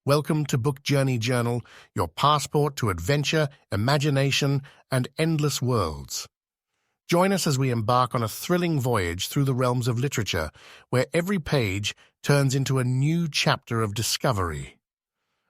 Welcome to Book Journey Journal, your passport to adventure, imagination, and endless worlds. Join us as we embark on a thrilling voyage through the realms of literature, where every page turns into a new chapter of discovery.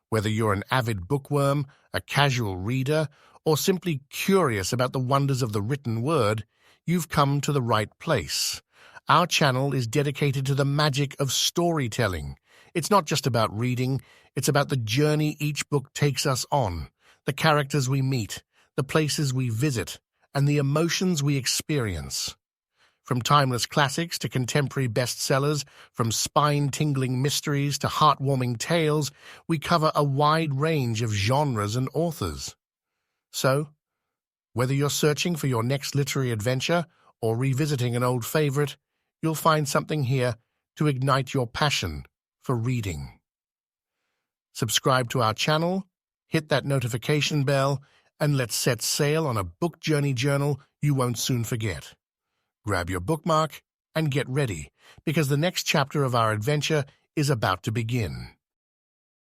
Whether you're an avid bookworm, a casual reader, or simply curious about the wonders of the written word, you've come to the right place. Our channel is dedicated to the magic of storytelling. It's not just about reading, it's about the journey each book takes us on, the characters we meet, the places we visit, and the emotions we experience. From timeless classics to contemporary bestsellers, from spine-tingling mysteries to heartwarming tales, we cover a wide range of genres and authors. So, whether you're searching for your next literary adventure or revisiting an old favorite, you'll find something here to ignite your passion for reading. Subscribe to our channel, hit that notification bell, and let's set sail on a book journey journal you won't soon forget. Grab your bookmark and get ready, because the next chapter of our adventure is about to begin.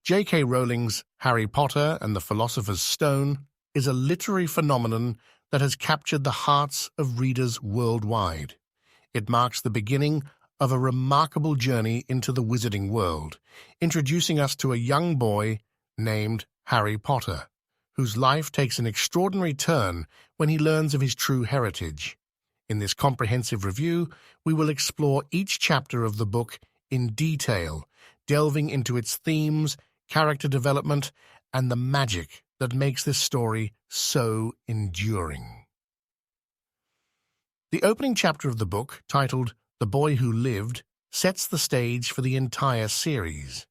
JKRowling's Harry Potter and the Philosopher's Stone is a literary phenomenon that has captured the hearts of readers worldwide. It marks the beginning of a remarkable journey into the Wizarding World, introducing us to a young boy named Harry Potter, whose life takes an extraordinary turn when he learns of his true heritage. In this comprehensive review, we will explore each chapter of the book in detail, delving into its themes, character development, and the magic that makes this story so enduring. The opening chapter of the book, titled The Boy Who Lived, sets the stage for the entire series.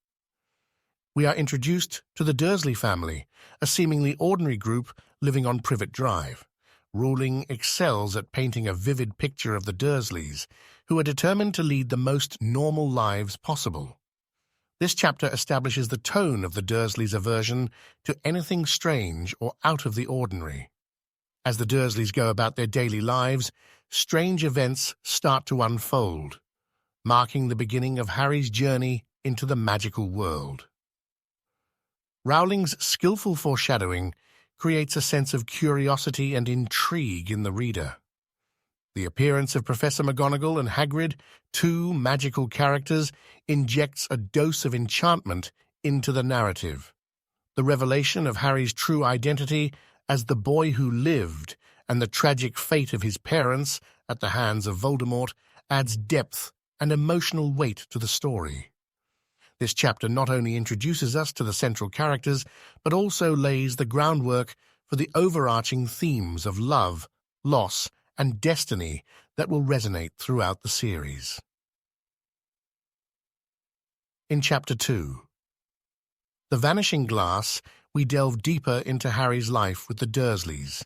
We are introduced to the Dursley family, a seemingly ordinary group living on Privet Drive. Rowling excels at painting a vivid picture of the Dursleys, who are determined to lead the most normal lives possible. This chapter establishes the tone of the Dursleys' aversion to anything strange or out of the ordinary. As the Dursleys go about their daily lives, strange events start to unfold, marking the beginning of Harry's journey into the magical world. Rowling's skillful foreshadowing creates a sense of curiosity and intrigue in the reader. The appearance of Professor McGonagall and Hagrid, two magical characters, injects a dose of enchantment into the narrative. The revelation of Harry's true identity as the boy who lived and the tragic fate of his parents at the hands of Voldemort adds depth and emotional weight to the story. This chapter not only introduces us to the central characters, but also lays the groundwork for the overarching themes of love, loss, and destiny that will resonate throughout the series. In Chapter 2, The Vanishing Glass, we delve deeper into Harry's life with the Dursleys.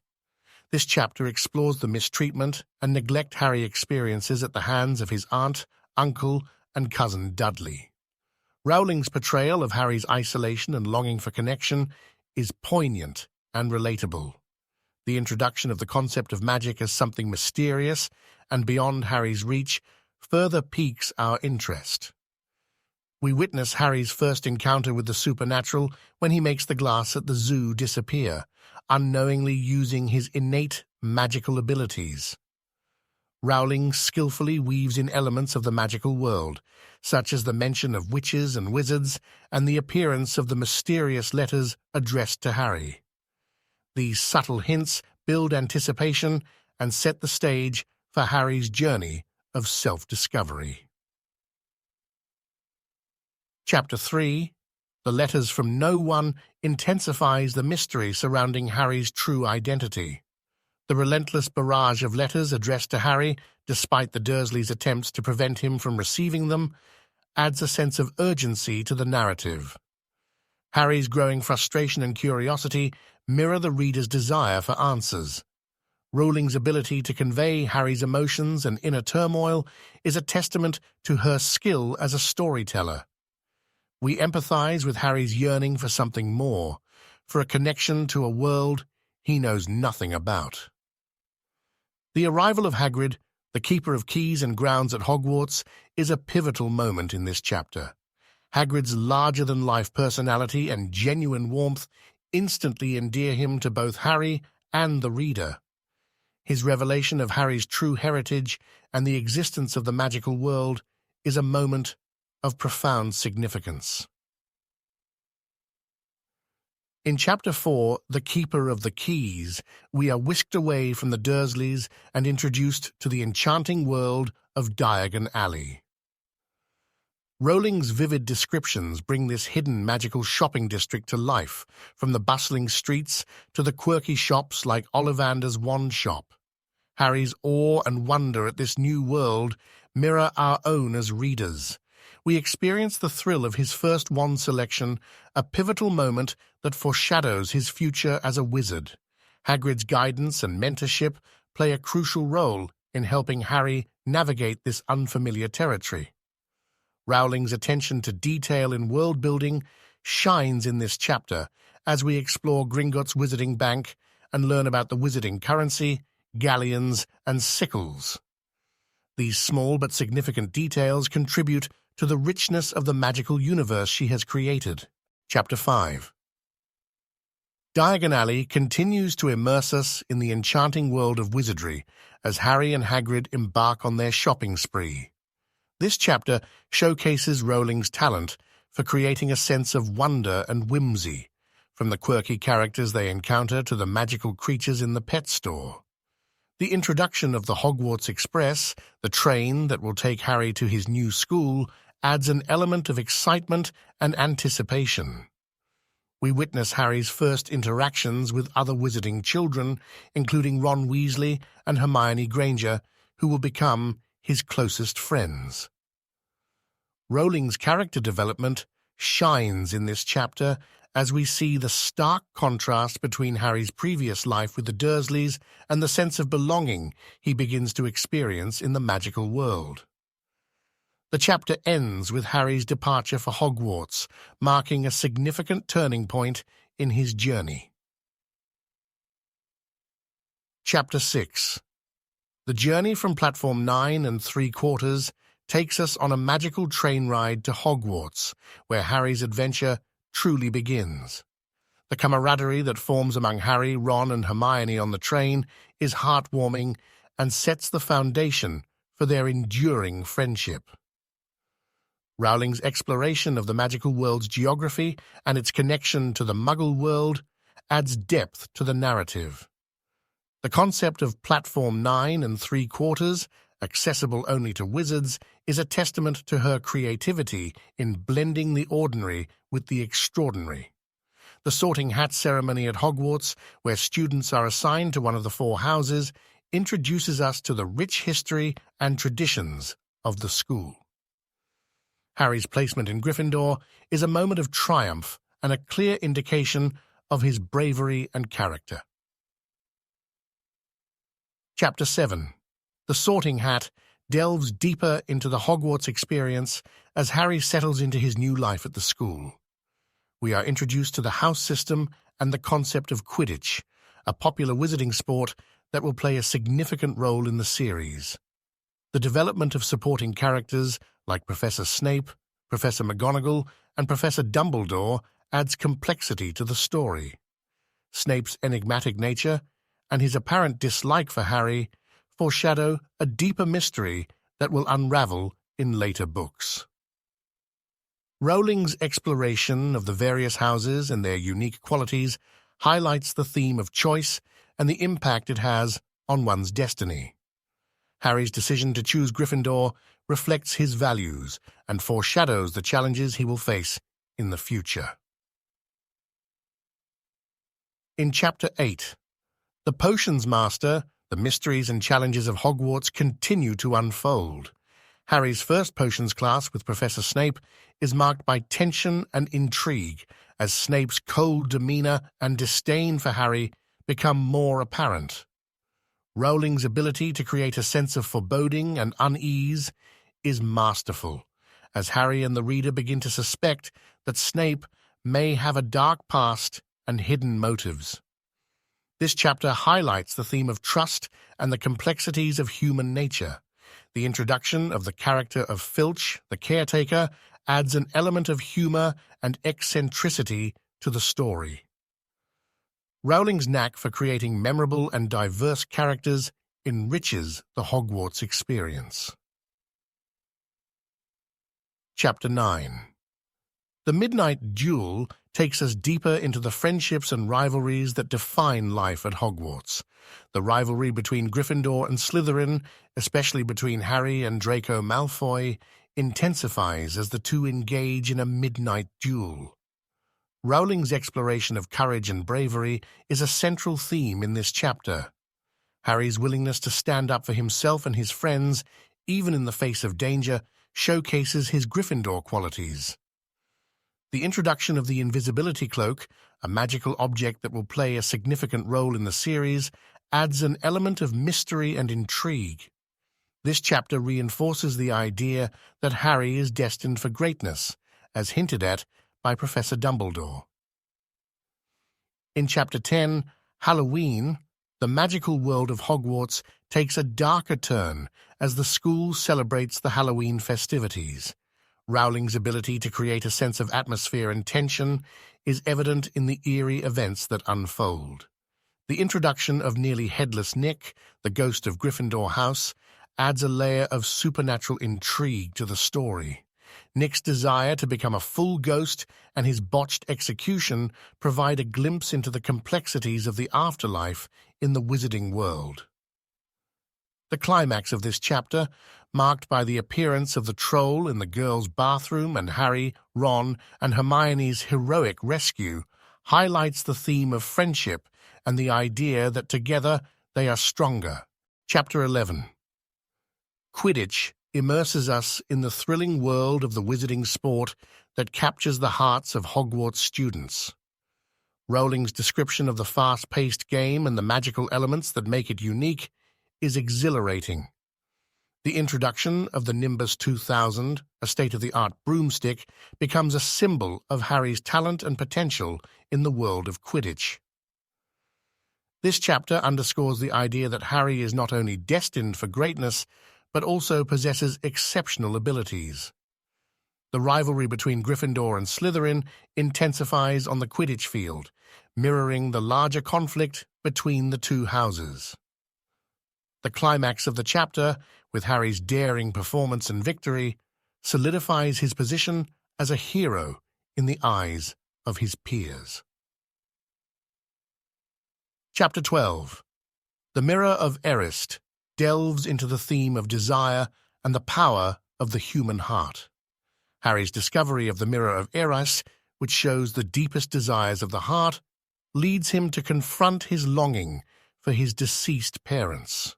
This chapter explores the mistreatment and neglect Harry experiences at the hands of his aunt, uncle, and cousin Dudley. Rowling's portrayal of Harry's isolation and longing for connection is poignant and relatable. The introduction of the concept of magic as something mysterious and beyond Harry's reach further piques our interest. We witness Harry's first encounter with the supernatural when he makes the glass at the zoo disappear, unknowingly using his innate magical abilities. Rowling skillfully weaves in elements of the magical world, such as the mention of witches and wizards and the appearance of the mysterious letters addressed to Harry. These subtle hints build anticipation and set the stage for Harry's journey of self-discovery. Chapter 3, The Letters from No One, intensifies the mystery surrounding Harry's true identity. The relentless barrage of letters addressed to Harry, despite the Dursleys' attempts to prevent him from receiving them, adds a sense of urgency to the narrative. Harry's growing frustration and curiosity mirror the reader's desire for answers. Rowling's ability to convey Harry's emotions and inner turmoil is a testament to her skill as a storyteller. We empathize with Harry's yearning for something more, for a connection to a world he knows nothing about. The arrival of Hagrid, the keeper of keys and grounds at Hogwarts, is a pivotal moment in this chapter. Hagrid's larger-than-life personality and genuine warmth instantly endear him to both Harry and the reader. His revelation of Harry's true heritage and the existence of the magical world is a moment of profound significance. In Chapter 4, The Keeper of the Keys, we are whisked away from the Dursleys and introduced to the enchanting world of Diagon Alley. Rowling's vivid descriptions bring this hidden magical shopping district to life, from the bustling streets to the quirky shops like Ollivander's wand shop. Harry's awe and wonder at this new world mirror our own as readers. We experience the thrill of his first wand selection, a pivotal moment that foreshadows his future as a wizard. Hagrid's guidance and mentorship play a crucial role in helping Harry navigate this unfamiliar territory. Rowling's attention to detail in world-building shines in this chapter as we explore Gringotts Wizarding Bank and learn about the wizarding currency, galleons, and sickles. These small but significant details contribute to the richness of the magical universe she has created. Chapter 5. Diagon Alley continues to immerse us in the enchanting world of wizardry as Harry and Hagrid embark on their shopping spree. This chapter showcases Rowling's talent for creating a sense of wonder and whimsy, from the quirky characters they encounter to the magical creatures in the pet store. The introduction of the Hogwarts Express, the train that will take Harry to his new school, adds an element of excitement and anticipation. We witness Harry's first interactions with other wizarding children, including Ron Weasley and Hermione Granger, who will become his closest friends. Rowling's character development shines in this chapter as we see the stark contrast between Harry's previous life with the Dursleys and the sense of belonging he begins to experience in the magical world. The chapter ends with Harry's departure for Hogwarts, marking a significant turning point in his journey. Chapter 6. The journey from Platform 9 3/4 takes us on a magical train ride to Hogwarts, where Harry's adventure truly begins. The camaraderie that forms among Harry, Ron, and Hermione on the train is heartwarming and sets the foundation for their enduring friendship. Rowling's exploration of the magical world's geography and its connection to the Muggle world adds depth to the narrative. The concept of Platform 9 3/4, accessible only to wizards, is a testament to her creativity in blending the ordinary with the extraordinary. The sorting hat ceremony at Hogwarts, where students are assigned to one of the 4 houses, introduces us to the rich history and traditions of the school. Harry's placement in Gryffindor is a moment of triumph and a clear indication of his bravery and character. Chapter 7. The Sorting Hat delves deeper into the Hogwarts experience as Harry settles into his new life at the school. We are introduced to the house system and the concept of Quidditch, a popular wizarding sport that will play a significant role in the series. The development of supporting characters like Professor Snape, Professor McGonagall, and Professor Dumbledore adds complexity to the story. Snape's enigmatic nature and his apparent dislike for Harry foreshadow a deeper mystery that will unravel in later books. Rowling's exploration of the various houses and their unique qualities highlights the theme of choice and the impact it has on one's destiny. Harry's decision to choose Gryffindor reflects his values and foreshadows the challenges he will face in the future. In Chapter 8, The Potions Master, the mysteries and challenges of Hogwarts continue to unfold. Harry's first potions class with Professor Snape is marked by tension and intrigue as Snape's cold demeanor and disdain for Harry become more apparent. Rowling's ability to create a sense of foreboding and unease is masterful, as Harry and the reader begin to suspect that Snape may have a dark past and hidden motives. This chapter highlights the theme of trust and the complexities of human nature. The introduction of the character of Filch, the caretaker, adds an element of humor and eccentricity to the story. Rowling's knack for creating memorable and diverse characters enriches the Hogwarts experience. Chapter 9. The Midnight Duel takes us deeper into the friendships and rivalries that define life at Hogwarts. The rivalry between Gryffindor and Slytherin, especially between Harry and Draco Malfoy, intensifies as the two engage in a midnight duel. Rowling's exploration of courage and bravery is a central theme in this chapter. Harry's willingness to stand up for himself and his friends, even in the face of danger, showcases his Gryffindor qualities. The introduction of the invisibility cloak, a magical object that will play a significant role in the series, adds an element of mystery and intrigue. This chapter reinforces the idea that Harry is destined for greatness, as hinted at by Professor Dumbledore. In Chapter 10, Halloween, the magical world of Hogwarts takes a darker turn as the school celebrates the Halloween festivities. Rowling's ability to create a sense of atmosphere and tension is evident in the eerie events that unfold. The introduction of nearly headless Nick, the ghost of Gryffindor House, adds a layer of supernatural intrigue to the story. Nick's desire to become a full ghost and his botched execution provide a glimpse into the complexities of the afterlife in the Wizarding World. The climax of this chapter, marked by the appearance of the troll in the girls' bathroom and Harry, Ron, and Hermione's heroic rescue, highlights the theme of friendship and the idea that together they are stronger. Chapter 11. Quidditch immerses us in the thrilling world of the wizarding sport that captures the hearts of Hogwarts students. Rowling's description of the fast-paced game and the magical elements that make it unique is exhilarating. The introduction of the Nimbus 2000, a state-of-the-art broomstick, becomes a symbol of Harry's talent and potential in the world of Quidditch. This chapter underscores the idea that Harry is not only destined for greatness, but also possesses exceptional abilities. The rivalry between Gryffindor and Slytherin intensifies on the Quidditch field, mirroring the larger conflict between the two houses. The climax of the chapter, with Harry's daring performance and victory, solidifies his position as a hero in the eyes of his peers. Chapter 12. The Mirror of Erist delves into the theme of desire and the power of the human heart. Harry's discovery of the Mirror of Erist, which shows the deepest desires of the heart, leads him to confront his longing for his deceased parents.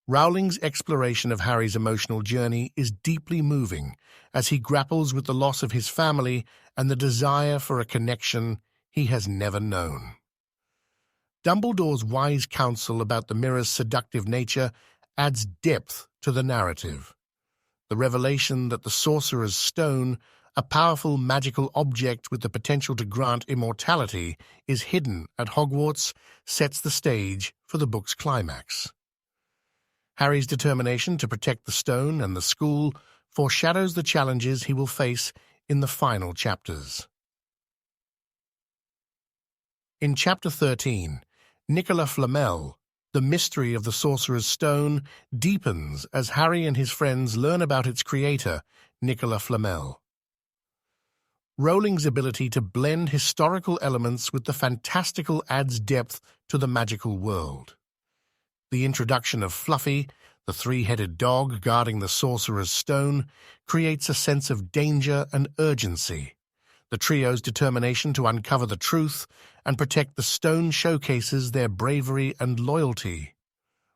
Rowling's exploration of Harry's emotional journey is deeply moving as he grapples with the loss of his family and the desire for a connection he has never known. Dumbledore's wise counsel about the mirror's seductive nature adds depth to the narrative. The revelation that the Sorcerer's Stone, a powerful magical object with the potential to grant immortality, is hidden at Hogwarts, sets the stage for the book's climax. Harry's determination to protect the stone and the school foreshadows the challenges he will face in the final chapters. In Chapter 13, Nicola Flamel, the mystery of the Sorcerer's Stone, deepens as Harry and his friends learn about its creator, Nicola Flamel. Rowling's ability to blend historical elements with the fantastical adds depth to the magical world. The introduction of Fluffy, the three-headed dog guarding the Sorcerer's Stone, creates a sense of danger and urgency. The trio's determination to uncover the truth and protect the stone showcases their bravery and loyalty.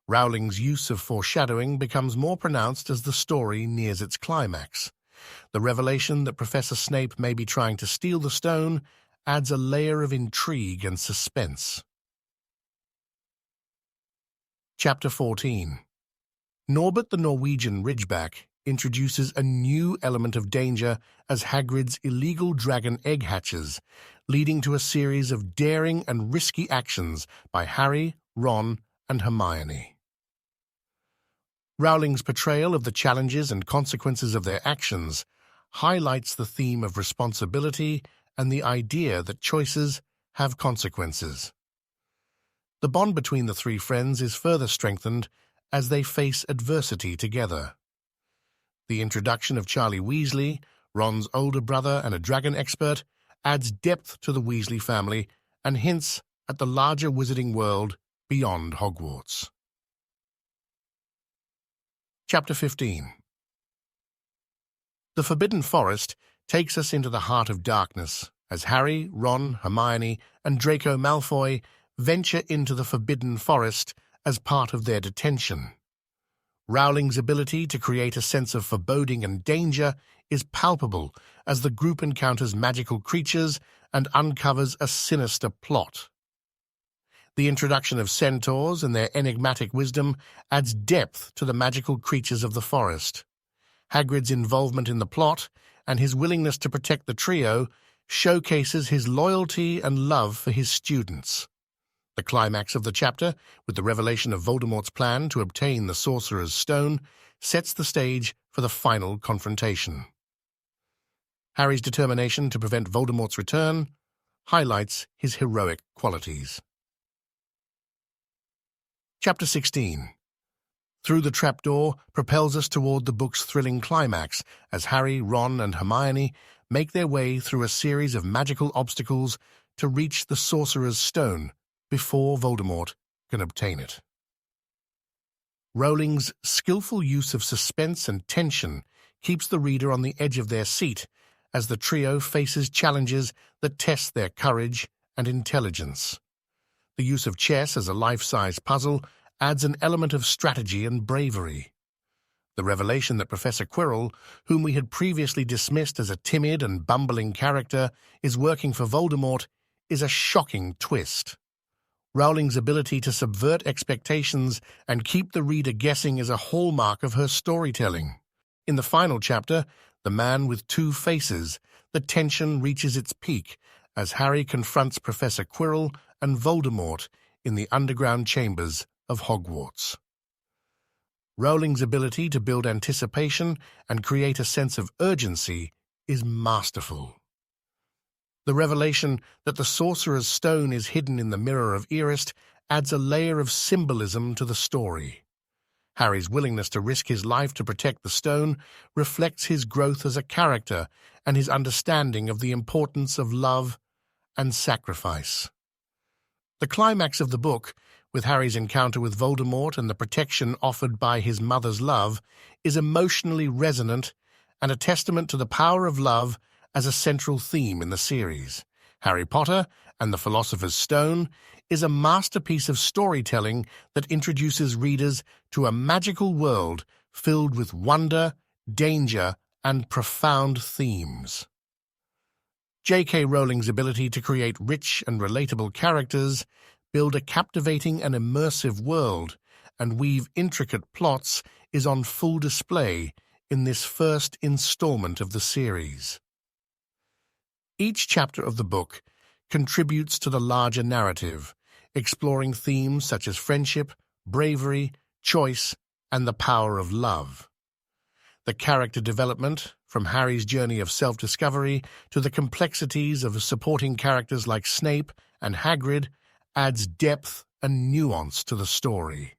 Rowling's use of foreshadowing becomes more pronounced as the story nears its climax. The revelation that Professor Snape may be trying to steal the stone adds a layer of intrigue and suspense. Chapter 14. Norbert the Norwegian Ridgeback introduces a new element of danger as Hagrid's illegal dragon egg hatches, leading to a series of daring and risky actions by Harry, Ron, and Hermione. Rowling's portrayal of the challenges and consequences of their actions highlights the theme of responsibility and the idea that choices have consequences. The bond between the three friends is further strengthened as they face adversity together. The introduction of Charlie Weasley, Ron's older brother and a dragon expert, adds depth to the Weasley family and hints at the larger wizarding world beyond Hogwarts. Chapter 15. The Forbidden Forest takes us into the heart of darkness as Harry, Ron, Hermione, and Draco Malfoy venture into the Forbidden Forest as part of their detention. Rowling's ability to create a sense of foreboding and danger is palpable as the group encounters magical creatures and uncovers a sinister plot. The introduction of centaurs and their enigmatic wisdom adds depth to the magical creatures of the forest. Hagrid's involvement in the plot and his willingness to protect the trio showcases his loyalty and love for his students. The climax of the chapter, with the revelation of Voldemort's plan to obtain the Sorcerer's Stone, sets the stage for the final confrontation. Harry's determination to prevent Voldemort's return highlights his heroic qualities. Chapter 16. Through the Trapdoor propels us toward the book's thrilling climax as Harry, Ron, and Hermione make their way through a series of magical obstacles to reach the Sorcerer's Stone before Voldemort can obtain it. Rowling's skillful use of suspense and tension keeps the reader on the edge of their seat as the trio faces challenges that test their courage and intelligence. The use of chess as a life-size puzzle adds an element of strategy and bravery. The revelation that Professor Quirrell, whom we had previously dismissed as a timid and bumbling character, is working for Voldemort is a shocking twist. Rowling's ability to subvert expectations and keep the reader guessing is a hallmark of her storytelling. In the final chapter, The Man with Two Faces, the tension reaches its peak as Harry confronts Professor Quirrell and Voldemort in the underground chambers of Hogwarts. Rowling's ability to build anticipation and create a sense of urgency is masterful. The revelation that the Sorcerer's Stone is hidden in the Mirror of Earist adds a layer of symbolism to the story. Harry's willingness to risk his life to protect the stone reflects his growth as a character and his understanding of the importance of love and sacrifice. The climax of the book, with Harry's encounter with Voldemort and the protection offered by his mother's love, is emotionally resonant and a testament to the power of love as a central theme in the series. Harry Potter and the Philosopher's Stone is a masterpiece of storytelling that introduces readers to a magical world filled with wonder, danger, and profound themes. J.K. Rowling's ability to create rich and relatable characters, build a captivating and immersive world, and weave intricate plots is on full display in this first installment of the series. Each chapter of the book contributes to the larger narrative, exploring themes such as friendship, bravery, choice, and the power of love. The character development, from Harry's journey of self-discovery to the complexities of supporting characters like Snape and Hagrid, adds depth and nuance to the story.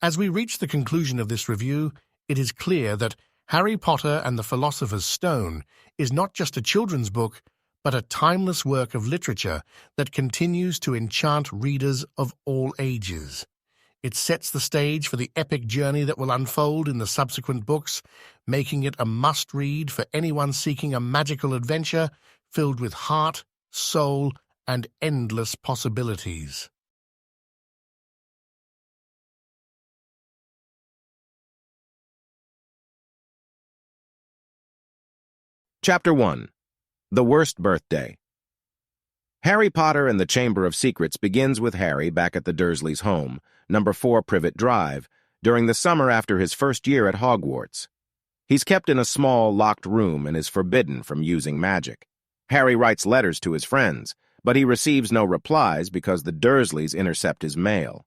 As we reach the conclusion of this review, it is clear that Harry Potter and the Philosopher's Stone is not just a children's book, but a timeless work of literature that continues to enchant readers of all ages. It sets the stage for the epic journey that will unfold in the subsequent books, making it a must-read for anyone seeking a magical adventure filled with heart, soul, and endless possibilities. Chapter 1. The Worst Birthday. Harry Potter and the Chamber of Secrets begins with Harry back at the Dursleys' home, number 4 Privet Drive, during the summer after his first year at Hogwarts. He's kept in a small, locked room and is forbidden from using magic. Harry writes letters to his friends, but he receives no replies because the Dursleys intercept his mail.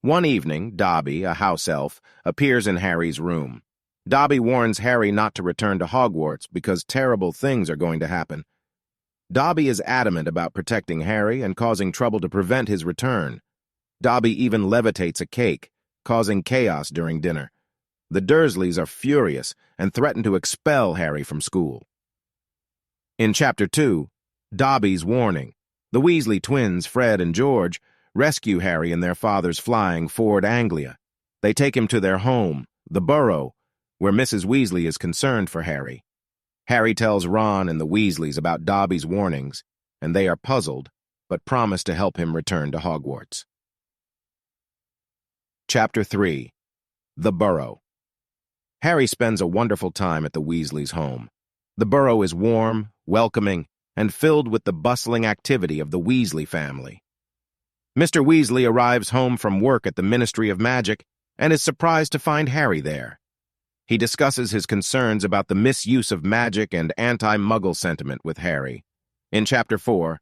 One evening, Dobby, a house elf, appears in Harry's room. Dobby warns Harry not to return to Hogwarts because terrible things are going to happen. Dobby is adamant about protecting Harry and causing trouble to prevent his return. Dobby even levitates a cake, causing chaos during dinner. The Dursleys are furious and threaten to expel Harry from school. In Chapter 2, Dobby's Warning, the Weasley twins, Fred and George, rescue Harry in their father's flying Ford Anglia. They take him to their home, the Burrow, where Mrs. Weasley is concerned for Harry. Harry tells Ron and the Weasleys about Dobby's warnings, and they are puzzled, but promise to help him return to Hogwarts. Chapter 3. The Burrow. Harry spends a wonderful time at the Weasleys' home. The Burrow is warm, welcoming, and filled with the bustling activity of the Weasley family. Mr. Weasley arrives home from work at the Ministry of Magic and is surprised to find Harry there. He discusses his concerns about the misuse of magic and anti-Muggle sentiment with Harry. In Chapter 4,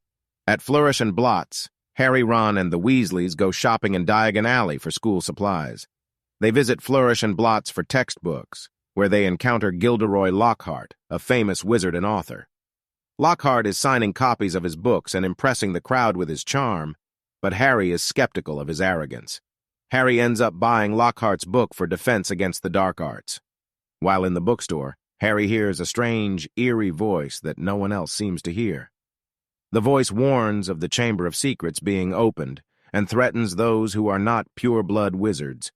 at Flourish and Blott's, Harry, Ron, and the Weasleys go shopping in Diagon Alley for school supplies. They visit Flourish and Blott's for textbooks, where they encounter Gilderoy Lockhart, a famous wizard and author. Lockhart is signing copies of his books and impressing the crowd with his charm, but Harry is skeptical of his arrogance. Harry ends up buying Lockhart's book for defense against the dark arts. While in the bookstore, Harry hears a strange, eerie voice that no one else seems to hear. The voice warns of the Chamber of Secrets being opened and threatens those who are not pure-blood wizards.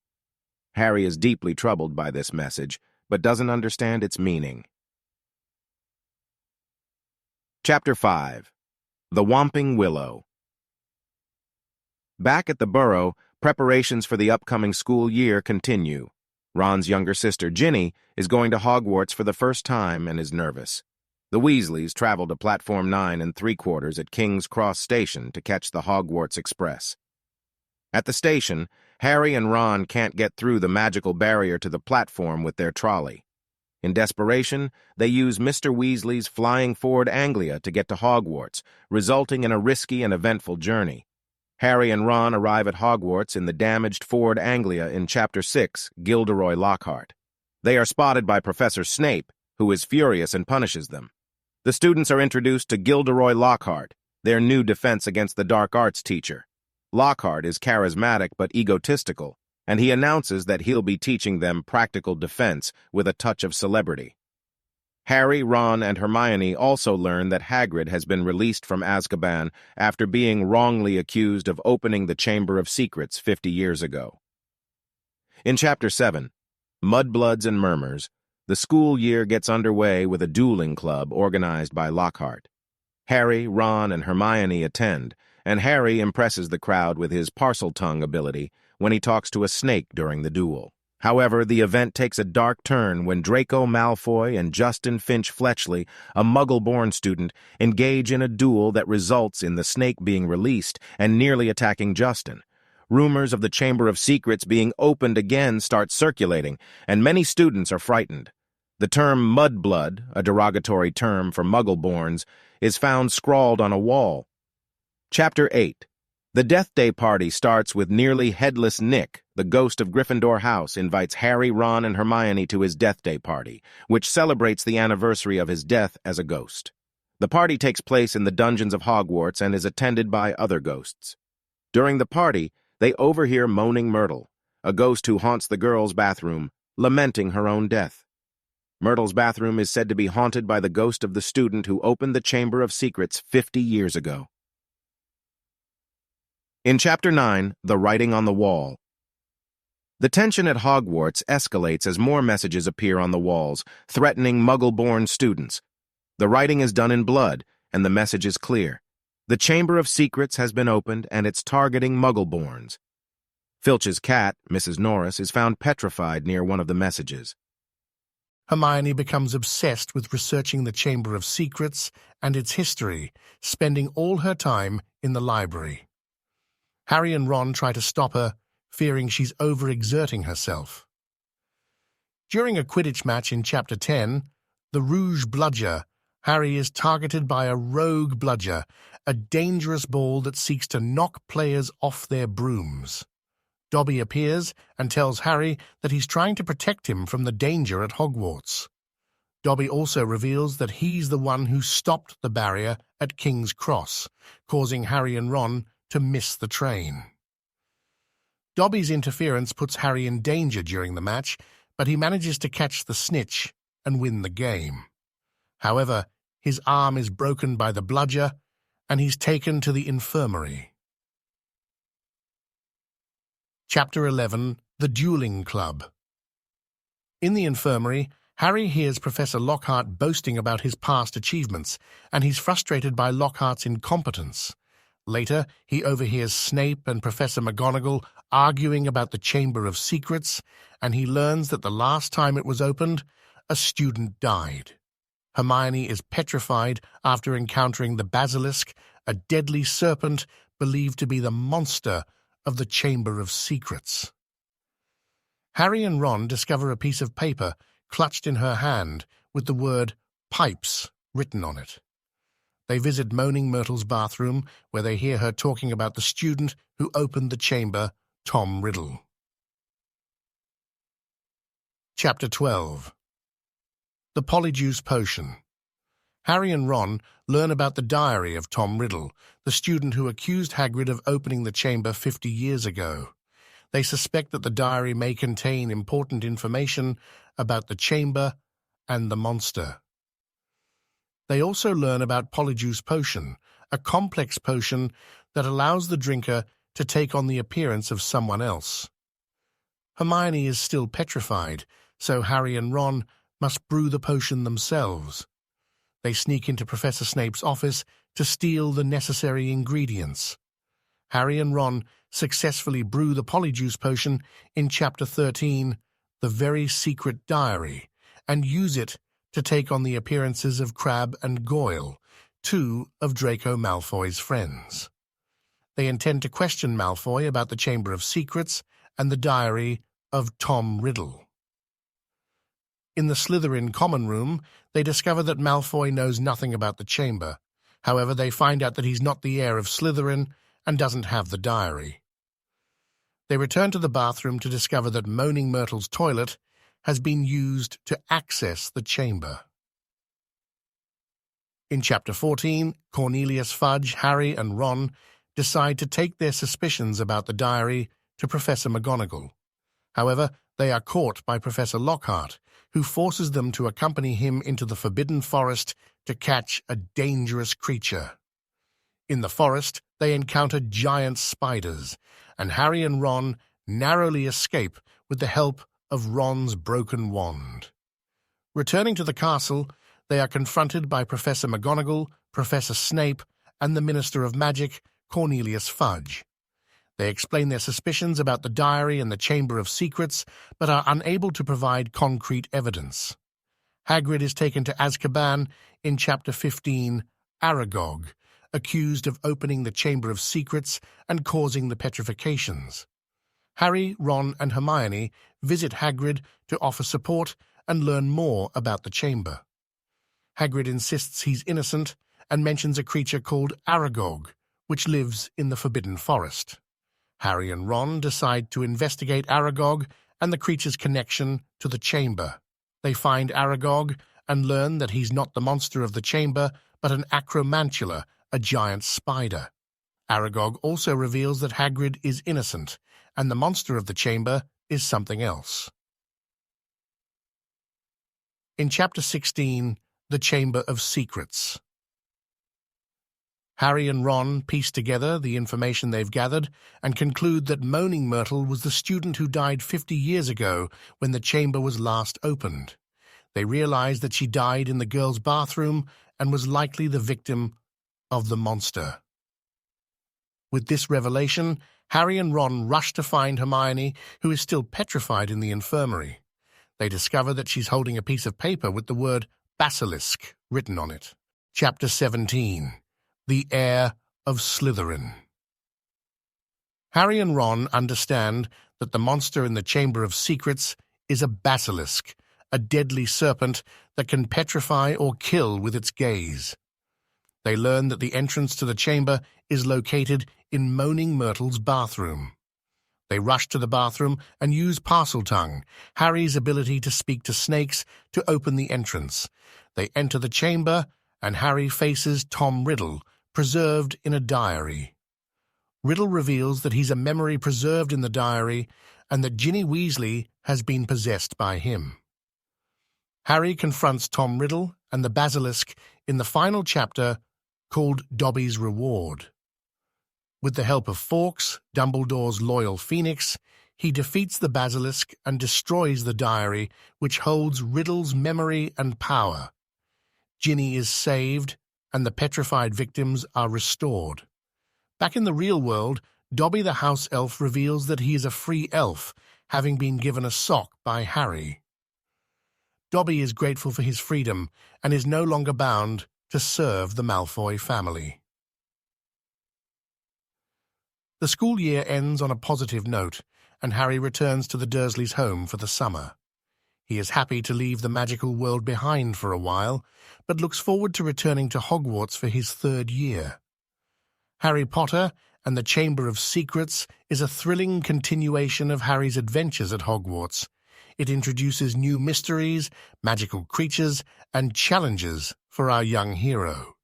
Harry is deeply troubled by this message, but doesn't understand its meaning. Chapter 5. The Whomping Willow. Back at the Burrow, preparations for the upcoming school year continue. Ron's younger sister, Ginny, is going to Hogwarts for the first time and is nervous. The Weasleys travel to Platform 9 3/4 at King's Cross Station to catch the Hogwarts Express. At the station, Harry and Ron can't get through the magical barrier to the platform with their trolley. In desperation, they use Mr. Weasley's flying Ford Anglia to get to Hogwarts, resulting in a risky and eventful journey. Harry and Ron arrive at Hogwarts in the damaged Ford Anglia in Chapter 6, Gilderoy Lockhart. They are spotted by Professor Snape, who is furious and punishes them. The students are introduced to Gilderoy Lockhart, their new defense against the dark arts teacher. Lockhart is charismatic but egotistical, and he announces that he'll be teaching them practical defense with a touch of celebrity. Harry, Ron, and Hermione also learn that Hagrid has been released from Azkaban after being wrongly accused of opening the Chamber of Secrets 50 years ago. In Chapter 7, Mudbloods and Murmurs, the school year gets underway with a dueling club organized by Lockhart. Harry, Ron, and Hermione attend, and Harry impresses the crowd with his Parseltongue ability when he talks to a snake during the duel. However, the event takes a dark turn when Draco Malfoy and Justin Finch Fletchley, a Muggle-born student, engage in a duel that results in the snake being released and nearly attacking Justin. Rumors of the Chamber of Secrets being opened again start circulating, and many students are frightened. The term mudblood, a derogatory term for Muggle-borns, is found scrawled on a wall. Chapter 8. The Death Day party starts with nearly headless Nick, the ghost of Gryffindor House, invites Harry, Ron, and Hermione to his Death Day party, which celebrates the anniversary of his death as a ghost. The party takes place in the dungeons of Hogwarts and is attended by other ghosts. During the party, they overhear Moaning Myrtle, a ghost who haunts the girls' bathroom, lamenting her own death. Myrtle's bathroom is said to be haunted by the ghost of the student who opened the Chamber of Secrets 50 years ago. In Chapter 9, The Writing on the Wall. The tension at Hogwarts escalates as more messages appear on the walls, threatening Muggle-born students. The writing is done in blood, and the message is clear. The Chamber of Secrets has been opened, and it's targeting Muggle-borns. Filch's cat, Mrs. Norris, is found petrified near one of the messages. Hermione becomes obsessed with researching the Chamber of Secrets and its history, spending all her time in the library. Harry and Ron try to stop her, fearing she's overexerting herself. During a Quidditch match in Chapter 10, the Rouge Bludger, Harry is targeted by a rogue bludger, a dangerous ball that seeks to knock players off their brooms. Dobby appears and tells Harry that he's trying to protect him from the danger at Hogwarts. Dobby also reveals that he's the one who stopped the barrier at King's Cross, causing Harry and Ron to miss the train. Dobby's interference puts Harry in danger during the match, but he manages to catch the snitch and win the game. However, his arm is broken by the bludger, and he's taken to the infirmary. Chapter 11. The Dueling Club. In the infirmary, Harry hears Professor Lockhart boasting about his past achievements, and he's frustrated by Lockhart's incompetence. Later, he overhears Snape and Professor McGonagall arguing about the Chamber of Secrets, and he learns that the last time it was opened, a student died. Hermione is petrified after encountering the basilisk, a deadly serpent believed to be the monster of the Chamber of Secrets. Harry and Ron discover a piece of paper clutched in her hand with the word "pipes" written on it. They visit Moaning Myrtle's bathroom, where they hear her talking about the student who opened the chamber, Tom Riddle. Chapter 12. The Polyjuice Potion. Harry and Ron learn about the diary of Tom Riddle, the student who accused Hagrid of opening the chamber 50 years ago. They suspect that the diary may contain important information about the chamber and the monster. They also learn about Polyjuice Potion, a complex potion that allows the drinker to take on the appearance of someone else. Hermione is still petrified, so Harry and Ron must brew the potion themselves. They sneak into Professor Snape's office to steal the necessary ingredients. Harry and Ron successfully brew the Polyjuice Potion in Chapter 13, The Very Secret Diary, and use it to take on the appearances of Crabbe and Goyle, two of Draco Malfoy's friends. They intend to question Malfoy about the Chamber of Secrets and the diary of Tom Riddle. In the Slytherin common room, they discover that Malfoy knows nothing about the chamber. However, they find out that he's not the heir of Slytherin and doesn't have the diary. They return to the bathroom to discover that Moaning Myrtle's toilet has been used to access the chamber. In Chapter 14, Cornelius Fudge, Harry, and Ron decide to take their suspicions about the diary to Professor McGonagall. However, they are caught by Professor Lockhart, who forces them to accompany him into the Forbidden Forest to catch a dangerous creature. In the forest, they encounter giant spiders, and Harry and Ron narrowly escape with the help of Ron's broken wand. Returning to the castle, they are confronted by Professor McGonagall, Professor Snape, and the Minister of Magic, Cornelius Fudge. They explain their suspicions about the diary and the Chamber of Secrets, but are unable to provide concrete evidence. Hagrid is taken to Azkaban in Chapter 15, Aragog, accused of opening the Chamber of Secrets and causing the petrifications. Harry, Ron, and Hermione visit Hagrid to offer support and learn more about the chamber. Hagrid insists he's innocent and mentions a creature called Aragog, which lives in the Forbidden Forest. Harry and Ron decide to investigate Aragog and the creature's connection to the chamber. They find Aragog and learn that he's not the monster of the chamber, but an acromantula, a giant spider. Aragog also reveals that Hagrid is innocent, and the monster of the chamber is something else. In Chapter 16, The Chamber of Secrets. Harry and Ron piece together the information they've gathered and conclude that Moaning Myrtle was the student who died 50 years ago when the chamber was last opened. They realize that she died in the girls' bathroom and was likely the victim of the monster. With this revelation, Harry and Ron rush to find Hermione, who is still petrified in the infirmary. They discover that she's holding a piece of paper with the word basilisk written on it. Chapter 17. The Heir of Slytherin. Harry and Ron understand that the monster in the Chamber of Secrets is a basilisk, a deadly serpent that can petrify or kill with its gaze. They learn that the entrance to the chamber is located in Moaning Myrtle's bathroom. They rush to the bathroom and use Parseltongue, Harry's ability to speak to snakes, to open the entrance. They enter the chamber, and Harry faces Tom Riddle, preserved in a diary. Riddle reveals that he's a memory preserved in the diary and that Ginny Weasley has been possessed by him. Harry confronts Tom Riddle and the Basilisk in the final chapter called Dobby's Reward. With the help of Fawkes, Dumbledore's loyal Phoenix, he defeats the Basilisk and destroys the diary, which holds Riddle's memory and power. Ginny is saved, and the petrified victims are restored. Back in the real world, Dobby the house elf reveals that he is a free elf, having been given a sock by Harry. Dobby is grateful for his freedom and is no longer bound to serve the Malfoy family. The school year ends on a positive note, and Harry returns to the Dursleys' home for the summer. He is happy to leave the magical world behind for a while, but looks forward to returning to Hogwarts for his third year. Harry Potter and the Chamber of Secrets is a thrilling continuation of Harry's adventures at Hogwarts. It introduces new mysteries, magical creatures, and challenges for our young hero.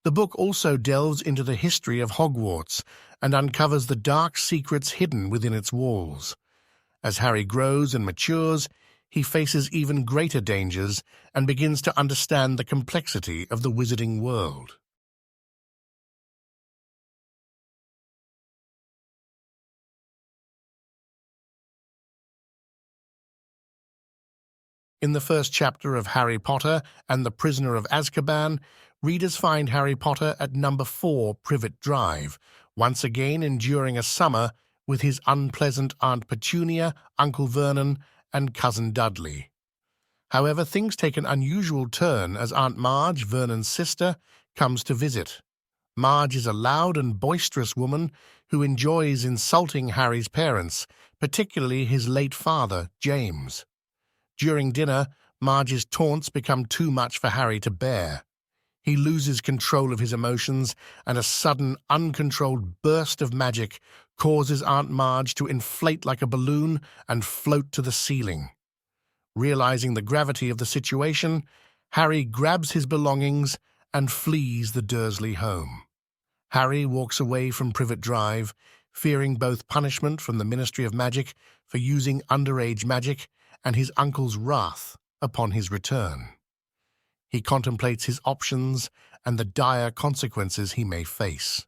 The book also delves into the history of Hogwarts and uncovers the dark secrets hidden within its walls. As Harry grows and matures, he faces even greater dangers and begins to understand the complexity of the Wizarding World. In the first chapter of Harry Potter and the Prisoner of Azkaban, readers find Harry Potter at number 4 Privet Drive, once again enduring a summer with his unpleasant Aunt Petunia, Uncle Vernon, and Cousin Dudley. However, things take an unusual turn as Aunt Marge, Vernon's sister, comes to visit. Marge is a loud and boisterous woman who enjoys insulting Harry's parents, particularly his late father, James. During dinner, Marge's taunts become too much for Harry to bear. He loses control of his emotions, and a sudden, uncontrolled burst of magic causes Aunt Marge to inflate like a balloon and float to the ceiling. Realizing the gravity of the situation, Harry grabs his belongings and flees the Dursley home. Harry walks away from Privet Drive, fearing both punishment from the Ministry of Magic for using underage magic and his uncle's wrath upon his return. He contemplates his options and the dire consequences he may face.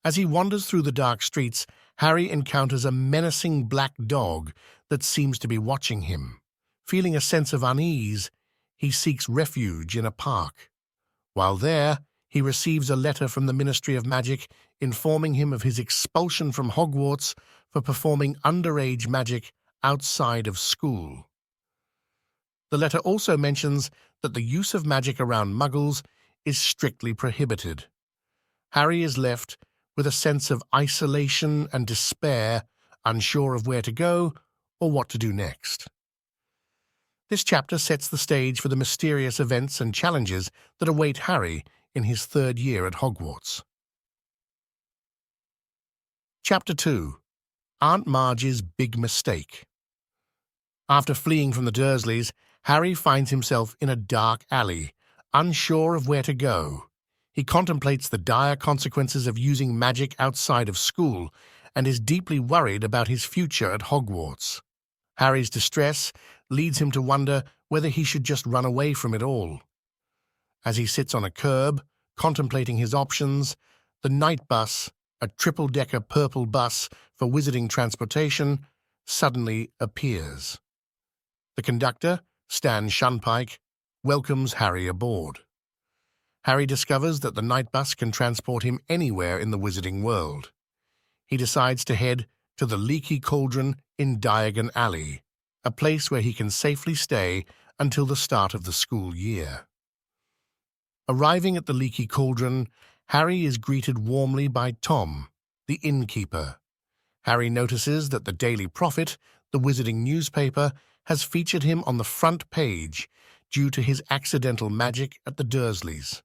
As he wanders through the dark streets, Harry encounters a menacing black dog that seems to be watching him. Feeling a sense of unease, he seeks refuge in a park. While there, he receives a letter from the Ministry of Magic informing him of his expulsion from Hogwarts for performing underage magic outside of school. The letter also mentions that the use of magic around Muggles is strictly prohibited. Harry is left with a sense of isolation and despair, unsure of where to go or what to do next. This chapter sets the stage for the mysterious events and challenges that await Harry in his third year at Hogwarts. Chapter 2. Aunt Marge's Big Mistake. After fleeing from the Dursleys, Harry finds himself in a dark alley, unsure of where to go. He contemplates the dire consequences of using magic outside of school and is deeply worried about his future at Hogwarts. Harry's distress leads him to wonder whether he should just run away from it all. As he sits on a curb, contemplating his options, the night bus, a triple-decker purple bus for wizarding transportation, suddenly appears. The conductor, Stan Shunpike, welcomes Harry aboard. Harry discovers that the night bus can transport him anywhere in the Wizarding World. He decides to head to the Leaky Cauldron in Diagon Alley, a place where he can safely stay until the start of the school year. Arriving at the Leaky Cauldron, Harry is greeted warmly by Tom, the innkeeper. Harry notices that the Daily Prophet, the Wizarding newspaper, has featured him on the front page due to his accidental magic at the Dursleys.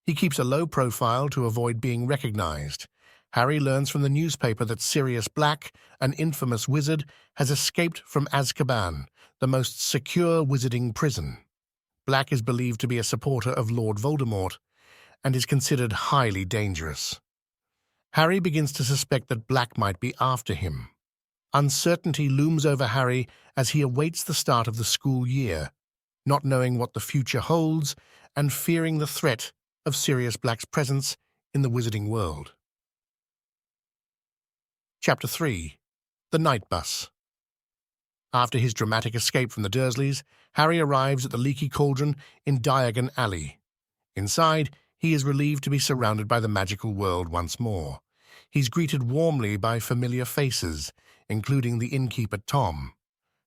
He keeps a low profile to avoid being recognized. Harry learns from the newspaper that Sirius Black, an infamous wizard, has escaped from Azkaban, the most secure wizarding prison. Black is believed to be a supporter of Lord Voldemort and is considered highly dangerous. Harry begins to suspect that Black might be after him. Uncertainty looms over Harry as he awaits the start of the school year, not knowing what the future holds and fearing the threat of Sirius Black's presence in the Wizarding World. Chapter 3. The Night Bus. After his dramatic escape from the Dursleys, Harry arrives at the Leaky Cauldron in Diagon Alley. Inside, he is relieved to be surrounded by the magical world once more. He's greeted warmly by familiar faces, including the innkeeper Tom.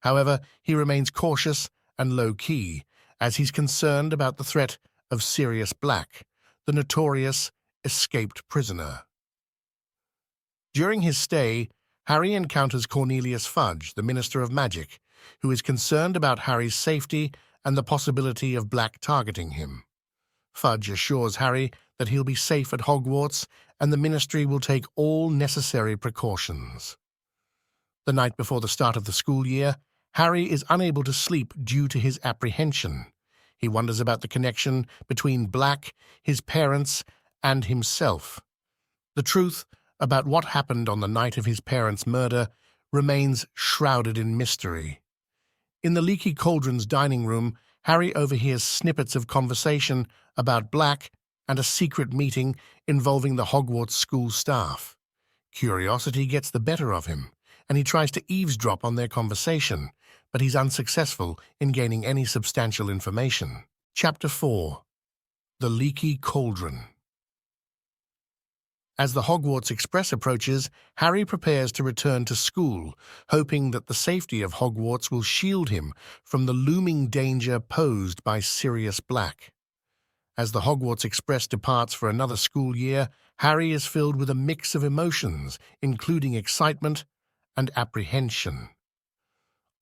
However, he remains cautious and low-key, as he's concerned about the threat of Sirius Black, the notorious escaped prisoner. During his stay, Harry encounters Cornelius Fudge, the Minister of Magic, who is concerned about Harry's safety and the possibility of Black targeting him. Fudge assures Harry that he'll be safe at Hogwarts and the Ministry will take all necessary precautions. The night before the start of the school year, Harry is unable to sleep due to his apprehension. He wonders about the connection between Black, his parents, and himself. The truth about what happened on the night of his parents' murder remains shrouded in mystery. In the Leaky Cauldron's dining room, Harry overhears snippets of conversation about Black and a secret meeting involving the Hogwarts school staff. Curiosity gets the better of him, and he tries to eavesdrop on their conversation, but he's unsuccessful in gaining any substantial information. Chapter 4. The Leaky Cauldron. As the Hogwarts Express approaches, Harry prepares to return to school, hoping that the safety of Hogwarts will shield him from the looming danger posed by Sirius Black. As the Hogwarts Express departs for another school year, Harry is filled with a mix of emotions, including excitement and apprehension.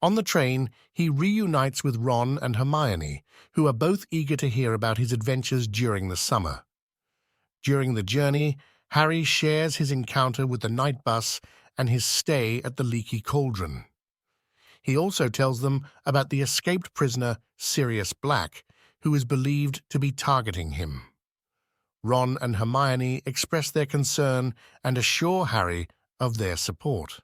On the train, he reunites with Ron and Hermione, who are both eager to hear about his adventures during the summer. During the journey, Harry shares his encounter with the night bus and his stay at the Leaky Cauldron. He also tells them about the escaped prisoner Sirius Black, who is believed to be targeting him. Ron and Hermione express their concern and assure Harry of their support.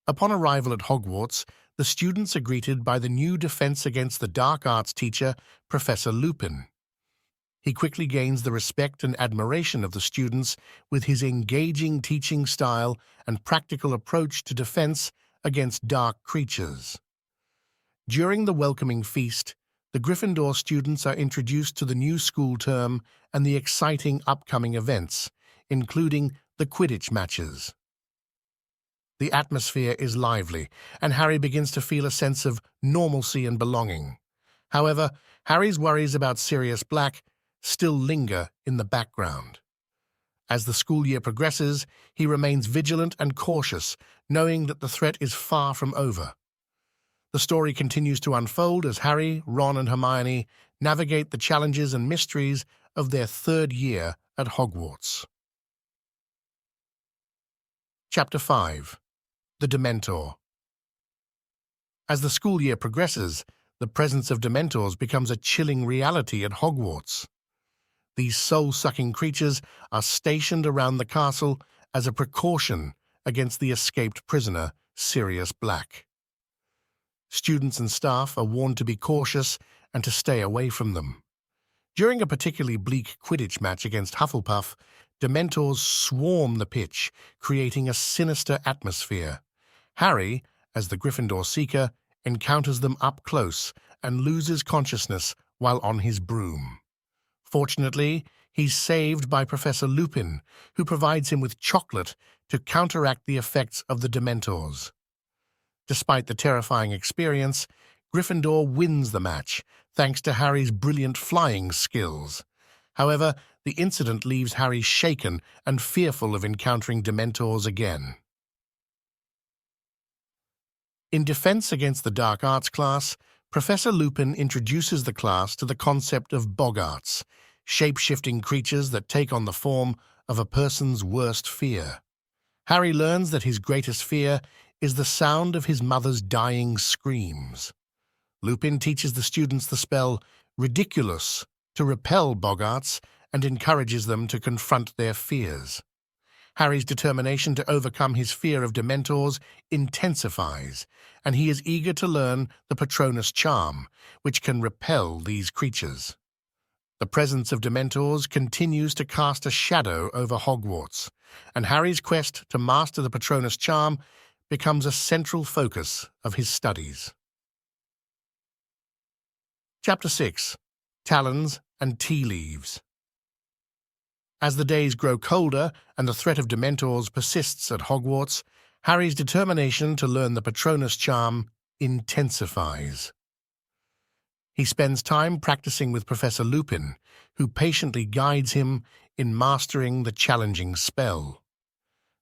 Upon arrival at Hogwarts, the students are greeted by the new Defense Against the Dark Arts teacher, Professor Lupin. He quickly gains the respect and admiration of the students with his engaging teaching style and practical approach to defense against dark creatures. During the welcoming feast, the Gryffindor students are introduced to the new school term and the exciting upcoming events, including the Quidditch matches. The atmosphere is lively, and Harry begins to feel a sense of normalcy and belonging. However, Harry's worries about Sirius Black still linger in the background. As the school year progresses, he remains vigilant and cautious, knowing that the threat is far from over. The story continues to unfold as Harry, Ron, and Hermione navigate the challenges and mysteries of their third year at Hogwarts. Chapter 5. The Dementor. As the school year progresses, the presence of Dementors becomes a chilling reality at Hogwarts. These soul-sucking creatures are stationed around the castle as a precaution against the escaped prisoner, Sirius Black. Students and staff are warned to be cautious and to stay away from them. During a particularly bleak Quidditch match against Hufflepuff, Dementors swarm the pitch, creating a sinister atmosphere. Harry, as the Gryffindor Seeker, encounters them up close and loses consciousness while on his broom. Fortunately, he's saved by Professor Lupin, who provides him with chocolate to counteract the effects of the Dementors. Despite the terrifying experience, Gryffindor wins the match, thanks to Harry's brilliant flying skills. However, the incident leaves Harry shaken and fearful of encountering Dementors again. In Defense Against the Dark Arts class, Professor Lupin introduces the class to the concept of boggarts, shape-shifting creatures that take on the form of a person's worst fear. Harry learns that his greatest fear is the sound of his mother's dying screams. Lupin teaches the students the spell Ridiculous to repel boggarts and encourages them to confront their fears. Harry's determination to overcome his fear of Dementors intensifies, and he is eager to learn the Patronus charm, which can repel these creatures. The presence of Dementors continues to cast a shadow over Hogwarts, and Harry's quest to master the Patronus charm becomes a central focus of his studies. Chapter 6. Talons and Tea Leaves. As the days grow colder and the threat of Dementors persists at Hogwarts, Harry's determination to learn the Patronus charm intensifies. He spends time practicing with Professor Lupin, who patiently guides him in mastering the challenging spell.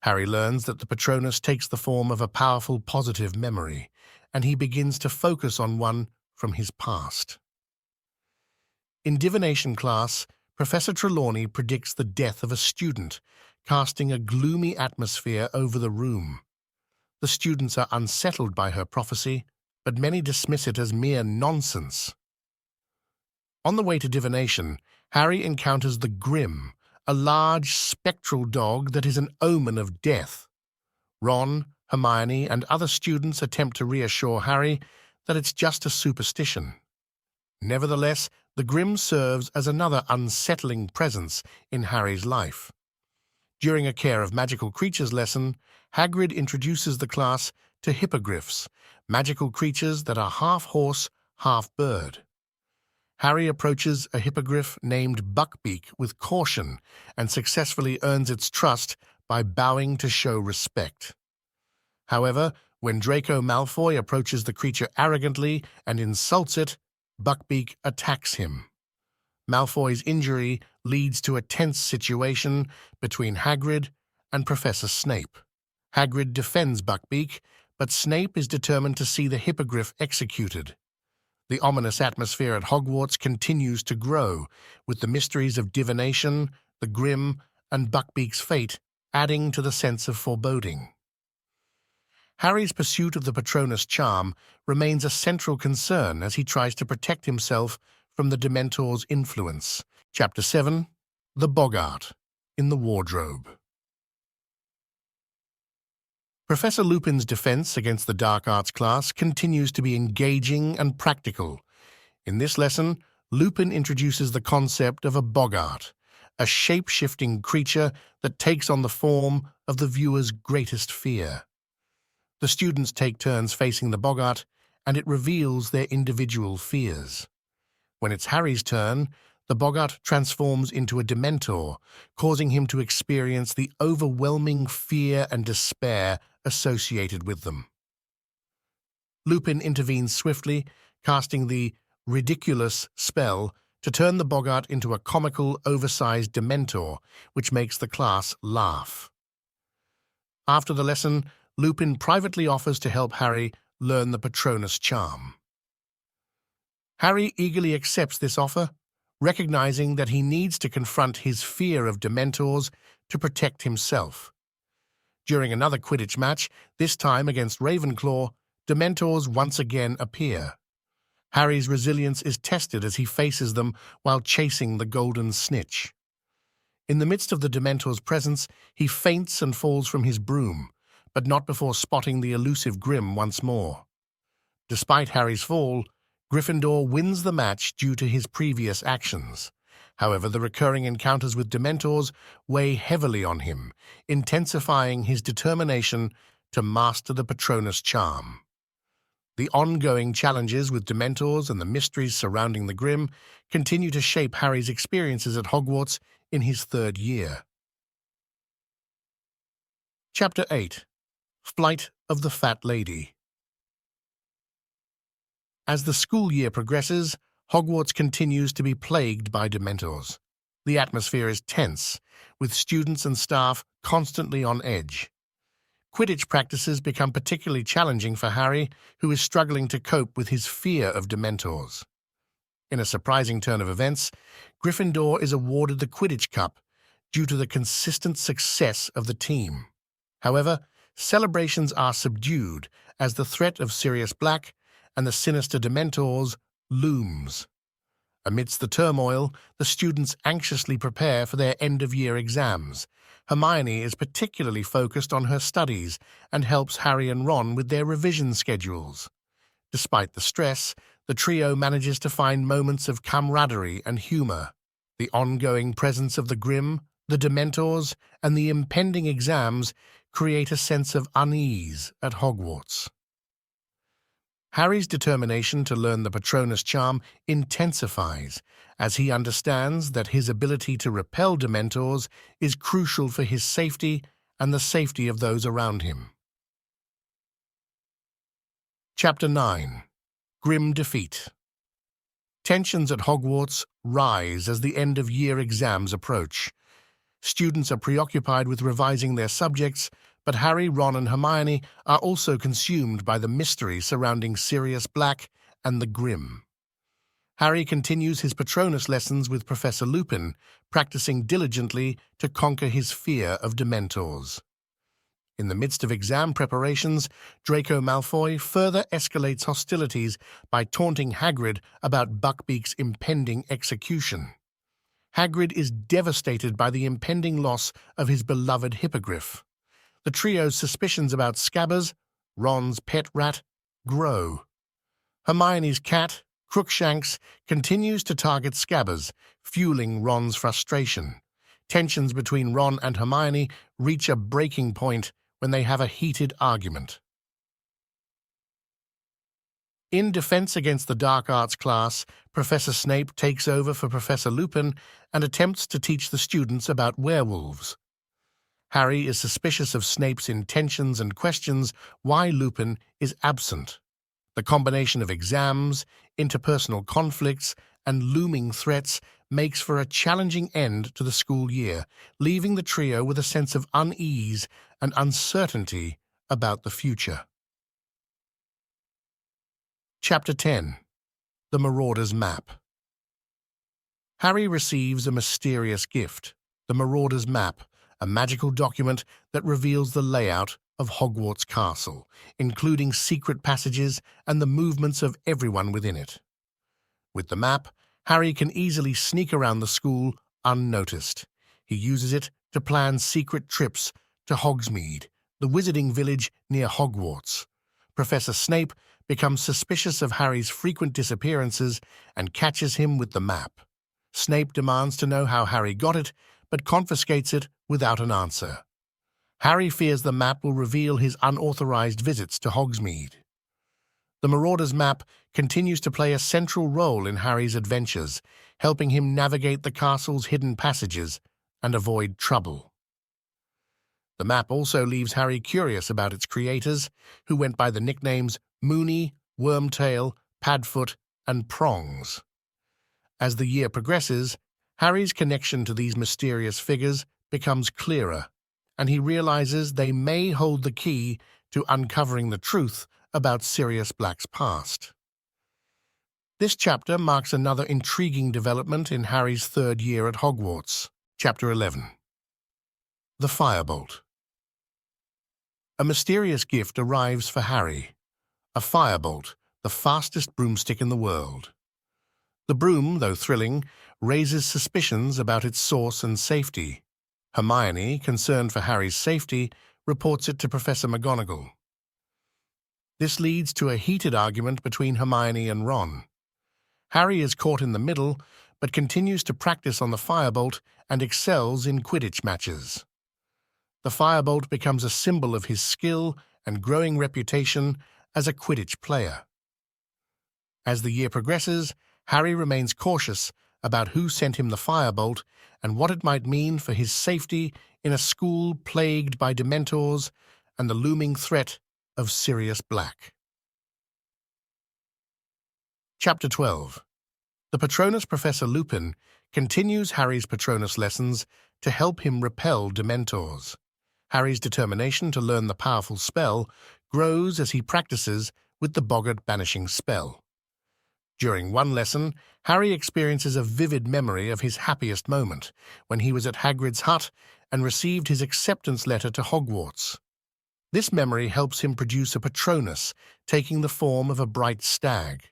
Harry learns that the Patronus takes the form of a powerful positive memory, and he begins to focus on one from his past. In divination class, Professor Trelawney predicts the death of a student, casting a gloomy atmosphere over the room. The students are unsettled by her prophecy, but many dismiss it as mere nonsense. On the way to divination, Harry encounters the Grim, a large spectral dog that is an omen of death. Ron, Hermione, and other students attempt to reassure Harry that it's just a superstition. Nevertheless, the Grim serves as another unsettling presence in Harry's life. During a Care of Magical Creatures lesson, Hagrid introduces the class to hippogriffs, magical creatures that are half horse, half bird. Harry approaches a hippogriff named Buckbeak with caution and successfully earns its trust by bowing to show respect. However, when Draco Malfoy approaches the creature arrogantly and insults it, Buckbeak attacks him. Malfoy's injury leads to a tense situation between Hagrid and Professor Snape. Hagrid defends Buckbeak, but Snape is determined to see the hippogriff executed. The ominous atmosphere at Hogwarts continues to grow, with the mysteries of divination, the Grim, and Buckbeak's fate adding to the sense of foreboding. Harry's pursuit of the Patronus charm remains a central concern as he tries to protect himself from the Dementor's influence. Chapter 7. The Boggart in the Wardrobe. Professor Lupin's defense against the Dark Arts class continues to be engaging and practical. In this lesson, Lupin introduces the concept of a Boggart, a shape-shifting creature that takes on the form of the viewer's greatest fear. The students take turns facing the Boggart, and it reveals their individual fears. When it's Harry's turn, the Boggart transforms into a Dementor, causing him to experience the overwhelming fear and despair associated with them. Lupin intervenes swiftly, casting the Ridiculous spell to turn the Boggart into a comical, oversized Dementor, which makes the class laugh. After the lesson, Lupin privately offers to help Harry learn the Patronus charm. Harry eagerly accepts this offer, recognizing that he needs to confront his fear of Dementors to protect himself. During another Quidditch match, this time against Ravenclaw, Dementors once again appear. Harry's resilience is tested as he faces them while chasing the Golden Snitch. In the midst of the Dementor's presence, he faints and falls from his broom, but not before spotting the elusive Grim once more. Despite Harry's fall, Gryffindor wins the match due to his previous actions. However, the recurring encounters with Dementors weigh heavily on him, intensifying his determination to master the Patronus charm. The ongoing challenges with Dementors and the mysteries surrounding the Grim continue to shape Harry's experiences at Hogwarts in his third year. Chapter 8. Flight of the Fat Lady. As the school year progresses, Hogwarts continues to be plagued by Dementors. The atmosphere is tense, with students and staff constantly on edge. Quidditch practices become particularly challenging for Harry, who is struggling to cope with his fear of Dementors. In a surprising turn of events, Gryffindor is awarded the Quidditch Cup due to the consistent success of the team. However, celebrations are subdued as the threat of Sirius Black and the sinister Dementors looms. Amidst the turmoil, the students anxiously prepare for their end-of-year exams. Hermione is particularly focused on her studies and helps Harry and Ron with their revision schedules. Despite the stress, the trio manages to find moments of camaraderie and humor. The ongoing presence of the Grim, the Dementors, and the impending exams create a sense of unease at Hogwarts. Harry's determination to learn the Patronus charm intensifies as he understands that his ability to repel Dementors is crucial for his safety and the safety of those around him. Chapter 9. Grim Defeat. Tensions at Hogwarts rise as the end-of-year exams approach. Students are preoccupied with revising their subjects, but Harry, Ron, and Hermione are also consumed by the mystery surrounding Sirius Black and the Grim. Harry continues his Patronus lessons with Professor Lupin, practicing diligently to conquer his fear of Dementors. In the midst of exam preparations, Draco Malfoy further escalates hostilities by taunting Hagrid about Buckbeak's impending execution. Hagrid is devastated by the impending loss of his beloved Hippogriff. The trio's suspicions about Scabbers, Ron's pet rat, grow. Hermione's cat, Crookshanks, continues to target Scabbers, fueling Ron's frustration. Tensions between Ron and Hermione reach a breaking point when they have a heated argument. In defense against the dark arts class, Professor Snape takes over for Professor Lupin and attempts to teach the students about werewolves. Harry is suspicious of Snape's intentions and questions why Lupin is absent. The combination of exams, interpersonal conflicts, and looming threats makes for a challenging end to the school year, leaving the trio with a sense of unease and uncertainty about the future. Chapter 10. The Marauder's Map. Harry receives a mysterious gift, the Marauder's Map, a magical document that reveals the layout of Hogwarts Castle, including secret passages and the movements of everyone within it. With the map, Harry can easily sneak around the school unnoticed. He uses it to plan secret trips to Hogsmeade, the wizarding village near Hogwarts. Professor Snape becomes suspicious of Harry's frequent disappearances and catches him with the map. Snape demands to know how Harry got it, but confiscates it without an answer. Harry fears the map will reveal his unauthorized visits to Hogsmeade. The Marauder's Map continues to play a central role in Harry's adventures, helping him navigate the castle's hidden passages and avoid trouble. The map also leaves Harry curious about its creators, who went by the nicknames Moony, Wormtail, Padfoot, and Prongs. As the year progresses, Harry's connection to these mysterious figures becomes clearer, and he realizes they may hold the key to uncovering the truth about Sirius Black's past. This chapter marks another intriguing development in Harry's third year at Hogwarts. Chapter 11. The Firebolt. A mysterious gift arrives for Harry. A firebolt, the fastest broomstick in the world. The broom, though thrilling, raises suspicions about its source and safety. Hermione, concerned for Harry's safety, reports it to Professor McGonagall. This leads to a heated argument between Hermione and Ron. Harry is caught in the middle, but continues to practice on the firebolt and excels in Quidditch matches. The firebolt becomes a symbol of his skill and growing reputation as a Quidditch player. As the year progresses, Harry remains cautious about who sent him the firebolt and what it might mean for his safety in a school plagued by Dementors and the looming threat of Sirius Black. Chapter 12. The Patronus Professor Lupin continues Harry's Patronus lessons to help him repel Dementors. Harry's determination to learn the powerful spell grows as he practices with the Boggart Banishing spell. During one lesson, Harry experiences a vivid memory of his happiest moment, when he was at Hagrid's hut and received his acceptance letter to Hogwarts. This memory helps him produce a Patronus, taking the form of a bright stag.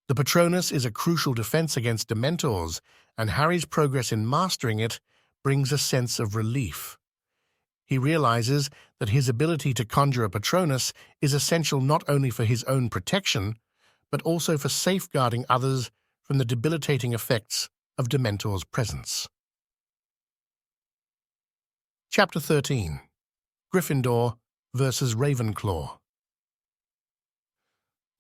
The Patronus is a crucial defense against Dementors, and Harry's progress in mastering it brings a sense of relief. He realizes that his ability to conjure a Patronus is essential not only for his own protection, but also for safeguarding others from the debilitating effects of Dementor's presence. Chapter 13. Gryffindor versus Ravenclaw.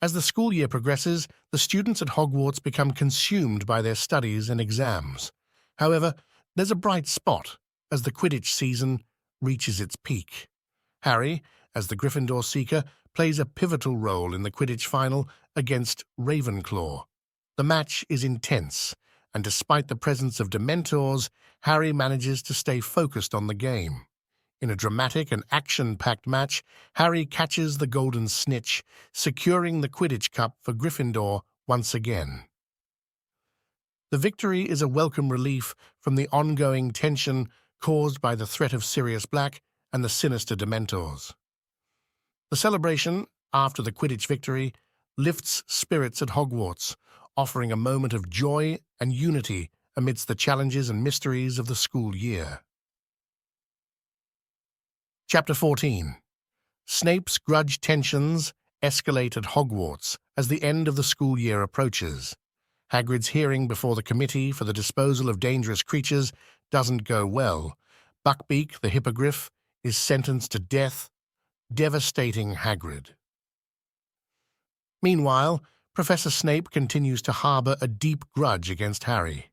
As the school year progresses, the students at Hogwarts become consumed by their studies and exams. However, there's a bright spot as the Quidditch season reaches its peak. Harry, as the Gryffindor Seeker, plays a pivotal role in the Quidditch final against Ravenclaw. The match is intense, and despite the presence of Dementors, Harry manages to stay focused on the game. In a dramatic and action-packed match, Harry catches the golden snitch, securing the Quidditch Cup for Gryffindor once again. The victory is a welcome relief from the ongoing tension caused by the threat of Sirius Black and the sinister Dementors. The celebration, after the Quidditch victory, lifts spirits at Hogwarts, offering a moment of joy and unity amidst the challenges and mysteries of the school year. Chapter 14. Snape's grudge tensions escalate at Hogwarts as the end of the school year approaches. Hagrid's hearing before the Committee for the Disposal of Dangerous Creatures doesn't go well. Buckbeak, the Hippogriff, is sentenced to death, devastating Hagrid. Meanwhile, Professor Snape continues to harbor a deep grudge against Harry.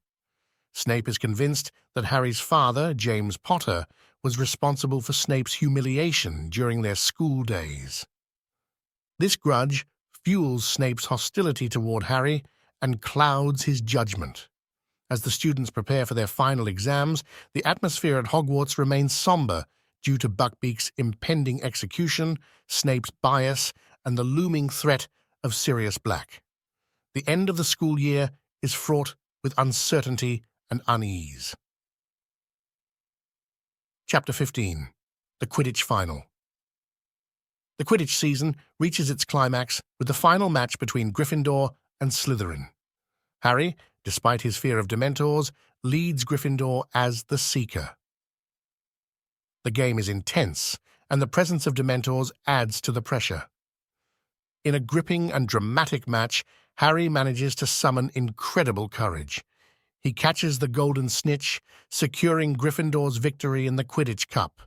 Snape is convinced that Harry's father, James Potter, was responsible for Snape's humiliation during their school days. This grudge fuels Snape's hostility toward Harry and clouds his judgment. As the students prepare for their final exams, the atmosphere at Hogwarts remains somber due to Buckbeak's impending execution, Snape's bias, and the looming threat of Sirius Black. The end of the school year is fraught with uncertainty and unease. Chapter 15. The Quidditch Final. The Quidditch season reaches its climax with the final match between Gryffindor and Slytherin. Harry, despite his fear of Dementors, leads Gryffindor as the Seeker. The game is intense, and the presence of Dementors adds to the pressure. In a gripping and dramatic match, Harry manages to summon incredible courage. He catches the golden snitch, securing Gryffindor's victory in the Quidditch Cup.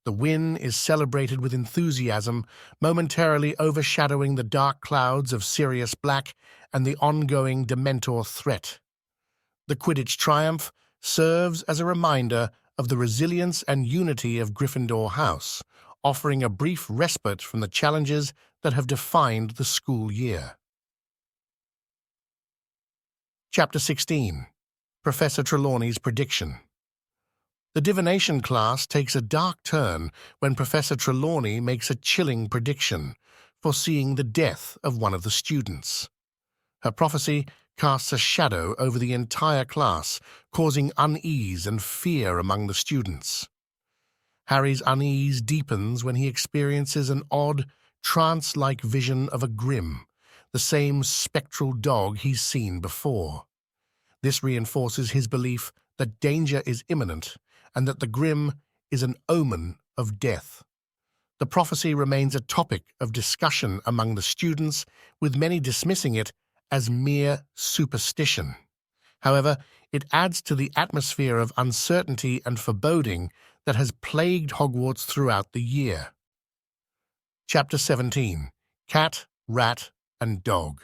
The win is celebrated with enthusiasm, momentarily overshadowing the dark clouds of Sirius Black and the ongoing Dementor threat. The Quidditch triumph serves as a reminder of the resilience and unity of Gryffindor House, offering a brief respite from the challenges that have defined the school year. Chapter 16. Professor Trelawney's Prediction. The divination class takes a dark turn when Professor Trelawney makes a chilling prediction, foreseeing the death of one of the students. Her prophecy casts a shadow over the entire class, causing unease and fear among the students. Harry's unease deepens when he experiences an odd, trance-like vision of a Grim, the same spectral dog he's seen before. This reinforces his belief that danger is imminent and that the Grim is an omen of death. The prophecy remains a topic of discussion among the students, with many dismissing it as mere superstition. However, it adds to the atmosphere of uncertainty and foreboding that has plagued Hogwarts throughout the year. Chapter 17. Cat, Rat, and Dog.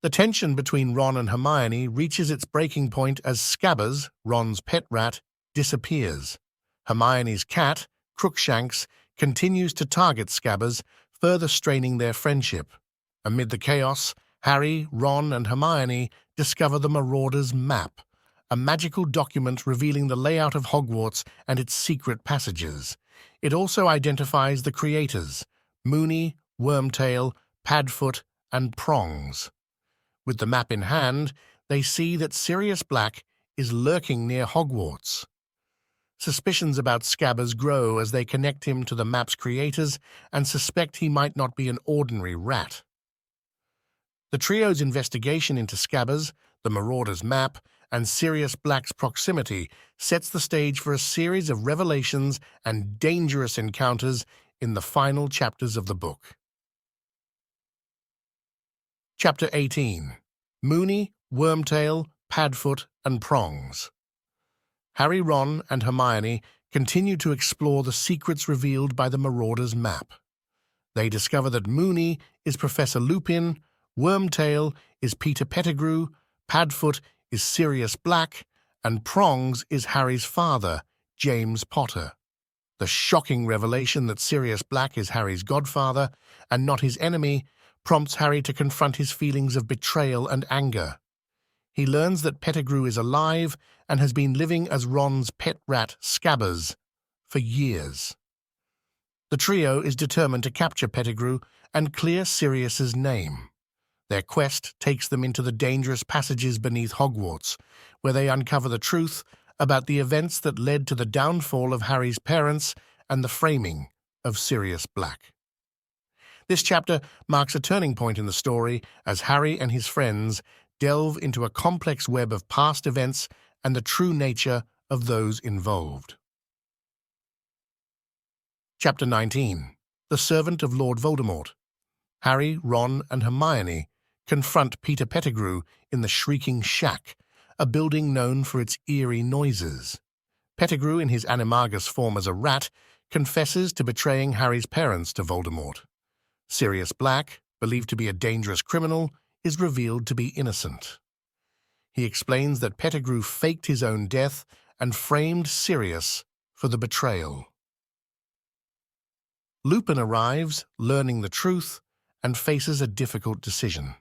The tension between Ron and Hermione reaches its breaking point as Scabbers, Ron's pet rat, disappears. Hermione's cat, Crookshanks, continues to target Scabbers, further straining their friendship. Amid the chaos, Harry, Ron, and Hermione discover the Marauder's Map, a magical document revealing the layout of Hogwarts and its secret passages. It also identifies the creators, Moony, Wormtail, Padfoot, and Prongs. With the map in hand, they see that Sirius Black is lurking near Hogwarts. Suspicions about Scabbers grow as they connect him to the map's creators and suspect he might not be an ordinary rat. The trio's investigation into Scabbers, the Marauder's map, and Sirius Black's proximity sets the stage for a series of revelations and dangerous encounters in the final chapters of the book. Chapter 18. Moony, Wormtail, Padfoot, and Prongs. Harry, Ron, and Hermione continue to explore the secrets revealed by the Marauder's map. They discover that Moony is Professor Lupin, Wormtail is Peter Pettigrew, Padfoot is Sirius Black, and Prongs is Harry's father, James Potter. The shocking revelation that Sirius Black is Harry's godfather and not his enemy prompts Harry to confront his feelings of betrayal and anger. He learns that Pettigrew is alive and has been living as Ron's pet rat, Scabbers, for years. The trio is determined to capture Pettigrew and clear Sirius's name. Their quest takes them into the dangerous passages beneath Hogwarts, where they uncover the truth about the events that led to the downfall of Harry's parents and the framing of Sirius Black. This chapter marks a turning point in the story as Harry and his friends delve into a complex web of past events and the true nature of those involved. Chapter 19. The Servant of Lord Voldemort. Harry, Ron, and Hermione confront Peter Pettigrew in the Shrieking Shack, a building known for its eerie noises. Pettigrew, in his animagus form as a rat, confesses to betraying Harry's parents to Voldemort. Sirius Black, believed to be a dangerous criminal, is revealed to be innocent. He explains that Pettigrew faked his own death and framed Sirius for the betrayal. Lupin arrives, learning the truth, and faces a difficult decision.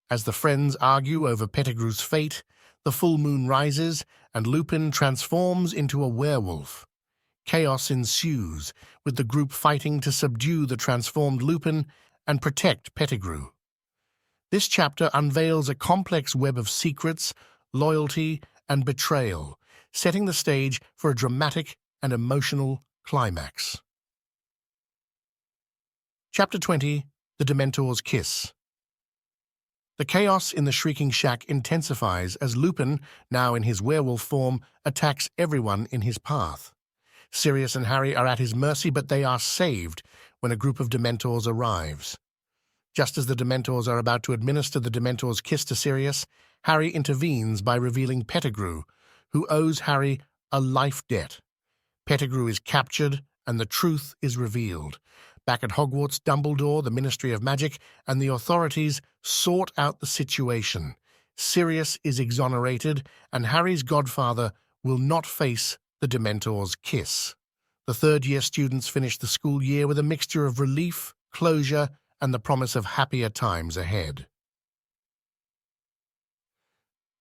As the friends argue over Pettigrew's fate, the full moon rises and Lupin transforms into a werewolf. Chaos ensues, with the group fighting to subdue the transformed Lupin and protect Pettigrew. This chapter unveils a complex web of secrets, loyalty, and betrayal, setting the stage for a dramatic and emotional climax. Chapter 20. The Dementor's Kiss. The chaos in the Shrieking Shack intensifies as Lupin, now in his werewolf form, attacks everyone in his path. Sirius and Harry are at his mercy, but they are saved when a group of Dementors arrives. Just as the Dementors are about to administer the Dementor's Kiss to Sirius, Harry intervenes by revealing Pettigrew, who owes Harry a life debt. Pettigrew is captured, and the truth is revealed. Back at Hogwarts, Dumbledore, the Ministry of Magic, and the authorities sort out the situation. Sirius is exonerated, and Harry's godfather will not face the Dementor's kiss. The third-year students finish the school year with a mixture of relief, closure, and the promise of happier times ahead.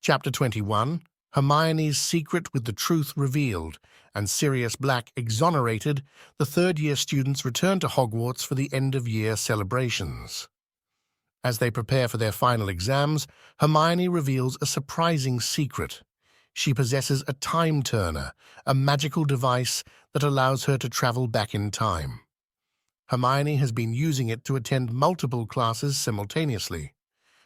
Chapter 21. Hermione's secret with the truth revealed, and Sirius Black exonerated, the third-year students return to Hogwarts for the end-of-year celebrations. As they prepare for their final exams, Hermione reveals a surprising secret. She possesses a time turner, a magical device that allows her to travel back in time. Hermione has been using it to attend multiple classes simultaneously.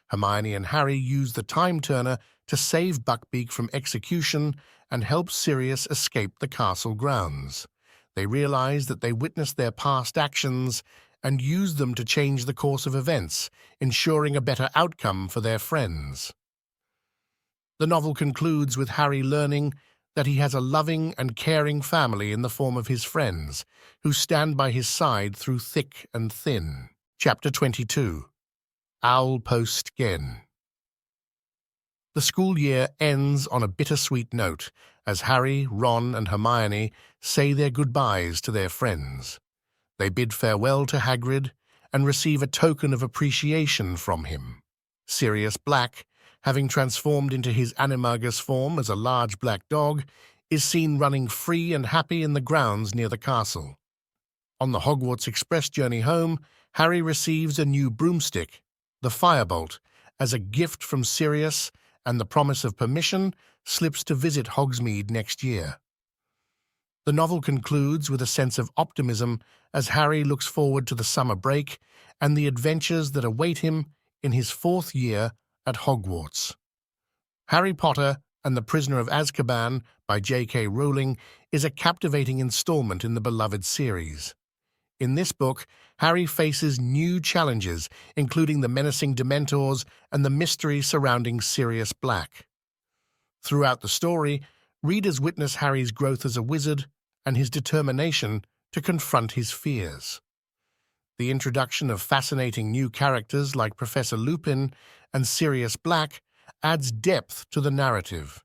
Hermione and Harry use the time turner to save Buckbeak from execution and help Sirius escape the castle grounds. They realize that they witnessed their past actions and use them to change the course of events, ensuring a better outcome for their friends. The novel concludes with Harry learning that he has a loving and caring family in the form of his friends, who stand by his side through thick and thin. Chapter 22. Owl Post Gen. The school year ends on a bittersweet note as Harry, Ron, and Hermione say their goodbyes to their friends. They bid farewell to Hagrid and receive a token of appreciation from him. Sirius Black, having transformed into his animagus form as a large black dog, is seen running free and happy in the grounds near the castle. On the Hogwarts Express journey home, Harry receives a new broomstick, the Firebolt, as a gift from Sirius and the promise of permission, slips to visit Hogsmeade next year. The novel concludes with a sense of optimism as Harry looks forward to the summer break and the adventures that await him in his 4th year at Hogwarts. Harry Potter and the Prisoner of Azkaban by JKRowling is a captivating installment in the beloved series. In this book, Harry faces new challenges, including the menacing Dementors and the mystery surrounding Sirius Black. Throughout the story, readers witness Harry's growth as a wizard and his determination to confront his fears. The introduction of fascinating new characters like Professor Lupin and Sirius Black adds depth to the narrative.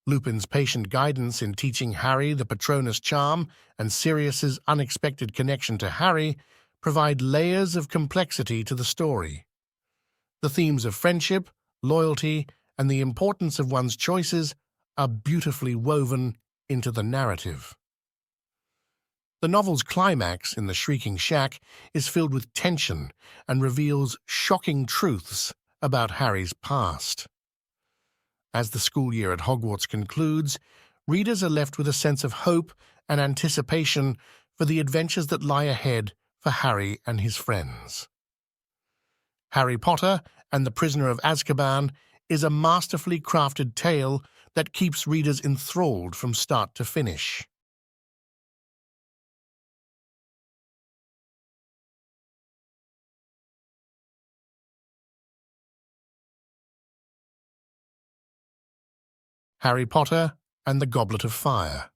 Lupin's patient guidance in teaching Harry the Patronus charm and Sirius's unexpected connection to Harry provide layers of complexity to the story. The themes of friendship, loyalty, and the importance of one's choices are beautifully woven into the narrative. The novel's climax in the Shrieking Shack is filled with tension and reveals shocking truths about Harry's past. As the school year at Hogwarts concludes, readers are left with a sense of hope and anticipation for the adventures that lie ahead for Harry and his friends. Harry Potter and the Prisoner of Azkaban is a masterfully crafted tale that keeps readers enthralled from start to finish. Harry Potter and the Goblet of Fire.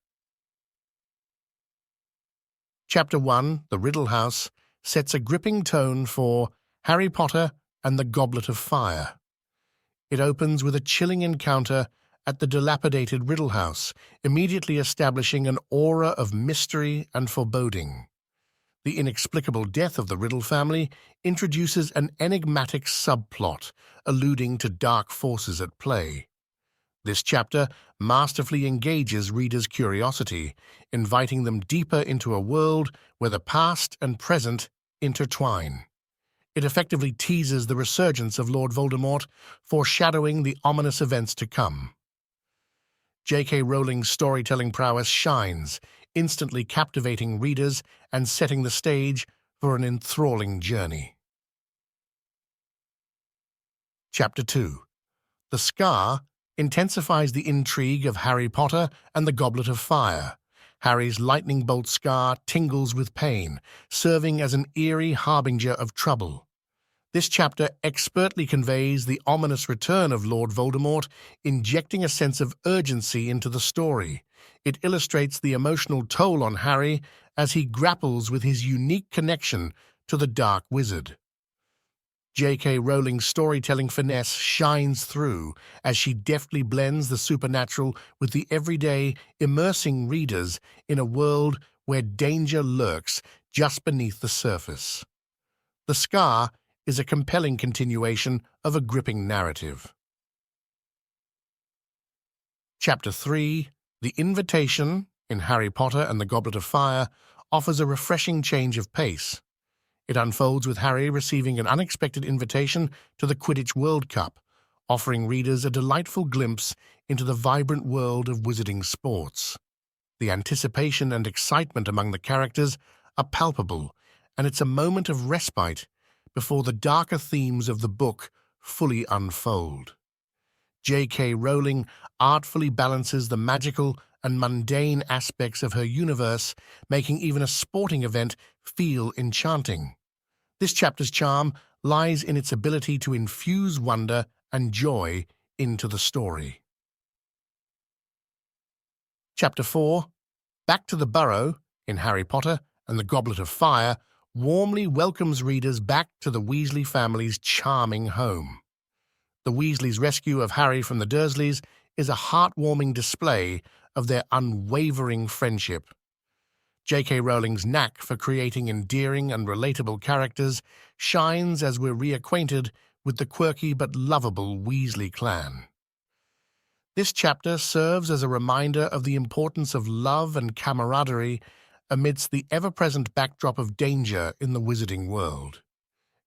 Chapter 1, The Riddle House, sets a gripping tone for Harry Potter and the Goblet of Fire. It opens with a chilling encounter at the dilapidated Riddle House, immediately establishing an aura of mystery and foreboding. The inexplicable death of the Riddle family introduces an enigmatic subplot, alluding to dark forces at play. This chapter masterfully engages readers' curiosity, inviting them deeper into a world where the past and present intertwine. It effectively teases the resurgence of Lord Voldemort, foreshadowing the ominous events to come. J.K. Rowling's storytelling prowess shines, instantly captivating readers and setting the stage for an enthralling journey. Chapter 2. The Scar intensifies the intrigue of Harry Potter and the Goblet of Fire. Harry's lightning bolt scar tingles with pain, serving as an eerie harbinger of trouble. This chapter expertly conveys the ominous return of Lord Voldemort, injecting a sense of urgency into the story. It illustrates the emotional toll on Harry as he grapples with his unique connection to the Dark Wizard. J.K. Rowling's storytelling finesse shines through as she deftly blends the supernatural with the everyday, immersing readers in a world where danger lurks just beneath the surface. The Scar is a compelling continuation of a gripping narrative. Chapter 3, The Invitation, in Harry Potter and the Goblet of Fire, offers a refreshing change of pace. It unfolds with Harry receiving an unexpected invitation to the Quidditch World Cup, offering readers a delightful glimpse into the vibrant world of wizarding sports. The anticipation and excitement among the characters are palpable, and it's a moment of respite before the darker themes of the book fully unfold. J.K. Rowling artfully balances the magical and mundane aspects of her universe, making even a sporting event feel enchanting. This chapter's charm lies in its ability to infuse wonder and joy into the story. Chapter 4, Back to the Burrow, in Harry Potter and the Goblet of Fire, warmly welcomes readers back to the Weasley family's charming home. The Weasleys' rescue of Harry from the Dursleys is a heartwarming display of their unwavering friendship. J.K. Rowling's knack for creating endearing and relatable characters shines as we're reacquainted with the quirky but lovable Weasley clan. This chapter serves as a reminder of the importance of love and camaraderie amidst the ever-present backdrop of danger in the wizarding world.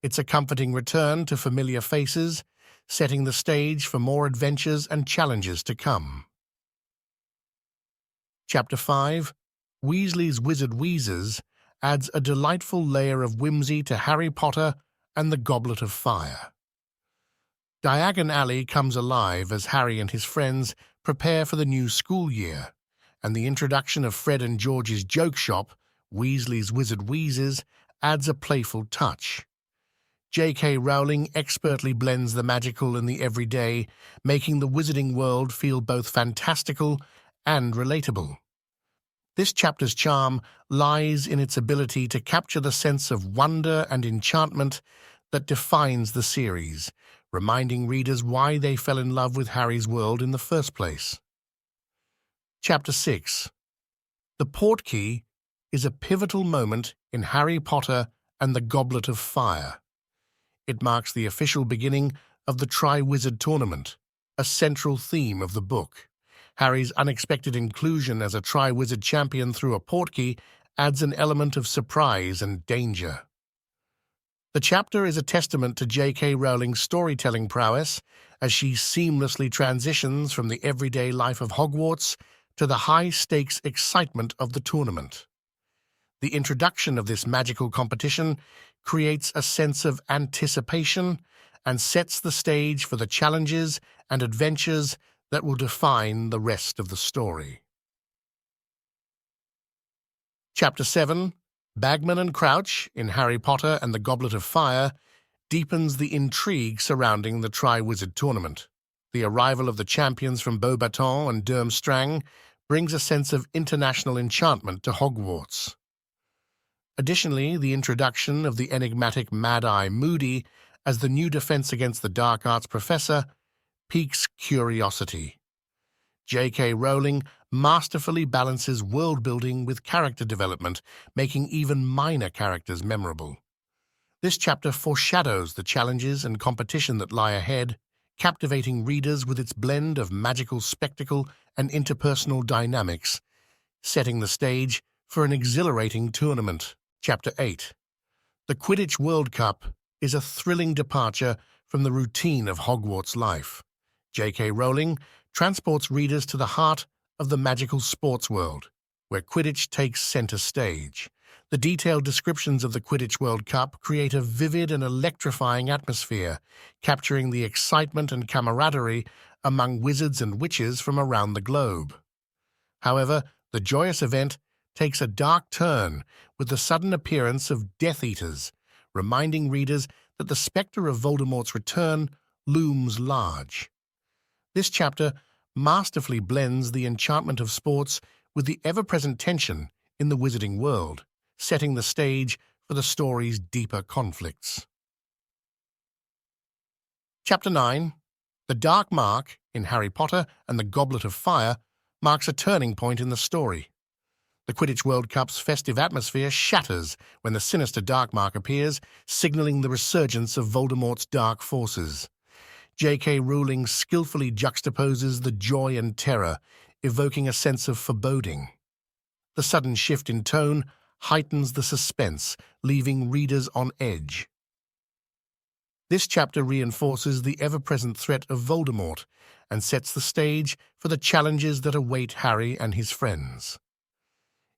It's a comforting return to familiar faces setting the stage for more adventures and challenges to come. Chapter 5, Weasley's Wizard Wheezes, adds a delightful layer of whimsy to Harry Potter and the Goblet of Fire. Diagon Alley comes alive as Harry and his friends prepare for the new school year, and the introduction of Fred and George's joke shop, Weasley's Wizard Wheezes, adds a playful touch. JKRowling expertly blends the magical and the everyday, making the Wizarding World feel both fantastical and relatable. This chapter's charm lies in its ability to capture the sense of wonder and enchantment that defines the series, reminding readers why they fell in love with Harry's world in the first place. Chapter 6. The Portkey is a pivotal moment in Harry Potter and the Goblet of Fire. It marks the official beginning of the Triwizard Tournament, a central theme of the book. Harry's unexpected inclusion as a Triwizard champion through a Portkey adds an element of surprise and danger. The chapter is a testament to J.K. Rowling's storytelling prowess as she seamlessly transitions from the everyday life of Hogwarts to the high-stakes excitement of the tournament. The introduction of this magical competition creates a sense of anticipation and sets the stage for the challenges and adventures that will define the rest of the story. Chapter 7, Bagman and Crouch in Harry Potter and the Goblet of Fire, deepens the intrigue surrounding the Triwizard Tournament. The arrival of the champions from Beauxbatons and Durmstrang brings a sense of international enchantment to Hogwarts. Additionally, the introduction of the enigmatic Mad-Eye Moody as the new defense against the dark arts professor piques curiosity. J.K. Rowling masterfully balances world-building with character development, making even minor characters memorable. This chapter foreshadows the challenges and competition that lie ahead, captivating readers with its blend of magical spectacle and interpersonal dynamics, setting the stage for an exhilarating tournament. Chapter 8. The Quidditch World Cup is a thrilling departure from the routine of Hogwarts life. J.K. Rowling transports readers to the heart of the magical sports world, where Quidditch takes center stage. The detailed descriptions of the Quidditch World Cup create a vivid and electrifying atmosphere, capturing the excitement and camaraderie among wizards and witches from around the globe. However, the joyous event takes a dark turn with the sudden appearance of Death Eaters, reminding readers that the specter of Voldemort's return looms large. This chapter masterfully blends the enchantment of sports with the ever-present tension in the Wizarding World, setting the stage for the story's deeper conflicts. Chapter 9. The Dark Mark in Harry Potter and the Goblet of Fire marks a turning point in the story. The Quidditch World Cup's festive atmosphere shatters when the sinister Dark Mark appears, signaling the resurgence of Voldemort's dark forces. J.K. Rowling skillfully juxtaposes the joy and terror, evoking a sense of foreboding. The sudden shift in tone heightens the suspense, leaving readers on edge. This chapter reinforces the ever-present threat of Voldemort and sets the stage for the challenges that await Harry and his friends.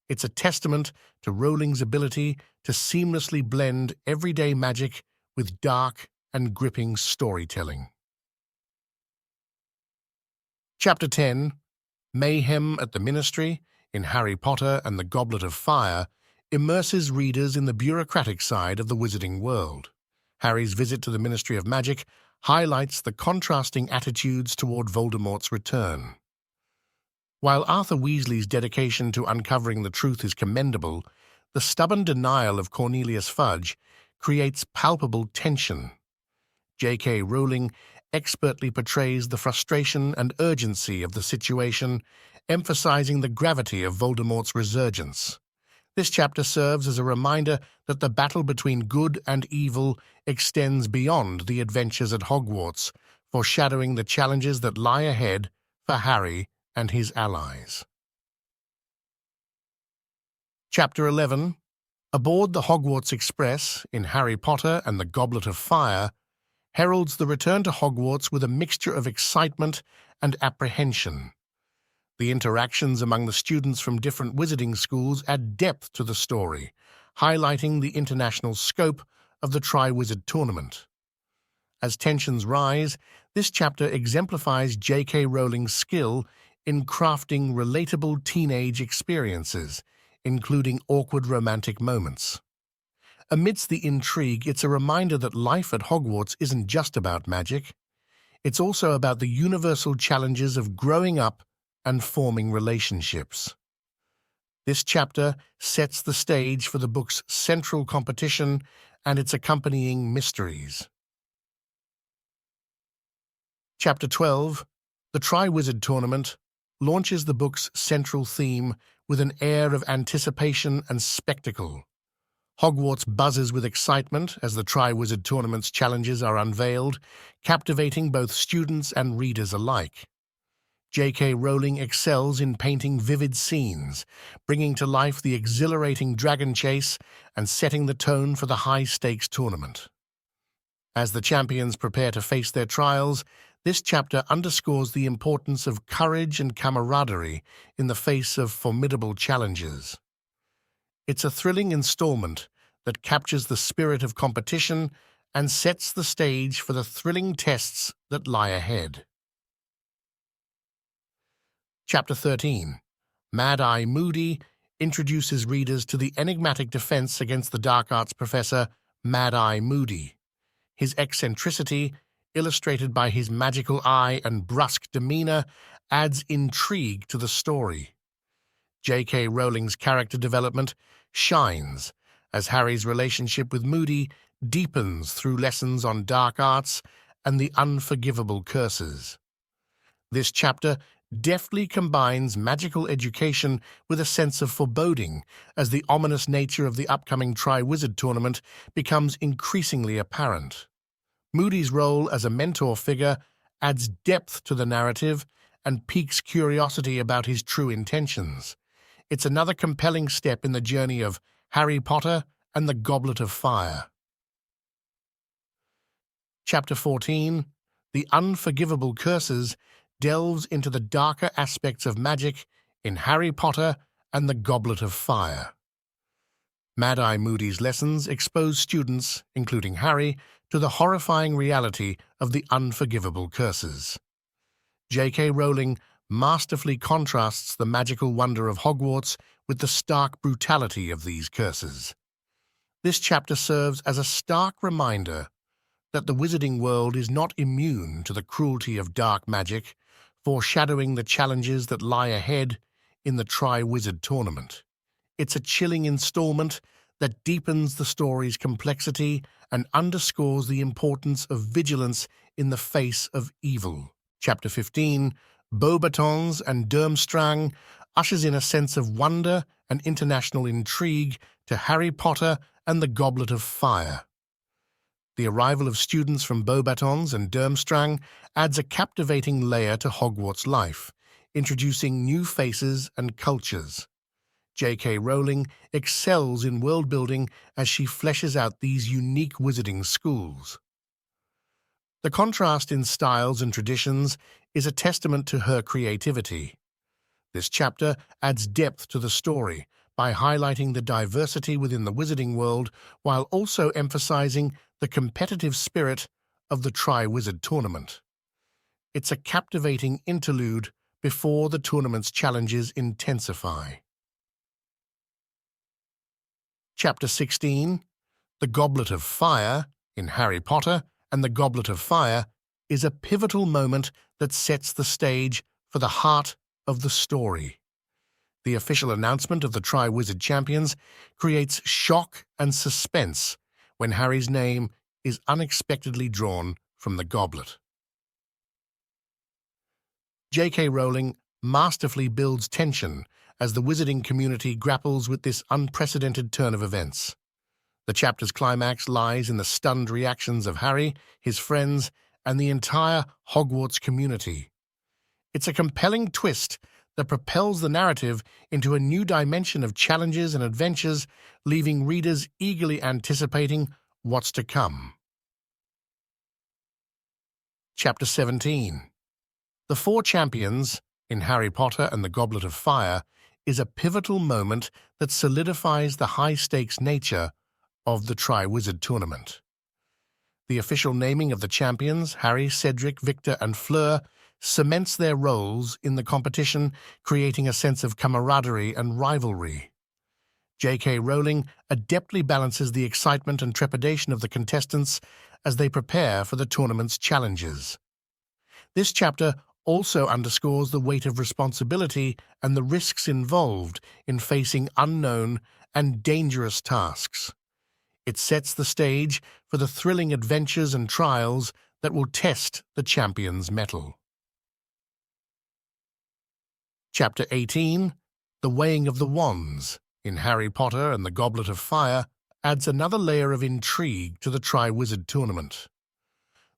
It's a testament to Rowling's ability to seamlessly blend everyday magic with dark and gripping storytelling. Chapter 10, Mayhem at the Ministry in Harry Potter and the Goblet of Fire, immerses readers in the bureaucratic side of the Wizarding World. Harry's visit to the Ministry of Magic highlights the contrasting attitudes toward Voldemort's return. While Arthur Weasley's dedication to uncovering the truth is commendable, the stubborn denial of Cornelius Fudge creates palpable tension. J.K. Rowling expertly portrays the frustration and urgency of the situation, emphasizing the gravity of Voldemort's resurgence. This chapter serves as a reminder that the battle between good and evil extends beyond the adventures at Hogwarts, foreshadowing the challenges that lie ahead for Harry and his allies. Chapter 11. Aboard the Hogwarts Express in Harry Potter and the Goblet of Fire, heralds the return to Hogwarts with a mixture of excitement and apprehension. The interactions among the students from different wizarding schools add depth to the story, highlighting the international scope of the Triwizard Tournament. As tensions rise, this chapter exemplifies J.K. Rowling's skill in crafting relatable teenage experiences, including awkward romantic moments. Amidst the intrigue, it's a reminder that life at Hogwarts isn't just about magic. It's also about the universal challenges of growing up and forming relationships. This chapter sets the stage for the book's central competition and its accompanying mysteries. Chapter 12, The Triwizard Tournament, launches the book's central theme with an air of anticipation and spectacle. Hogwarts buzzes with excitement as the Triwizard Tournament's challenges are unveiled, captivating both students and readers alike. J.K. Rowling excels in painting vivid scenes, bringing to life the exhilarating dragon chase and setting the tone for the high-stakes tournament. As the champions prepare to face their trials, this chapter underscores the importance of courage and camaraderie in the face of formidable challenges. It's a thrilling installment that captures the spirit of competition and sets the stage for the thrilling tests that lie ahead. Chapter 13, Mad-Eye Moody, introduces readers to the enigmatic defense against the dark arts professor Mad-Eye Moody. His eccentricity, illustrated by his magical eye and brusque demeanor, adds intrigue to the story. J.K. Rowling's character development shines as Harry's relationship with Moody deepens through lessons on dark arts and the unforgivable curses. This chapter deftly combines magical education with a sense of foreboding as the ominous nature of the upcoming Triwizard Tournament becomes increasingly apparent. Moody's role as a mentor figure adds depth to the narrative and piques curiosity about his true intentions. It's another compelling step in the journey of Harry Potter and the Goblet of Fire. Chapter 14, The Unforgivable Curses, delves into the darker aspects of magic in Harry Potter and the Goblet of Fire. Mad-Eye Moody's lessons expose students, including Harry, to the horrifying reality of the unforgivable curses. J.K. Rowling masterfully contrasts the magical wonder of Hogwarts with the stark brutality of these curses. This chapter serves as a stark reminder that the Wizarding World is not immune to the cruelty of dark magic, foreshadowing the challenges that lie ahead in the Triwizard Tournament. It's a chilling installment that deepens the story's complexity and underscores the importance of vigilance in the face of evil. Chapter 15, Beauxbatons and Durmstrang, ushers in a sense of wonder and international intrigue to Harry Potter and the Goblet of Fire. The arrival of students from Beauxbatons and Durmstrang adds a captivating layer to Hogwarts life, introducing new faces and cultures. J.K. Rowling excels in world-building as she fleshes out these unique wizarding schools. The contrast in styles and traditions is a testament to her creativity. This chapter adds depth to the story by highlighting the diversity within the Wizarding World while also emphasizing the competitive spirit of the Triwizard Tournament. It's a captivating interlude before the tournament's challenges intensify. Chapter 16, The Goblet of Fire, in Harry Potter and the Goblet of Fire, is a pivotal moment that sets the stage for the heart of the story. The official announcement of the Triwizard Champions creates shock and suspense when Harry's name is unexpectedly drawn from the goblet. J.K. Rowling masterfully builds tension as the wizarding community grapples with this unprecedented turn of events. The chapter's climax lies in the stunned reactions of Harry, his friends, and the entire Hogwarts community. It's a compelling twist that propels the narrative into a new dimension of challenges and adventures, leaving readers eagerly anticipating what's to come. Chapter 17. The Four Champions in Harry Potter and the Goblet of Fire is a pivotal moment that solidifies the high-stakes nature of the Triwizard Tournament. The official naming of the champions, Harry, Cedric, Victor, and Fleur, cements their roles in the competition, creating a sense of camaraderie and rivalry. JKRowling adeptly balances the excitement and trepidation of the contestants as they prepare for the tournament's challenges. This chapter also underscores the weight of responsibility and the risks involved in facing unknown and dangerous tasks. It sets the stage for the thrilling adventures and trials that will test the champion's mettle. Chapter 18. The Weighing of the Wands in Harry Potter and the Goblet of Fire adds another layer of intrigue to the Triwizard Tournament.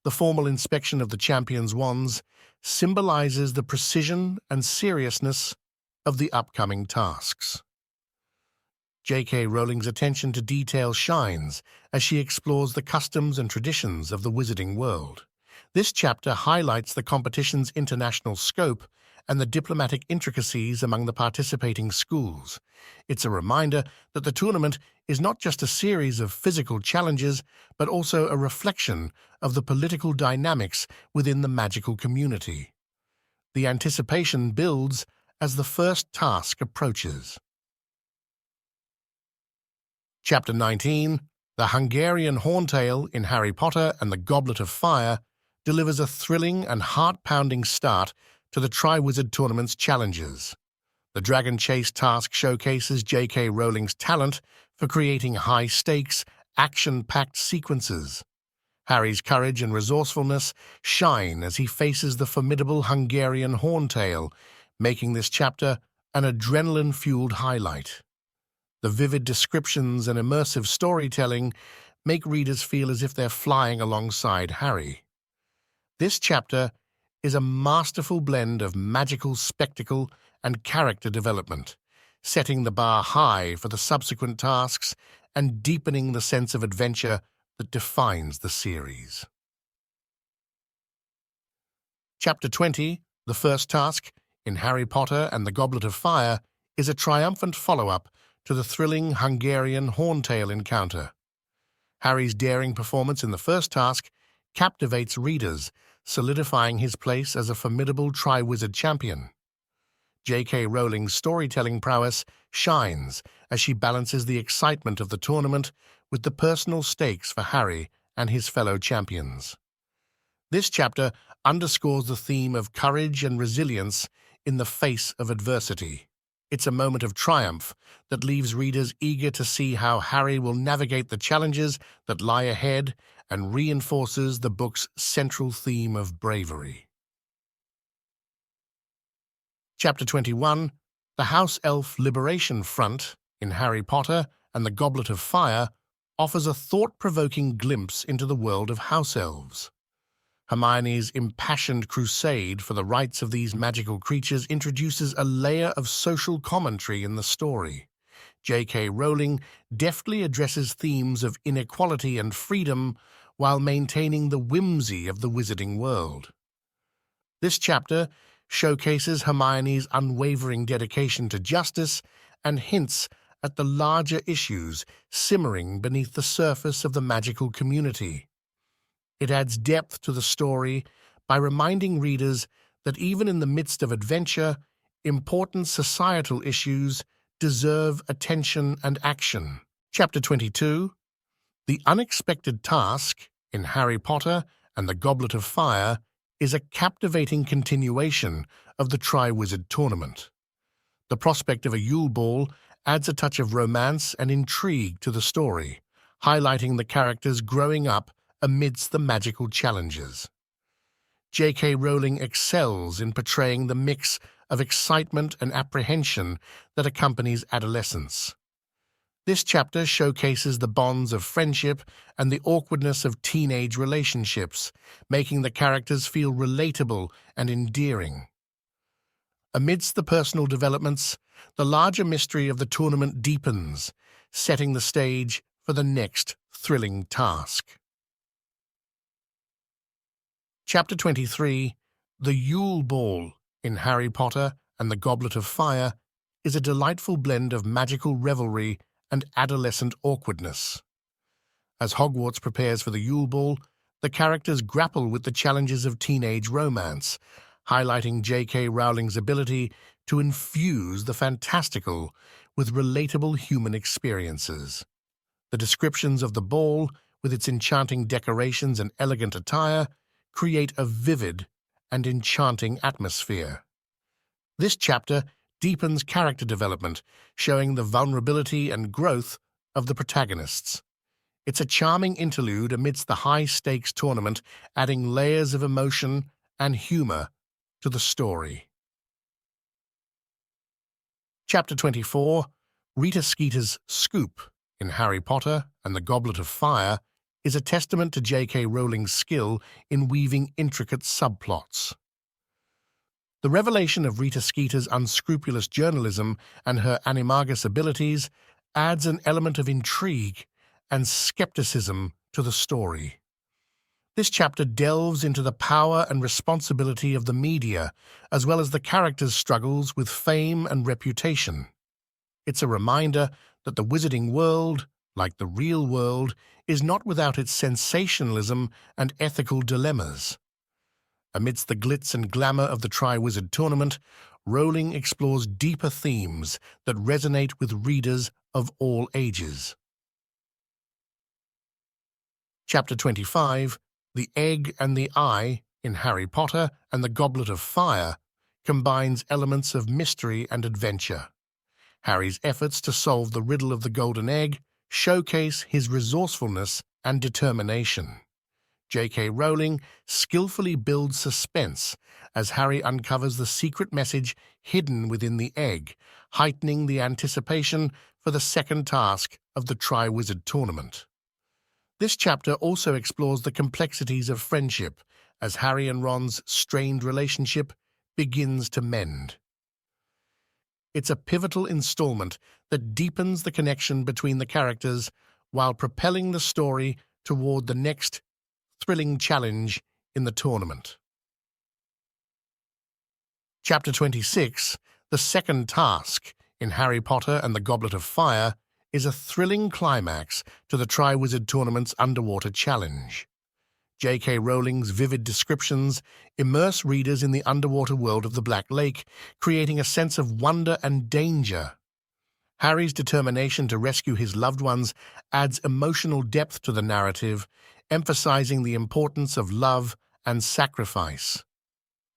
The formal inspection of the champion's wands symbolizes the precision and seriousness of the upcoming tasks. J.K. Rowling's attention to detail shines as she explores the customs and traditions of the Wizarding World. This chapter highlights the competition's international scope and the diplomatic intricacies among the participating schools. It's a reminder that the tournament is not just a series of physical challenges, but also a reflection of the political dynamics within the magical community. The anticipation builds as the first task approaches. Chapter 19. The Hungarian Horntail in Harry Potter and the Goblet of Fire delivers a thrilling and heart-pounding start to the Triwizard Tournament's challenges. The Dragon Chase task showcases J.K. Rowling's talent for creating high-stakes, action-packed sequences. Harry's courage and resourcefulness shine as he faces the formidable Hungarian Horntail, making this chapter an adrenaline-fueled highlight. The vivid descriptions and immersive storytelling make readers feel as if they're flying alongside Harry. This chapter is a masterful blend of magical spectacle and character development, setting the bar high for the subsequent tasks and deepening the sense of adventure that defines the series. Chapter 20, the first task in Harry Potter and the Goblet of Fire, is a triumphant follow-up to the thrilling Hungarian Horntail encounter. Harry's daring performance in the first task captivates readers, solidifying his place as a formidable Triwizard champion. J.K. Rowling's storytelling prowess shines as she balances the excitement of the tournament with the personal stakes for Harry and his fellow champions. This chapter underscores the theme of courage and resilience in the face of adversity. It's a moment of triumph that leaves readers eager to see how Harry will navigate the challenges that lie ahead and reinforces the book's central theme of bravery. Chapter 21. The House Elf Liberation Front in Harry Potter and the Goblet of Fire offers a thought-provoking glimpse into the world of house elves. Hermione's impassioned crusade for the rights of these magical creatures introduces a layer of social commentary in the story. J.K. Rowling deftly addresses themes of inequality and freedom while maintaining the whimsy of the Wizarding World. This chapter showcases Hermione's unwavering dedication to justice and hints at the larger issues simmering beneath the surface of the magical community. It adds depth to the story by reminding readers that even in the midst of adventure, important societal issues deserve attention and action. Chapter 22. The Unexpected Task in Harry Potter and the Goblet of Fire is a captivating continuation of the Triwizard Tournament. The prospect of a Yule Ball adds a touch of romance and intrigue to the story, highlighting the characters growing up amidst the magical challenges. J.K. Rowling excels in portraying the mix of excitement and apprehension that accompanies adolescence. This chapter showcases the bonds of friendship and the awkwardness of teenage relationships, making the characters feel relatable and endearing. Amidst the personal developments, the larger mystery of the tournament deepens, setting the stage for the next thrilling task. Chapter 23, The Yule Ball in Harry Potter and the Goblet of Fire is a delightful blend of magical revelry and adolescent awkwardness. As Hogwarts prepares for the Yule Ball, the characters grapple with the challenges of teenage romance, highlighting JKRowling's ability to infuse the fantastical with relatable human experiences. The descriptions of the ball, with its enchanting decorations and elegant attire, create a vivid and enchanting atmosphere. This chapter deepens character development, showing the vulnerability and growth of the protagonists. It's a charming interlude amidst the high-stakes tournament, adding layers of emotion and humor to the story. Chapter 24, Rita Skeeter's Scoop in Harry Potter and the Goblet of Fire is a testament to J.K. Rowling's skill in weaving intricate subplots. The revelation of Rita Skeeter's unscrupulous journalism and her animagus abilities adds an element of intrigue and skepticism to the story. This chapter delves into the power and responsibility of the media, as well as the characters' struggles with fame and reputation. It's a reminder that the Wizarding World, like the real world, is not without its sensationalism and ethical dilemmas. Amidst the glitz and glamour of the Triwizard Tournament, Rowling explores deeper themes that resonate with readers of all ages. Chapter 25, The Egg and the Eye in Harry Potter and the Goblet of Fire combines elements of mystery and adventure. Harry's efforts to solve the riddle of the golden egg showcase his resourcefulness and determination. J.K. Rowling skillfully builds suspense as Harry uncovers the secret message hidden within the egg, heightening the anticipation for the second task of the Triwizard Tournament. This chapter also explores the complexities of friendship as Harry and Ron's strained relationship begins to mend. It's a pivotal installment that deepens the connection between the characters while propelling the story toward the next thrilling challenge in the tournament. Chapter 26, The Second Task in Harry Potter and the Goblet of Fire, is a thrilling climax to the Triwizard Tournament's underwater challenge. J.K. Rowling's vivid descriptions immerse readers in the underwater world of the Black Lake, creating a sense of wonder and danger. Harry's determination to rescue his loved ones adds emotional depth to the narrative, emphasizing the importance of love and sacrifice.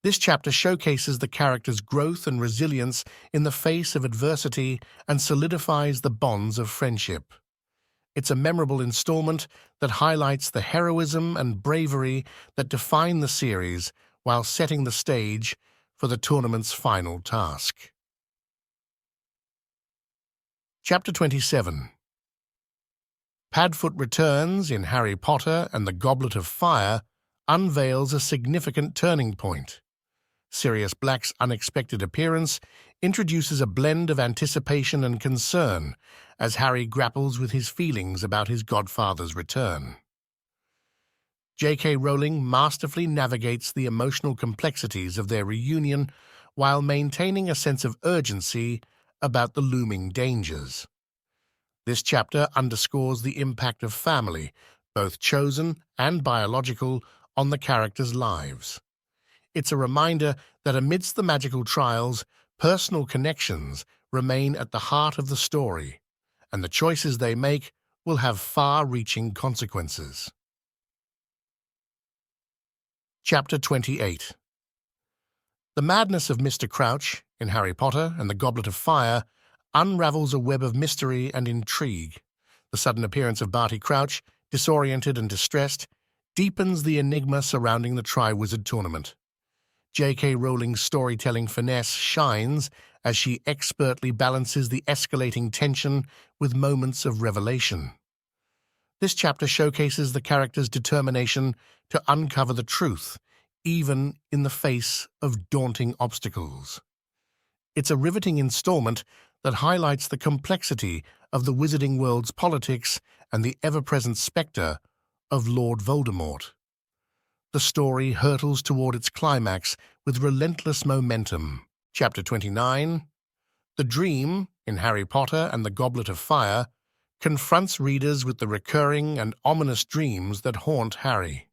This chapter showcases the character's growth and resilience in the face of adversity and solidifies the bonds of friendship. It's a memorable installment that highlights the heroism and bravery that define the series while setting the stage for the tournament's final task. Chapter 27, Padfoot Returns in Harry Potter and the Goblet of Fire unveils a significant turning point. Sirius Black's unexpected appearance introduces a blend of anticipation and concern as Harry grapples with his feelings about his godfather's return. J.K. Rowling masterfully navigates the emotional complexities of their reunion while maintaining a sense of urgency about the looming dangers. This chapter underscores the impact of family, both chosen and biological, on the characters' lives. It's a reminder that amidst the magical trials, personal connections remain at the heart of the story, and the choices they make will have far-reaching consequences. Chapter 28, The Madness of Mr. Crouch in Harry Potter and the Goblet of Fire unravels a web of mystery and intrigue. The sudden appearance of Barty Crouch, disoriented and distressed, deepens the enigma surrounding the Triwizard Tournament. J.K. Rowling's storytelling finesse shines as she expertly balances the escalating tension with moments of revelation. This chapter showcases the character's determination to uncover the truth, even in the face of daunting obstacles. It's a riveting installment that highlights the complexity of the Wizarding World's politics and the ever-present spectre of Lord Voldemort. the story hurtles toward its climax with relentless momentum. Chapter 29, The Dream, in Harry Potter and the Goblet of Fire, confronts readers with the recurring and ominous dreams that haunt Harry.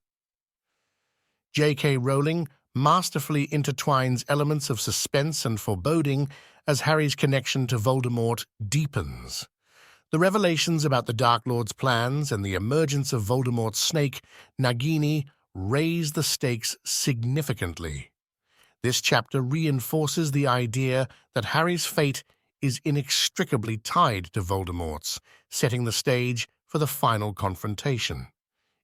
JKRowling masterfully intertwines elements of suspense and foreboding as Harry's connection to Voldemort deepens. The revelations about the Dark Lord's plans and the emergence of Voldemort's snake, Nagini, raise the stakes significantly. This chapter reinforces the idea that Harry's fate is inextricably tied to Voldemort's, setting the stage for the final confrontation.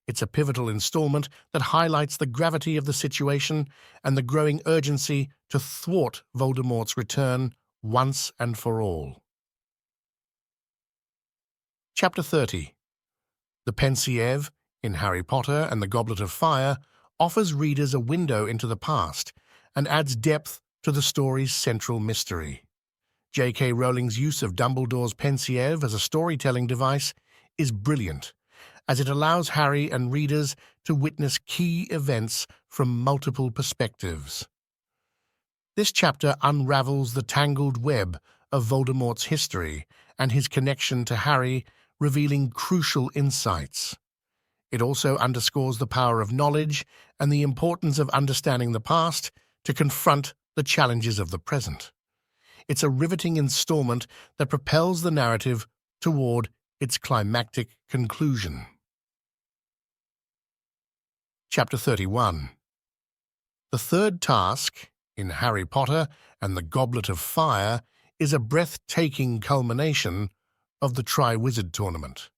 It's a pivotal installment that highlights the gravity of the situation and the growing urgency to thwart Voldemort's return once and for all. Chapter 30, The Pensieve, in Harry Potter and the Goblet of Fire, offers readers a window into the past and adds depth to the story's central mystery. J.K. Rowling's use of Dumbledore's Pensieve as a storytelling device is brilliant, as it allows Harry and readers to witness key events from multiple perspectives. This chapter unravels the tangled web of Voldemort's history and his connection to Harry, revealing crucial insights. It also underscores the power of knowledge and the importance of understanding the past to confront the challenges of the present. It's a riveting installment that propels the narrative toward its climactic conclusion. Chapter 31, The third task, in Harry Potter and the Goblet of Fire, is a breathtaking culmination of the Triwizard Tournament.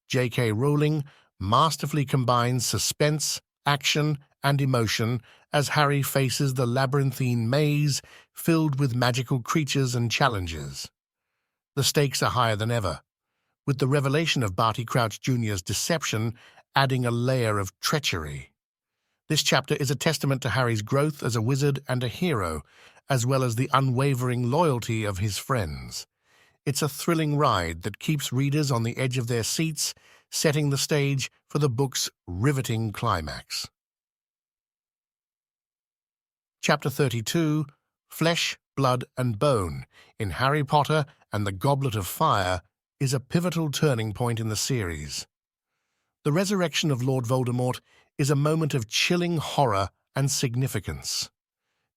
J.K. Rowling masterfully combines suspense, action, and emotion as Harry faces the labyrinthine maze filled with magical creatures and challenges. The stakes are higher than ever, with the revelation of Barty Crouch Jr.'s deception adding a layer of treachery. This chapter is a testament to Harry's growth as a wizard and a hero, as well as the unwavering loyalty of his friends. It's a thrilling ride that keeps readers on the edge of their seats, setting the stage for the book's riveting climax. Chapter 32, Flesh, Blood and Bone, in Harry Potter and the Goblet of Fire, is a pivotal turning point in the series. The resurrection of Lord Voldemort is a moment of chilling horror and significance.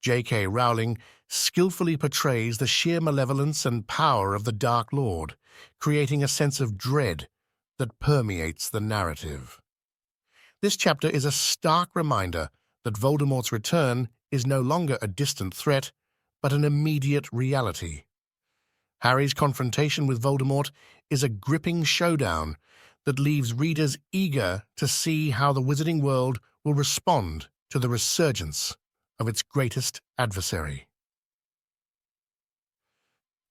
J.K. Rowling skillfully portrays the sheer malevolence and power of the Dark Lord, creating a sense of dread that permeates the narrative. This chapter is a stark reminder that Voldemort's return is no longer a distant threat, but an immediate reality. Harry's confrontation with Voldemort is a gripping showdown that leaves readers eager to see how the Wizarding World will respond to the resurgence of its greatest adversary.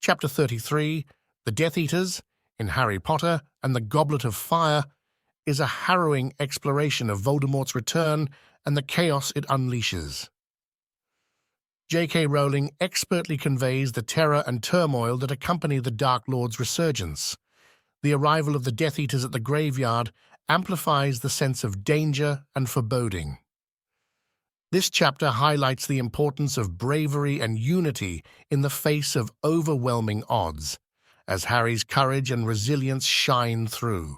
Chapter 33, The Death Eaters, in Harry Potter and the Goblet of Fire, is a harrowing exploration of Voldemort's return and the chaos it unleashes. J.K. Rowling expertly conveys the terror and turmoil that accompany the Dark Lord's resurgence. The arrival of the Death Eaters at the graveyard amplifies the sense of danger and foreboding. This chapter highlights the importance of bravery and unity in the face of overwhelming odds, as Harry's courage and resilience shine through.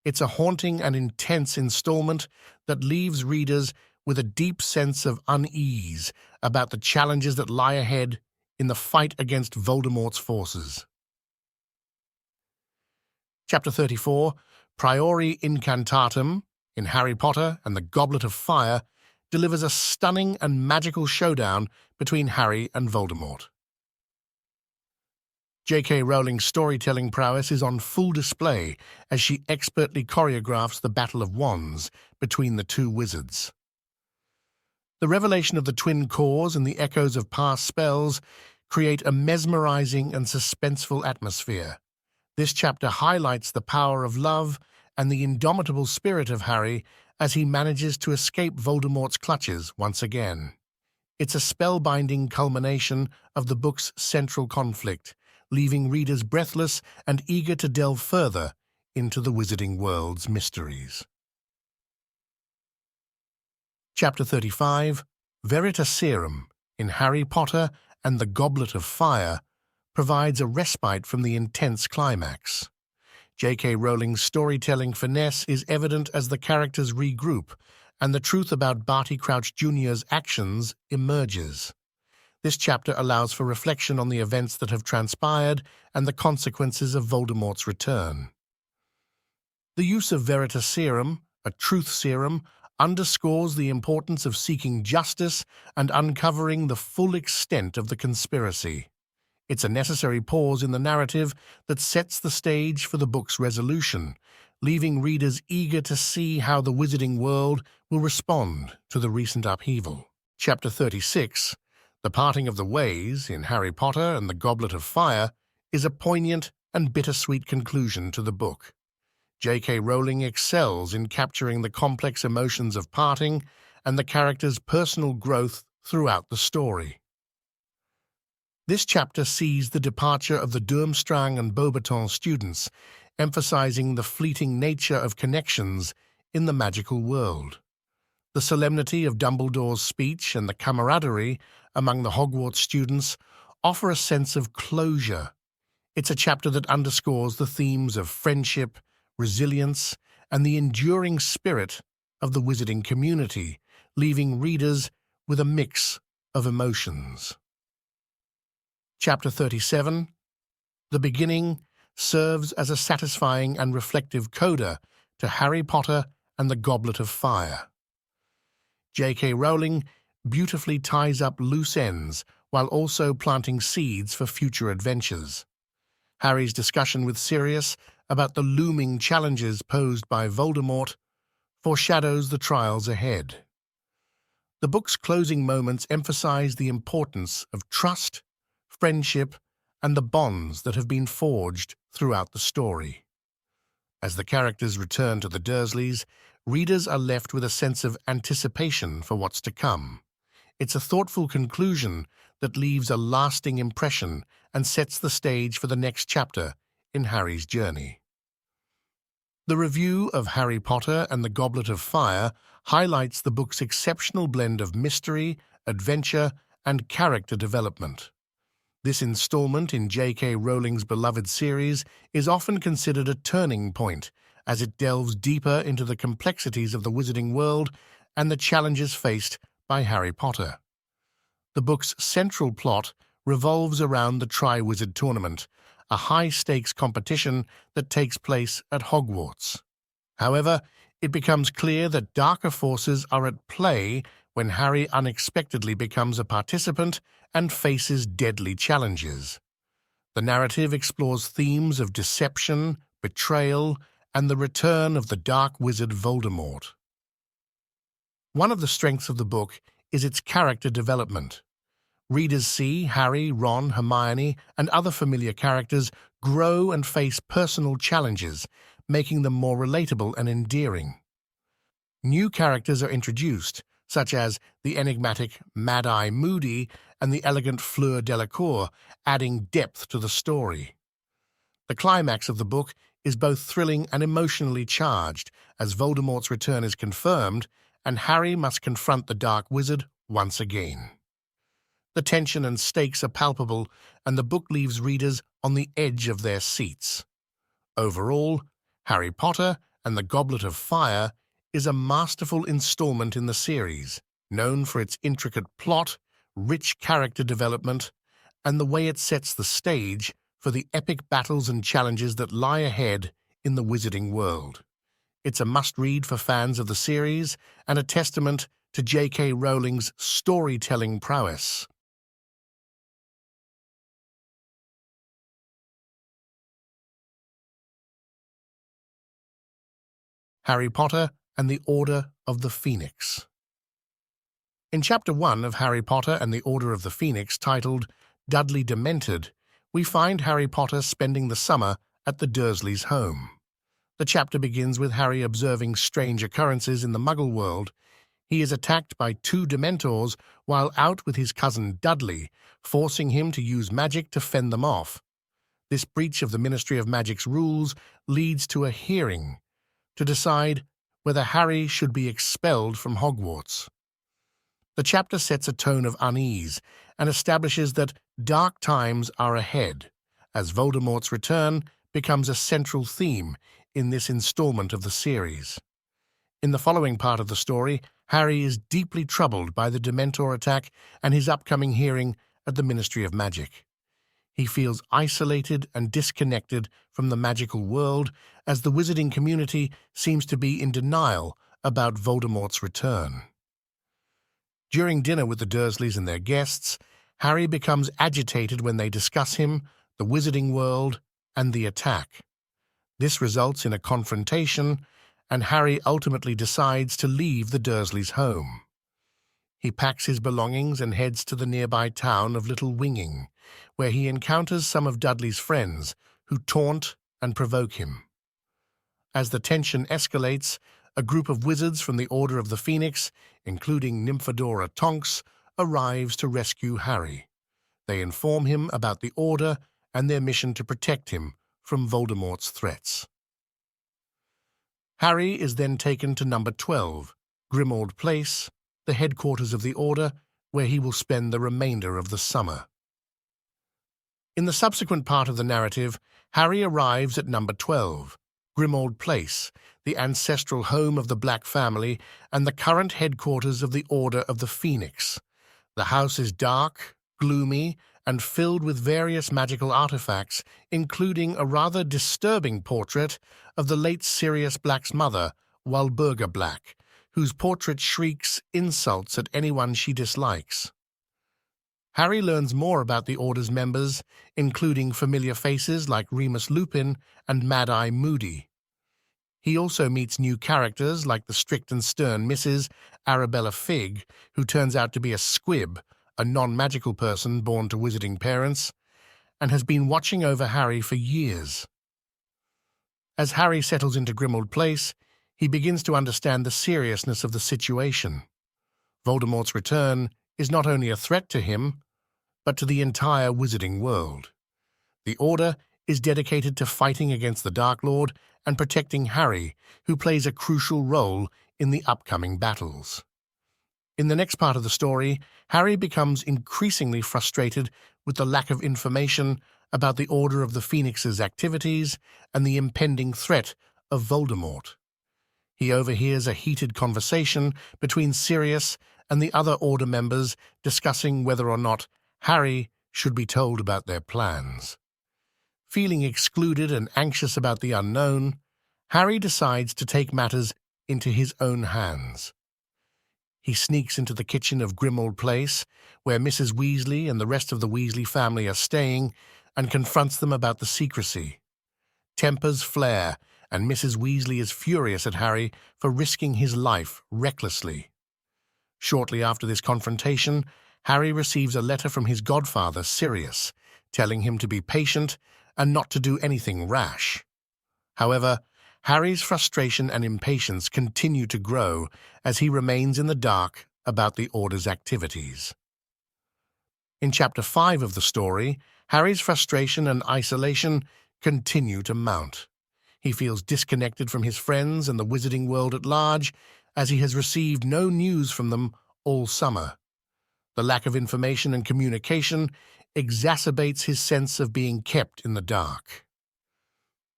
It's a haunting and intense installment that leaves readers with a deep sense of unease about the challenges that lie ahead in the fight against Voldemort's forces. Chapter 34, Priori Incantatem, in Harry Potter and the Goblet of Fire, delivers a stunning and magical showdown between Harry and Voldemort. J.K. Rowling's storytelling prowess is on full display as she expertly choreographs the Battle of Wands between the two wizards. The revelation of the twin cores and the echoes of past spells create a mesmerizing and suspenseful atmosphere. This chapter highlights the power of love and the indomitable spirit of Harry as he manages to escape Voldemort's clutches once again. It's a spellbinding culmination of the book's central conflict, leaving readers breathless and eager to delve further into the Wizarding World's mysteries. Chapter 35, Veritaserum, in Harry Potter and the Goblet of Fire, provides a respite from the intense climax. JKRowling's storytelling finesse is evident as the characters regroup, and the truth about Barty Crouch Jr.'s actions emerges. This chapter allows for reflection on the events that have transpired and the consequences of Voldemort's return. The use of Veritaserum, a truth serum, underscores the importance of seeking justice and uncovering the full extent of the conspiracy. It's a necessary pause in the narrative that sets the stage for the book's resolution, leaving readers eager to see how the Wizarding World will respond to the recent upheaval. Chapter 36, The Parting of the Ways, in Harry Potter and the Goblet of Fire, is a poignant and bittersweet conclusion to the book. J.K. Rowling excels in capturing the complex emotions of parting and the characters' personal growth throughout the story. This chapter sees the departure of the Durmstrang and Beauxbaton students, emphasizing the fleeting nature of connections in the magical world. The solemnity of Dumbledore's speech and the camaraderie among the Hogwarts students offer a sense of closure. It's a chapter that underscores the themes of friendship, resilience, and the enduring spirit of the wizarding community, leaving readers with a mix of emotions. Chapter 37, The Beginning, serves as a satisfying and reflective coda to Harry Potter and the Goblet of Fire. J.K. Rowling beautifully ties up loose ends while also planting seeds for future adventures. Harry's discussion with Sirius about the looming challenges posed by Voldemort foreshadows the trials ahead. The book's closing moments emphasize the importance of trust, friendship, and the bonds that have been forged throughout the story. As the characters return to the Dursleys, readers are left with a sense of anticipation for what's to come. It's a thoughtful conclusion that leaves a lasting impression and sets the stage for the next chapter in Harry's journey. The review of Harry Potter and the Goblet of Fire highlights the book's exceptional blend of mystery, adventure, and character development. This installment in J.K. Rowling's beloved series is often considered a turning point as it delves deeper into the complexities of the Wizarding World and the challenges faced by Harry Potter. The book's central plot revolves around the Triwizard Tournament, a high-stakes competition that takes place at Hogwarts. However, it becomes clear that darker forces are at play when Harry unexpectedly becomes a participant and faces deadly challenges. The narrative explores themes of deception, betrayal, and the return of the dark wizard Voldemort. One of the strengths of the book is its character development. Readers see Harry, Ron, Hermione, and other familiar characters grow and face personal challenges, making them more relatable and endearing. New characters are introduced, such as the enigmatic Mad-Eye Moody and the elegant Fleur Delacour, adding depth to the story. The climax of the book is both thrilling and emotionally charged, as Voldemort's return is confirmed, and Harry must confront the Dark Wizard once again. The tension and stakes are palpable, and the book leaves readers on the edge of their seats. Overall, Harry Potter and the Goblet of Fire is a masterful installment in the series, known for its intricate plot, rich character development, and the way it sets the stage for the epic battles and challenges that lie ahead in the Wizarding World. It's a must-read for fans of the series and a testament to J.K. Rowling's storytelling prowess. Harry Potter and the Order of the Phoenix. In Chapter 1 of Harry Potter and the Order of the Phoenix, titled Dudley Demented, we find Harry Potter spending the summer at the Dursleys' home. The chapter begins with Harry observing strange occurrences in the Muggle world. He is attacked by two Dementors while out with his cousin Dudley, forcing him to use magic to fend them off. This breach of the Ministry of Magic's rules leads to a hearing to decide whether Harry should be expelled from Hogwarts. The chapter sets a tone of unease and establishes that dark times are ahead, as Voldemort's return becomes a central theme in this installment of the series. In the following part of the story, Harry is deeply troubled by the Dementor attack and his upcoming hearing at the Ministry of Magic. He feels isolated and disconnected from the magical world as the wizarding community seems to be in denial about Voldemort's return. During dinner with the Dursleys and their guests, Harry becomes agitated when they discuss him, the Wizarding World, and the attack. This results in a confrontation, and Harry ultimately decides to leave the Dursleys' home. He packs his belongings and heads to the nearby town of Little Winging, where he encounters some of Dudley's friends who taunt and provoke him. As the tension escalates, a group of wizards from the Order of the Phoenix, including Nymphadora Tonks, arrives to rescue Harry. They inform him about the Order and their mission to protect him from Voldemort's threats. Harry is then taken to number 12, Grimmauld Place, the headquarters of the Order, where he will spend the remainder of the summer. In the subsequent part of the narrative, Harry arrives at number 12, Grimmauld Place, the ancestral home of the Black family and the current headquarters of the Order of the Phoenix. The house is dark, gloomy, and filled with various magical artifacts, including a rather disturbing portrait of the late Sirius Black's mother, Walburga Black, whose portrait shrieks insults at anyone she dislikes. Harry learns more about the Order's members, including familiar faces like Remus Lupin and Mad-Eye Moody. He also meets new characters like the strict and stern Mrs. Arabella Figg, who turns out to be a squib, a non-magical person born to wizarding parents, and has been watching over Harry for years. As Harry settles into Grimmauld Place, he begins to understand the seriousness of the situation. Voldemort's return is not only a threat to him, but to the entire wizarding world. The Order is dedicated to fighting against the Dark Lord and protecting Harry, who plays a crucial role in the upcoming battles. In the next part of the story, Harry becomes increasingly frustrated with the lack of information about the Order of the Phoenix's activities and the impending threat of Voldemort. He overhears a heated conversation between Sirius and the other Order members discussing whether or not Harry should be told about their plans. Feeling excluded and anxious about the unknown, Harry decides to take matters into his own hands. He sneaks into the kitchen of Grimmauld Place, where Mrs. Weasley and the rest of the Weasley family are staying, and confronts them about the secrecy. Tempers flare, and Mrs. Weasley is furious at Harry for risking his life recklessly. Shortly after this confrontation, Harry receives a letter from his godfather, Sirius, telling him to be patient and not to do anything rash. However, Harry's frustration and impatience continue to grow as he remains in the dark about the Order's activities. In Chapter 5 of the story, Harry's frustration and isolation continue to mount. He feels disconnected from his friends and the wizarding world at large, as he has received no news from them all summer. The lack of information and communication exacerbates his sense of being kept in the dark.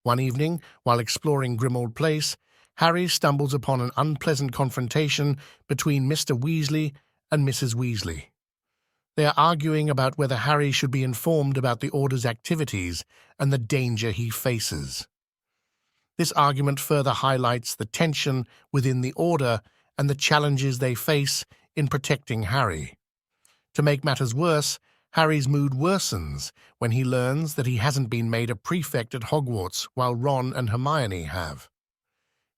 One evening, while exploring Grimmauld Place, Harry stumbles upon an unpleasant confrontation between Mr. Weasley and Mrs. Weasley. They are arguing about whether Harry should be informed about the Order's activities and the danger he faces. This argument further highlights the tension within the Order and the challenges they face in protecting Harry. To make matters worse, Harry's mood worsens when he learns that he hasn't been made a prefect at Hogwarts while Ron and Hermione have.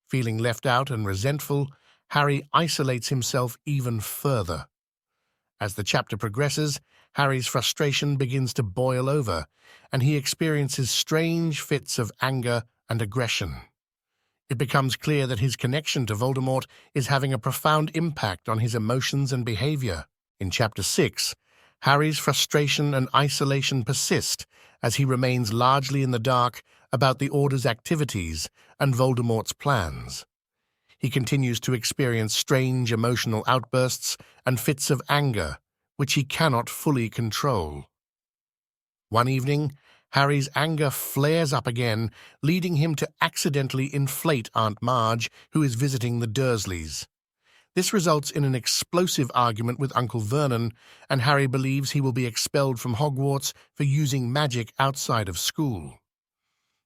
Feeling left out and resentful, Harry isolates himself even further. As the chapter progresses, Harry's frustration begins to boil over, and he experiences strange fits of anger and aggression. It becomes clear that his connection to Voldemort is having a profound impact on his emotions and behavior. In Chapter 6, Harry's frustration and isolation persist as he remains largely in the dark about the Order's activities and Voldemort's plans. He continues to experience strange emotional outbursts and fits of anger, which he cannot fully control. One evening, Harry's anger flares up again, leading him to accidentally inflate Aunt Marge, who is visiting the Dursleys. This results in an explosive argument with Uncle Vernon, and Harry believes he will be expelled from Hogwarts for using magic outside of school.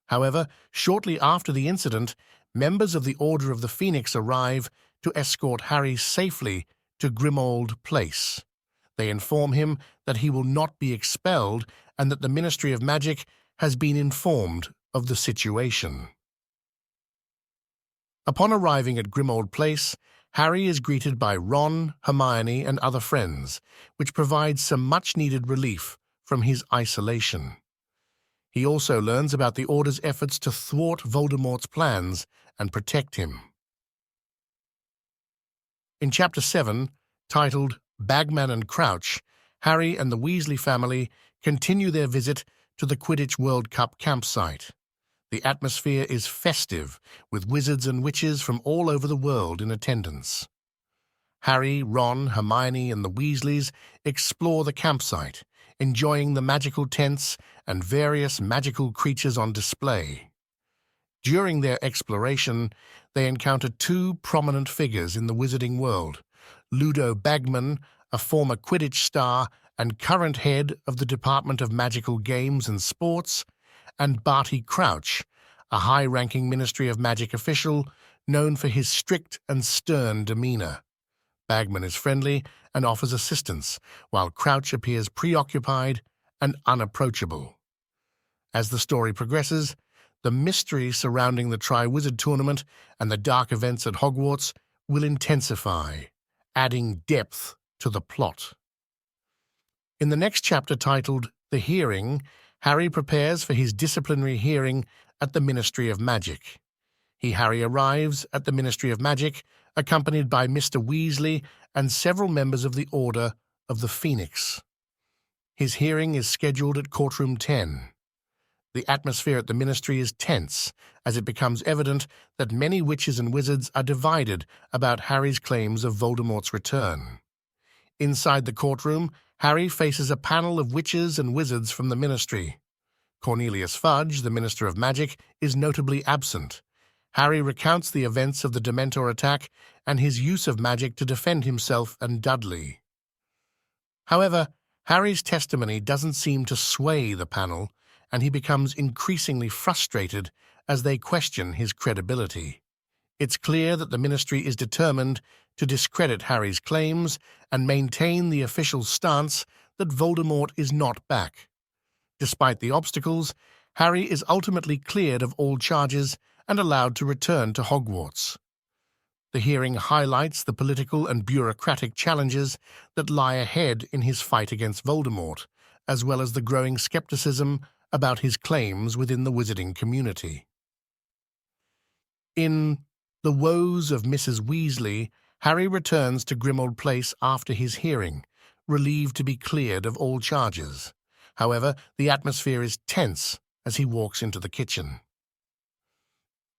However, shortly after the incident, members of the Order of the Phoenix arrive to escort Harry safely to Grimmauld Place. They inform him that he will not be expelled and that the Ministry of Magic has been informed of the situation. Upon arriving at Grimmauld Place, Harry is greeted by Ron, Hermione, and other friends, which provides some much-needed relief from his isolation. He also learns about the Order's efforts to thwart Voldemort's plans and protect him. In Chapter 7, titled Bagman and Crouch, Harry and the Weasley family continue their visit to the Quidditch World Cup campsite. The atmosphere is festive, with wizards and witches from all over the world in attendance. Harry, Ron, Hermione, and the Weasleys explore the campsite, enjoying the magical tents and various magical creatures on display. During their exploration, they encounter two prominent figures in the wizarding world: Ludo Bagman, a former Quidditch star and current head of the Department of Magical Games and Sports, and Barty Crouch, a high-ranking Ministry of Magic official known for his strict and stern demeanor. Bagman is friendly and offers assistance, while Crouch appears preoccupied and unapproachable. As the story progresses, the mystery surrounding the Triwizard Tournament and the dark events at Hogwarts will intensify, adding depth to the plot. In the next chapter titled The Hearing, Harry prepares for his disciplinary hearing at the Ministry of Magic. Harry arrives at the Ministry of Magic, accompanied by Mr. Weasley and several members of the Order of the Phoenix. His hearing is scheduled at Courtroom 10. The atmosphere at the Ministry is tense, as it becomes evident that many witches and wizards are divided about Harry's claims of Voldemort's return. Inside the courtroom, Harry faces a panel of witches and wizards from the Ministry. Cornelius Fudge, the Minister of Magic, is notably absent. Harry recounts the events of the Dementor attack and his use of magic to defend himself and Dudley. However, Harry's testimony doesn't seem to sway the panel, and he becomes increasingly frustrated as they question his credibility. It's clear that the Ministry is determined to discredit Harry's claims and maintain the official stance that Voldemort is not back. Despite the obstacles, Harry is ultimately cleared of all charges and allowed to return to Hogwarts. The hearing highlights the political and bureaucratic challenges that lie ahead in his fight against Voldemort, as well as the growing skepticism about his claims within the wizarding community. In The Woes of Mrs. Weasley, Harry returns to Grimmauld Place after his hearing, relieved to be cleared of all charges. However, the atmosphere is tense as he walks into the kitchen.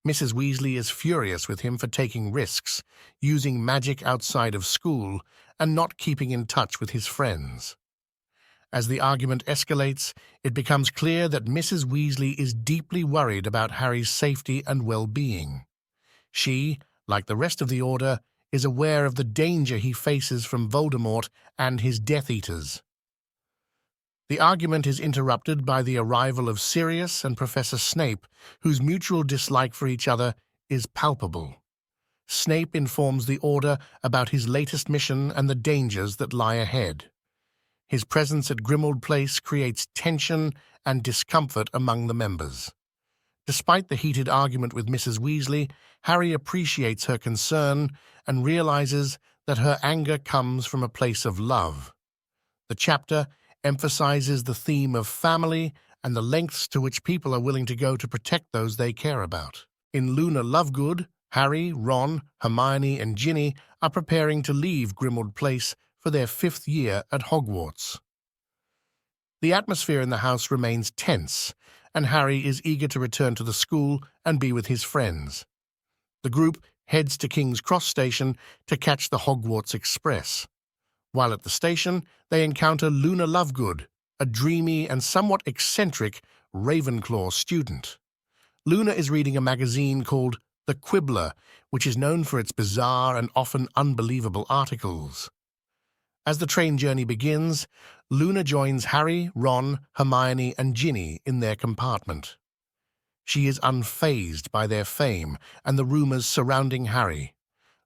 Mrs. Weasley is furious with him for taking risks, using magic outside of school, and not keeping in touch with his friends. As the argument escalates, it becomes clear that Mrs. Weasley is deeply worried about Harry's safety and well-being. She, like the rest of the Order, is aware of the danger he faces from Voldemort and his Death Eaters. The argument is interrupted by the arrival of Sirius and Professor Snape, whose mutual dislike for each other is palpable. Snape informs the Order about his latest mission and the dangers that lie ahead. His presence at Grimmauld Place creates tension and discomfort among the members. Despite the heated argument with Mrs. Weasley, Harry appreciates her concern and realizes that her anger comes from a place of love. The chapter emphasizes the theme of family and the lengths to which people are willing to go to protect those they care about. In Luna Lovegood, Harry, Ron, Hermione, and Ginny are preparing to leave Grimmauld Place for their 5th year at Hogwarts. The atmosphere in the house remains tense, and Harry is eager to return to the school and be with his friends. The group heads to King's Cross Station to catch the Hogwarts Express. While at the station, they encounter Luna Lovegood, a dreamy and somewhat eccentric Ravenclaw student. Luna is reading a magazine called The Quibbler, which is known for its bizarre and often unbelievable articles. As the train journey begins, Luna joins Harry, Ron, Hermione, and Ginny in their compartment. She is unfazed by their fame and the rumors surrounding Harry.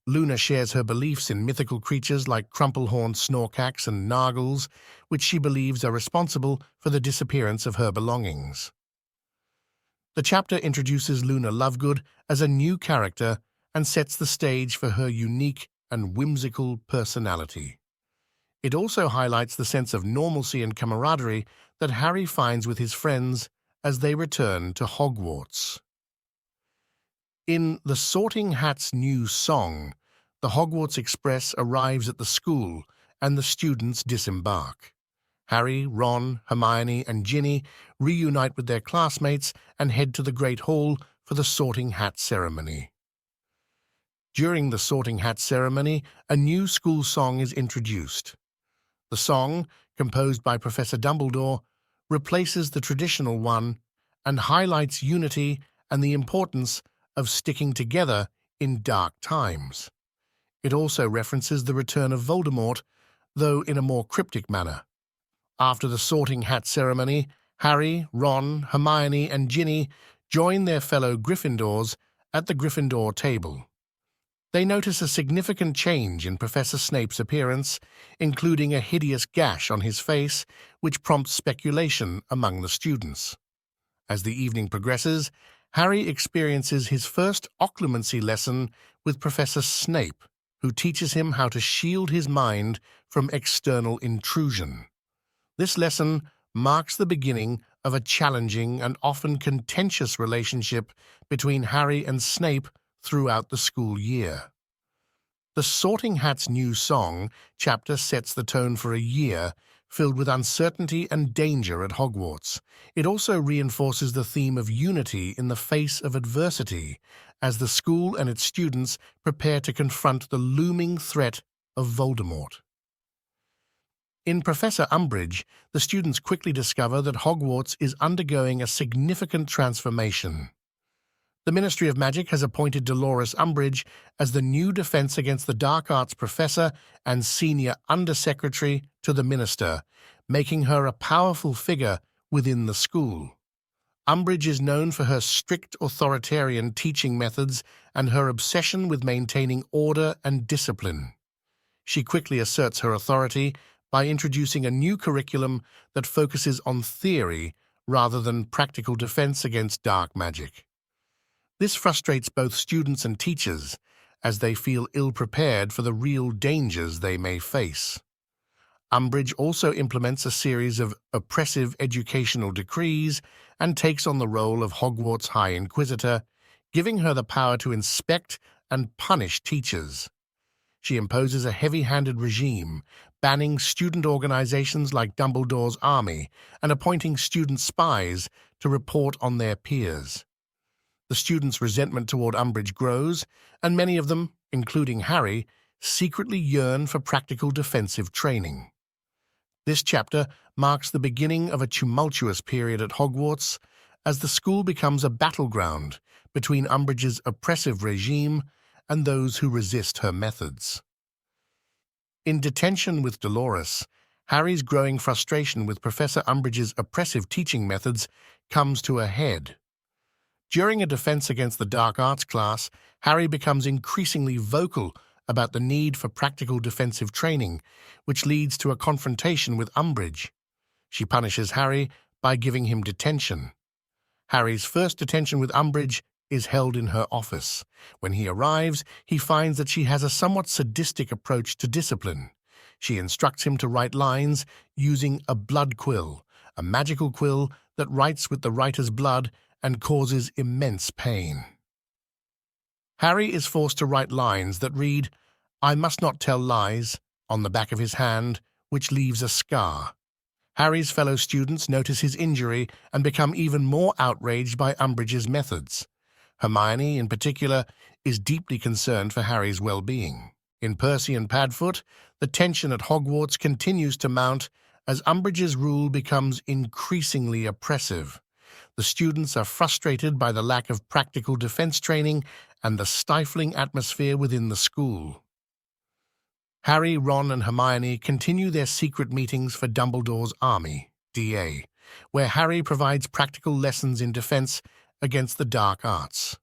Luna shares her beliefs in mythical creatures like crumple-horned snorkax and nargles, which she believes are responsible for the disappearance of her belongings. The chapter introduces Luna Lovegood as a new character and sets the stage for her unique and whimsical personality. It also highlights the sense of normalcy and camaraderie that Harry finds with his friends as they return to Hogwarts. In The Sorting Hat's new song, the Hogwarts Express arrives at the school and the students disembark. Harry, Ron, Hermione, and Ginny reunite with their classmates and head to the Great Hall for the Sorting Hat ceremony. During the Sorting Hat ceremony, a new school song is introduced. The song, composed by Professor Dumbledore, replaces the traditional one and highlights unity and the importance of sticking together in dark times. It also references the return of Voldemort, though in a more cryptic manner. After the Sorting Hat ceremony, Harry, Ron, Hermione, and Ginny join their fellow Gryffindors at the Gryffindor table. They notice a significant change in Professor Snape's appearance, including a hideous gash on his face, which prompts speculation among the students. As the evening progresses, Harry experiences his first occlumency lesson with Professor Snape, who teaches him how to shield his mind from external intrusion. This lesson marks the beginning of a challenging and often contentious relationship between Harry and Snape throughout the school year. The Sorting Hat's new song chapter sets the tone for a year filled with uncertainty and danger at Hogwarts. It also reinforces the theme of unity in the face of adversity, as the school and its students prepare to confront the looming threat of Voldemort. In Professor Umbridge, the students quickly discover that Hogwarts is undergoing a significant transformation. The Ministry of Magic has appointed Dolores Umbridge as the new Defense Against the Dark Arts Professor and Senior Undersecretary to the Minister, making her a powerful figure within the school. Umbridge is known for her strict authoritarian teaching methods and her obsession with maintaining order and discipline. She quickly asserts her authority by introducing a new curriculum that focuses on theory rather than practical defense against dark magic. This frustrates both students and teachers, as they feel ill-prepared for the real dangers they may face. Umbridge also implements a series of oppressive educational decrees and takes on the role of Hogwarts High Inquisitor, giving her the power to inspect and punish teachers. She imposes a heavy-handed regime, banning student organizations like Dumbledore's Army and appointing student spies to report on their peers. The students' resentment toward Umbridge grows, and many of them, including Harry, secretly yearn for practical defensive training. This chapter marks the beginning of a tumultuous period at Hogwarts, as the school becomes a battleground between Umbridge's oppressive regime and those who resist her methods. In Detention with Dolores, Harry's growing frustration with Professor Umbridge's oppressive teaching methods comes to a head. During a Defense Against the Dark Arts class, Harry becomes increasingly vocal about the need for practical defensive training, which leads to a confrontation with Umbridge. She punishes Harry by giving him detention. Harry's first detention with Umbridge is held in her office. When he arrives, he finds that she has a somewhat sadistic approach to discipline. She instructs him to write lines using a blood quill, a magical quill that writes with the writer's blood and causes immense pain. Harry is forced to write lines that read, "I must not tell lies," on the back of his hand, which leaves a scar. Harry's fellow students notice his injury and become even more outraged by Umbridge's methods. Hermione, in particular, is deeply concerned for Harry's well-being. In Percy and Padfoot, the tension at Hogwarts continues to mount as Umbridge's rule becomes increasingly oppressive. The students are frustrated by the lack of practical defense training and the stifling atmosphere within the school. Harry, Ron, and Hermione continue their secret meetings for Dumbledore's Army, DA, where Harry provides practical lessons in defense against the dark arts.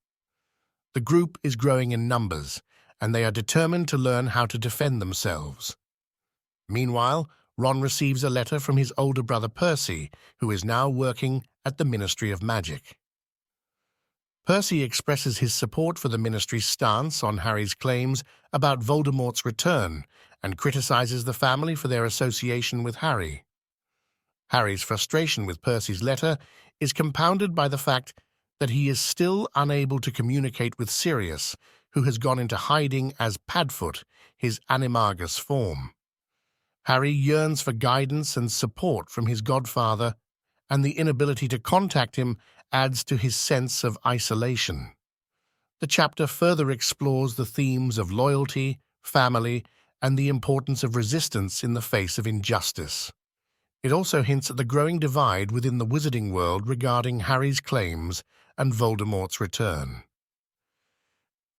The group is growing in numbers, and they are determined to learn how to defend themselves. Meanwhile, Ron receives a letter from his older brother Percy, who is now working at the Ministry of Magic. Percy expresses his support for the Ministry's stance on Harry's claims about Voldemort's return and criticizes the family for their association with Harry. Harry's frustration with Percy's letter is compounded by the fact that he is still unable to communicate with Sirius, who has gone into hiding as Padfoot, his animagus form. Harry yearns for guidance and support from his godfather, and the inability to contact him adds to his sense of isolation. The chapter further explores the themes of loyalty, family, and the importance of resistance in the face of injustice. It also hints at the growing divide within the Wizarding World regarding Harry's claims and Voldemort's return.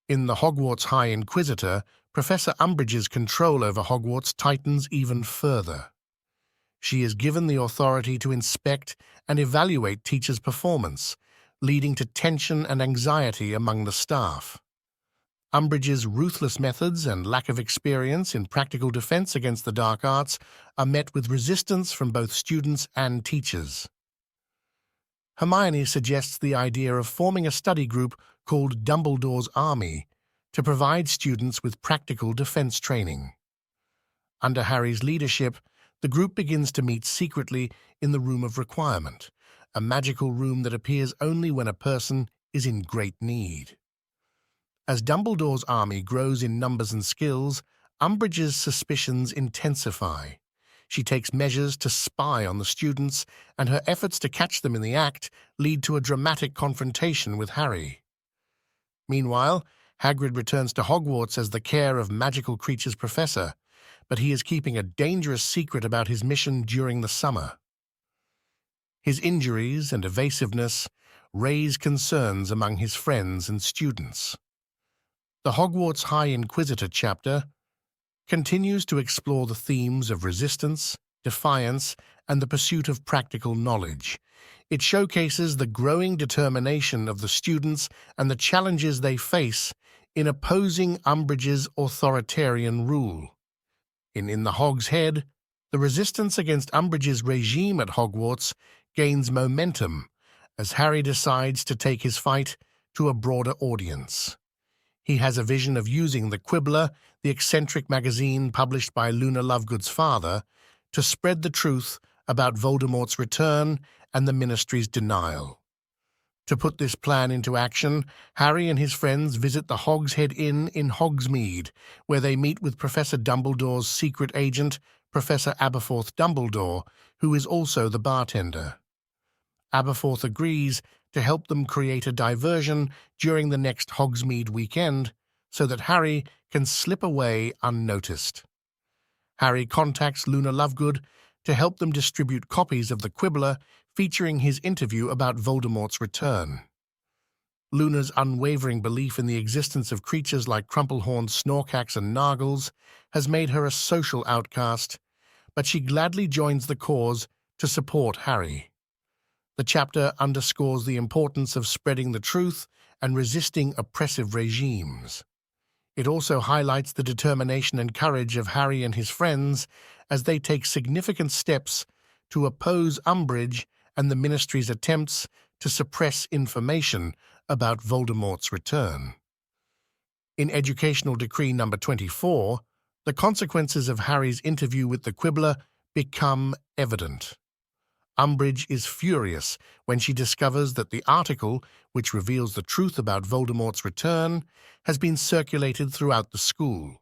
In the Hogwarts High Inquisitor, Professor Umbridge's control over Hogwarts tightens even further. She is given the authority to inspect and evaluate teachers' performance, leading to tension and anxiety among the staff. Umbridge's ruthless methods and lack of experience in practical defense against the dark arts are met with resistance from both students and teachers. Hermione suggests the idea of forming a study group called Dumbledore's Army to provide students with practical defense training. Under Harry's leadership, the group begins to meet secretly in the Room of Requirement, a magical room that appears only when a person is in great need. As Dumbledore's army grows in numbers and skills, Umbridge's suspicions intensify. She takes measures to spy on the students, and her efforts to catch them in the act lead to a dramatic confrontation with Harry. Meanwhile, Hagrid returns to Hogwarts as the Care of Magical Creatures professor, but he is keeping a dangerous secret about his mission during the summer. His injuries and evasiveness raise concerns among his friends and students. The Hogwarts High Inquisitor chapter continues to explore the themes of resistance, defiance, and the pursuit of practical knowledge. It showcases the growing determination of the students and the challenges they face in opposing Umbridge's authoritarian rule. In The Hog's Head, the resistance against Umbridge's regime at Hogwarts gains momentum as Harry decides to take his fight to a broader audience. He has a vision of using the Quibbler, the eccentric magazine published by Luna Lovegood's father, to spread the truth about Voldemort's return and the Ministry's denial. To put this plan into action, Harry and his friends visit the Hog's Head Inn in Hogsmeade, where they meet with Professor Dumbledore's secret agent, Professor Aberforth Dumbledore, who is also the bartender. Aberforth agrees to help them create a diversion during the next Hogsmeade weekend so that Harry can slip away unnoticed. Harry contacts Luna Lovegood to help them distribute copies of the Quibbler featuring his interview about Voldemort's return. Luna's unwavering belief in the existence of creatures like Crumplehorn, Snorkax, and Nargles has made her a social outcast, but she gladly joins the cause to support Harry. The chapter underscores the importance of spreading the truth and resisting oppressive regimes. It also highlights the determination and courage of Harry and his friends as they take significant steps to oppose Umbridge and the Ministry's attempts to suppress information about Voldemort's return. In Educational Decree No. 24, the consequences of Harry's interview with the Quibbler become evident. Umbridge is furious when she discovers that the article, which reveals the truth about Voldemort's return, has been circulated throughout the school.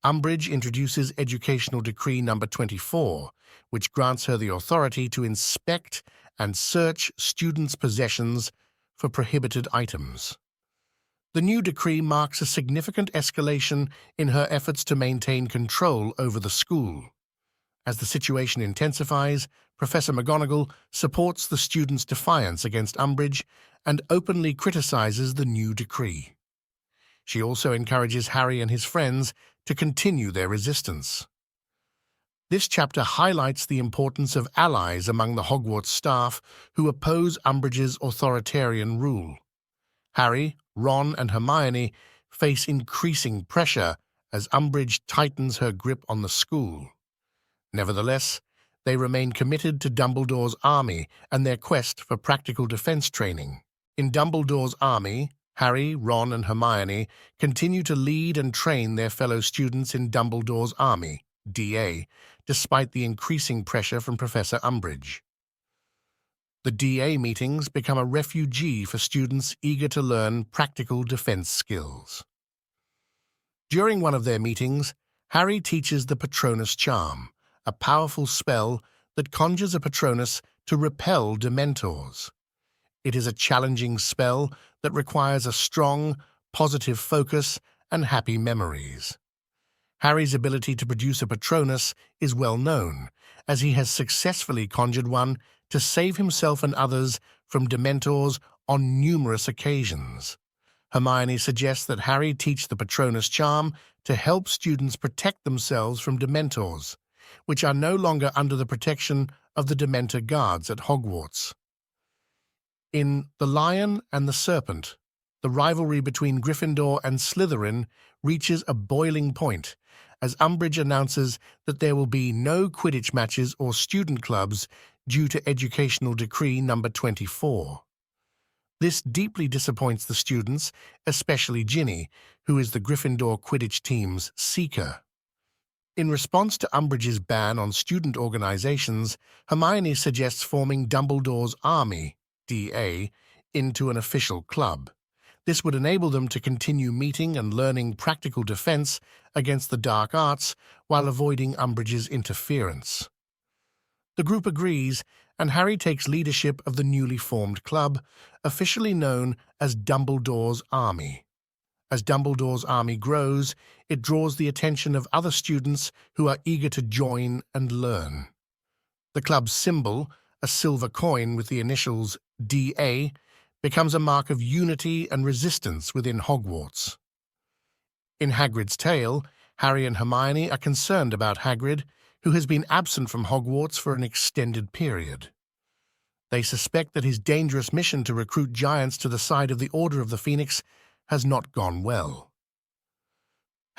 Umbridge introduces Educational Decree No. 24, which grants her the authority to inspect and search students' possessions for prohibited items. The new decree marks a significant escalation in her efforts to maintain control over the school. As the situation intensifies, Professor McGonagall supports the students' defiance against Umbridge and openly criticizes the new decree. She also encourages Harry and his friends to continue their resistance. This chapter highlights the importance of allies among the Hogwarts staff who oppose Umbridge's authoritarian rule. Harry, Ron, and Hermione face increasing pressure as Umbridge tightens her grip on the school. Nevertheless, they remain committed to Dumbledore's army and their quest for practical defense training. In Dumbledore's army, Harry, Ron, and Hermione continue to lead and train their fellow students in Dumbledore's army, DA, despite the increasing pressure from Professor Umbridge. The DA meetings become a refuge for students eager to learn practical defense skills. During one of their meetings, Harry teaches the Patronus Charm, a powerful spell that conjures a Patronus to repel Dementors. It is a challenging spell that requires a strong, positive focus and happy memories. Harry's ability to produce a Patronus is well known, as he has successfully conjured one to save himself and others from Dementors on numerous occasions. Hermione suggests that Harry teach the Patronus Charm to help students protect themselves from Dementors, which are no longer under the protection of the Dementor guards at Hogwarts. In The Lion and the Serpent, the rivalry between Gryffindor and Slytherin reaches a boiling point as Umbridge announces that there will be no Quidditch matches or student clubs due to Educational Decree number 24. This deeply disappoints the students, especially Ginny, who is the Gryffindor Quidditch team's seeker. In response to Umbridge's ban on student organizations, Hermione suggests forming Dumbledore's Army, DA, into an official club. This would enable them to continue meeting and learning practical defense against the dark arts while avoiding Umbridge's interference. The group agrees, and Harry takes leadership of the newly formed club, officially known as Dumbledore's Army. As Dumbledore's army grows, it draws the attention of other students who are eager to join and learn. The club's symbol, a silver coin with the initials DA, becomes a mark of unity and resistance within Hogwarts. In Hagrid's tale, Harry and Hermione are concerned about Hagrid, who has been absent from Hogwarts for an extended period. They suspect that his dangerous mission to recruit giants to the side of the Order of the Phoenix has not gone well.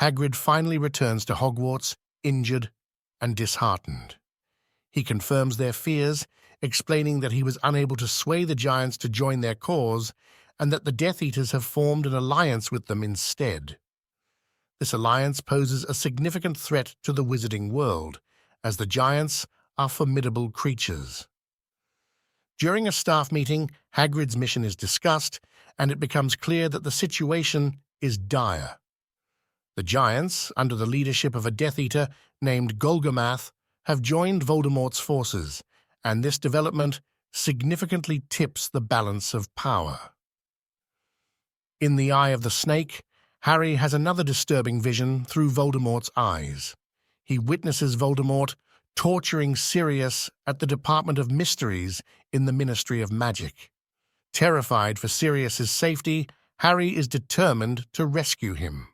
Hagrid finally returns to Hogwarts, injured and disheartened. He confirms their fears, explaining that he was unable to sway the giants to join their cause and that the Death Eaters have formed an alliance with them instead. This alliance poses a significant threat to the Wizarding World, as the giants are formidable creatures. During a staff meeting, Hagrid's mission is discussed, and it becomes clear that the situation is dire. The giants, under the leadership of a Death Eater named Golgamath, have joined Voldemort's forces, and this development significantly tips the balance of power. In The Eye of the Snake, Harry has another disturbing vision through Voldemort's eyes. He witnesses Voldemort torturing Sirius at the Department of Mysteries in the Ministry of Magic. Terrified for Sirius's safety, Harry is determined to rescue him.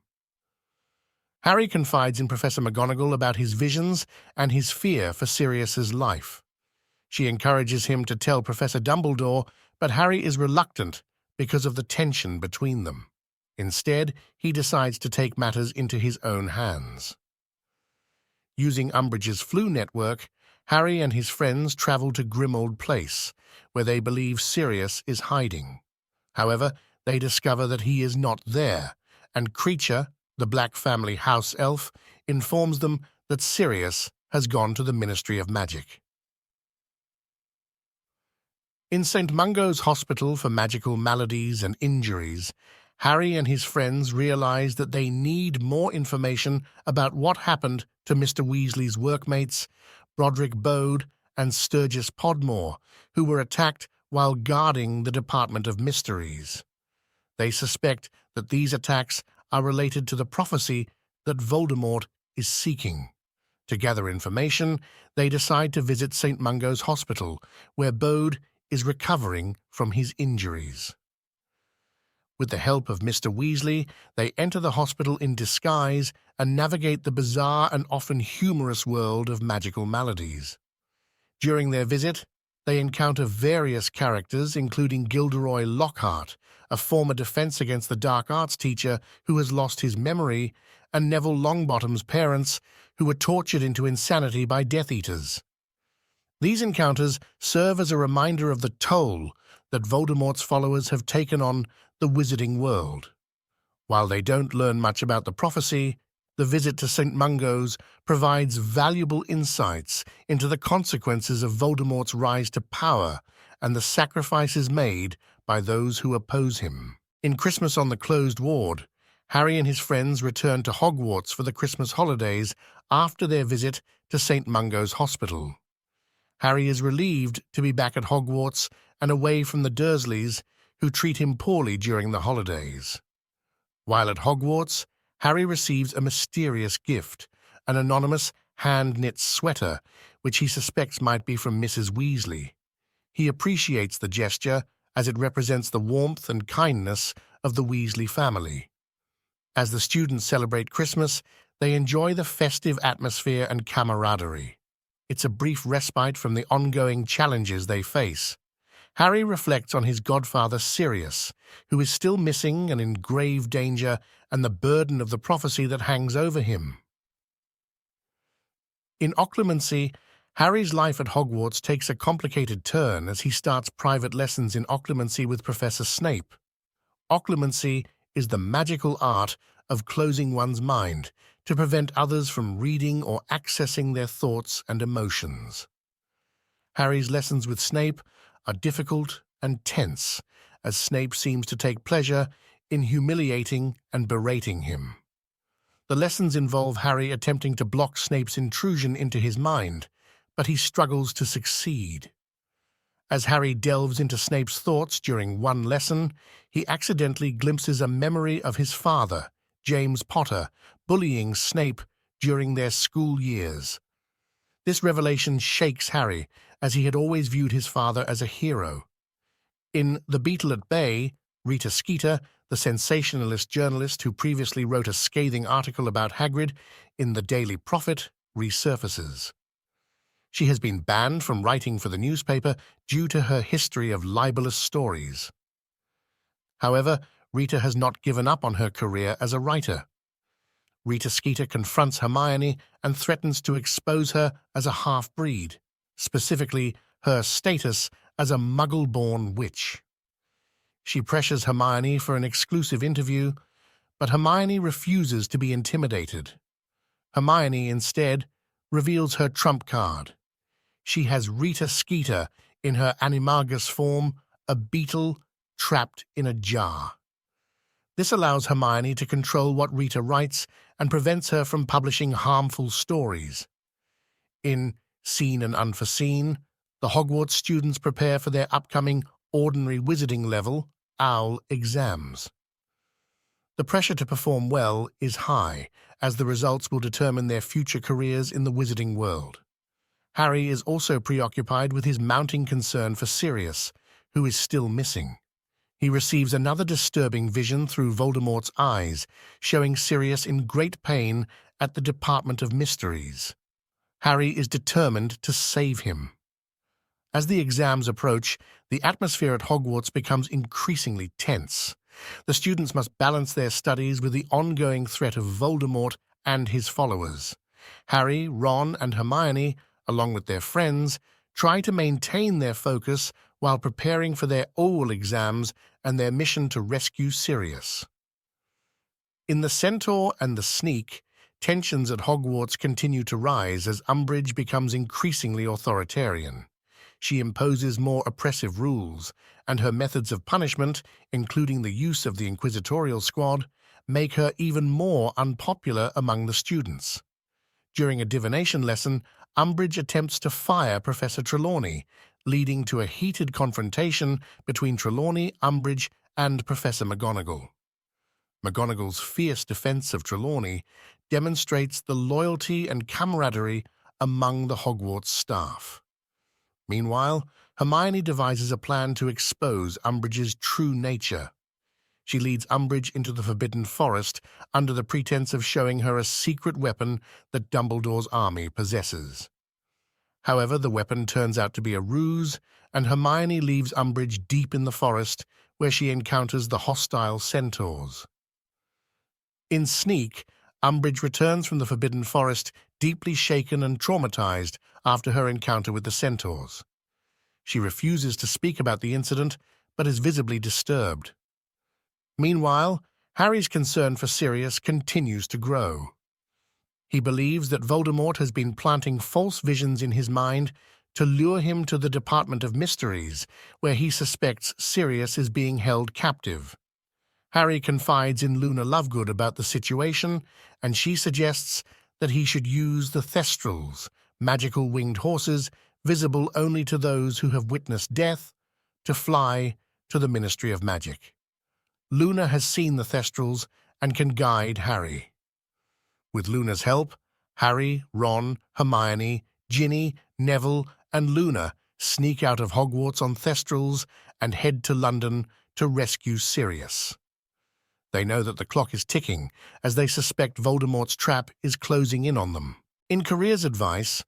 Harry confides in Professor McGonagall about his visions and his fear for Sirius's life. She encourages him to tell Professor Dumbledore, but Harry is reluctant because of the tension between them. Instead, he decides to take matters into his own hands. Using Umbridge's flu network, Harry and his friends travel to Grimmauld Place, where they believe Sirius is hiding. However, they discover that he is not there, and Kreacher, the Black family house elf, informs them that Sirius has gone to the Ministry of Magic. In St. Mungo's Hospital for Magical Maladies and Injuries, Harry and his friends realize that they need more information about what happened to Mr. Weasley's workmates, Broderick Bode and Sturgis Podmore, who were attacked while guarding the Department of Mysteries. They suspect that these attacks are related to the prophecy that Voldemort is seeking. To gather information, they decide to visit St. Mungo's Hospital, where Bode is recovering from his injuries. With the help of Mr. Weasley, they enter the hospital in disguise and navigate the bizarre and often humorous world of magical maladies. During their visit, they encounter various characters, including Gilderoy Lockhart, a former Defense Against the Dark Arts teacher who has lost his memory, and Neville Longbottom's parents, who were tortured into insanity by Death Eaters. These encounters serve as a reminder of the toll that Voldemort's followers have taken on the Wizarding World. While they don't learn much about the prophecy, the visit to St. Mungo's provides valuable insights into the consequences of Voldemort's rise to power and the sacrifices made by those who oppose him. In Christmas on the Closed Ward, Harry and his friends return to Hogwarts for the Christmas holidays after their visit to St. Mungo's Hospital. Harry is relieved to be back at Hogwarts and away from the Dursleys, who treat him poorly during the holidays. While at Hogwarts, Harry receives a mysterious gift, an anonymous hand-knit sweater, which he suspects might be from Mrs. Weasley. He appreciates the gesture, as it represents the warmth and kindness of the Weasley family. As the students celebrate Christmas, they enjoy the festive atmosphere and camaraderie. It's a brief respite from the ongoing challenges they face. Harry reflects on his godfather Sirius, who is still missing and in grave danger, and the burden of the prophecy that hangs over him. In Occlumency, Harry's life at Hogwarts takes a complicated turn as he starts private lessons in occlumency with Professor Snape. Occlumency is the magical art of closing one's mind to prevent others from reading or accessing their thoughts and emotions. Harry's lessons with Snape are difficult and tense, as Snape seems to take pleasure in humiliating and berating him. The lessons involve Harry attempting to block Snape's intrusion into his mind, but he struggles to succeed. As Harry delves into Snape's thoughts during one lesson, he accidentally glimpses a memory of his father, James Potter, bullying Snape during their school years. This revelation shakes Harry, as he had always viewed his father as a hero. In The Beetle at Bay, Rita Skeeter, the sensationalist journalist who previously wrote a scathing article about Hagrid in the Daily Prophet, resurfaces. She has been banned from writing for the newspaper due to her history of libelous stories. However, Rita has not given up on her career as a writer. Rita Skeeter confronts Hermione and threatens to expose her as a half-breed, specifically her status as a Muggle-born witch. She pressures Hermione for an exclusive interview, but Hermione refuses to be intimidated. Hermione, instead, reveals her trump card. She has Rita Skeeter in her animagus form, a beetle trapped in a jar. This allows Hermione to control what Rita writes and prevents her from publishing harmful stories. In Seen and Unforeseen, the Hogwarts students prepare for their upcoming Ordinary Wizarding level, OWL, exams. The pressure to perform well is high, as the results will determine their future careers in the Wizarding World. Harry is also preoccupied with his mounting concern for Sirius, who is still missing. He receives another disturbing vision through Voldemort's eyes, showing Sirius in great pain at the Department of Mysteries. Harry is determined to save him. As the exams approach, the atmosphere at Hogwarts becomes increasingly tense. The students must balance their studies with the ongoing threat of Voldemort and his followers. Harry, Ron, and Hermione, along with their friends, try to maintain their focus while preparing for their OWL exams and their mission to rescue Sirius. In The Centaur and the Sneak, tensions at Hogwarts continue to rise as Umbridge becomes increasingly authoritarian. She imposes more oppressive rules, and her methods of punishment, including the use of the Inquisitorial Squad, make her even more unpopular among the students. During a divination lesson, Umbridge attempts to fire Professor Trelawney, leading to a heated confrontation between Trelawney, Umbridge, and Professor McGonagall. McGonagall's fierce defense of Trelawney demonstrates the loyalty and camaraderie among the Hogwarts staff. Meanwhile, Hermione devises a plan to expose Umbridge's true nature. She leads Umbridge into the Forbidden Forest under the pretense of showing her a secret weapon that Dumbledore's army possesses. However, the weapon turns out to be a ruse, and Hermione leaves Umbridge deep in the forest where she encounters the hostile centaurs. In Sneak, Umbridge returns from the Forbidden Forest deeply shaken and traumatized after her encounter with the centaurs. She refuses to speak about the incident, but is visibly disturbed. Meanwhile, Harry's concern for Sirius continues to grow. He believes that Voldemort has been planting false visions in his mind to lure him to the Department of Mysteries, where he suspects Sirius is being held captive. Harry confides in Luna Lovegood about the situation, and she suggests that he should use the Thestrals, magical winged horses visible only to those who have witnessed death, to fly to the Ministry of Magic. Luna has seen the Thestrals and can guide Harry. With Luna's help, Harry, Ron, Hermione, Ginny, Neville, and Luna sneak out of Hogwarts on Thestrals and head to London to rescue Sirius. They know that the clock is ticking, as they suspect Voldemort's trap is closing in on them. In Career's advice,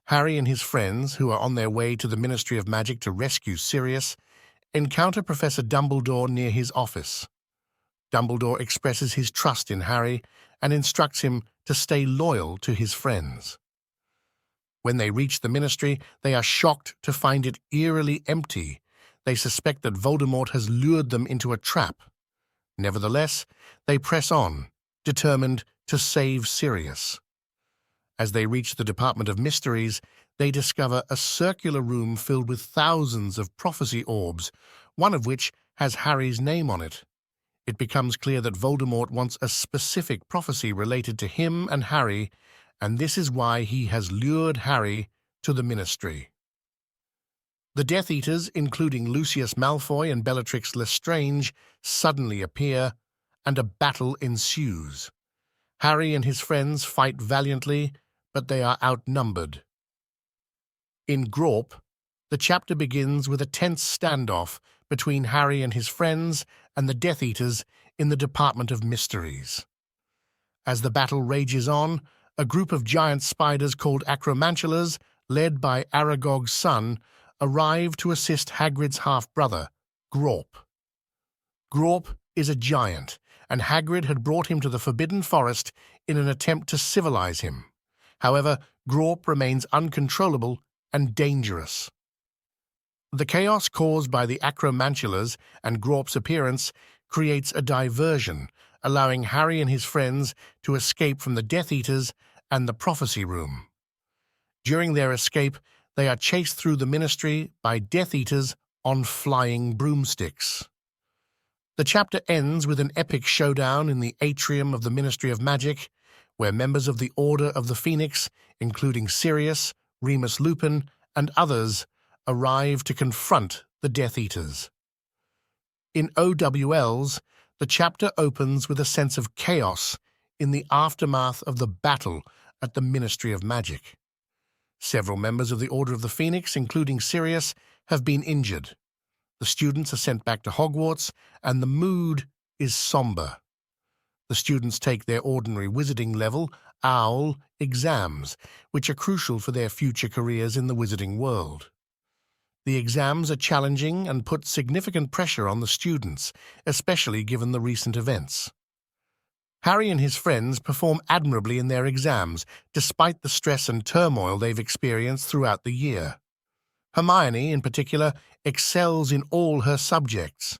Harry and his friends, who are on their way to the Ministry of Magic to rescue Sirius, encounter Professor Dumbledore near his office. Dumbledore expresses his trust in Harry and instructs him to stay loyal to his friends. When they reach the Ministry, they are shocked to find it eerily empty. They suspect that Voldemort has lured them into a trap. Nevertheless, they press on, determined to save Sirius. As they reach the Department of Mysteries, they discover a circular room filled with thousands of prophecy orbs, one of which has Harry's name on it. It becomes clear that Voldemort wants a specific prophecy related to him and Harry, and this is why he has lured Harry to the Ministry. The Death Eaters, including Lucius Malfoy and Bellatrix Lestrange, suddenly appear, and a battle ensues. Harry and his friends fight valiantly, but they are outnumbered. In Grawp, the chapter begins with a tense standoff between Harry and his friends and the Death Eaters in the Department of Mysteries. As the battle rages on, a group of giant spiders called acromantulas, led by Aragog's son, arrive to assist Hagrid's half-brother, Grawp. Grawp is a giant, and Hagrid had brought him to the Forbidden Forest in an attempt to civilize him. However, Grawp remains uncontrollable and dangerous. The chaos caused by the acromantulas and Grawp's appearance creates a diversion, allowing Harry and his friends to escape from the Death Eaters and the Prophecy Room. During their escape, they are chased through the Ministry by Death Eaters on flying broomsticks. The chapter ends with an epic showdown in the atrium of the Ministry of Magic, where members of the Order of the Phoenix, including Sirius, Remus Lupin, and others, arrive to confront the Death Eaters. In OWLs, the chapter opens with a sense of chaos in the aftermath of the battle at the Ministry of Magic. Several members of the Order of the Phoenix, including Sirius, have been injured. The students are sent back to Hogwarts, and the mood is somber. The students take their ordinary wizarding level, OWL, exams, which are crucial for their future careers in the wizarding world. The exams are challenging and put significant pressure on the students, especially given the recent events. Harry and his friends perform admirably in their exams, despite the stress and turmoil they've experienced throughout the year. Hermione, in particular, excels in all her subjects.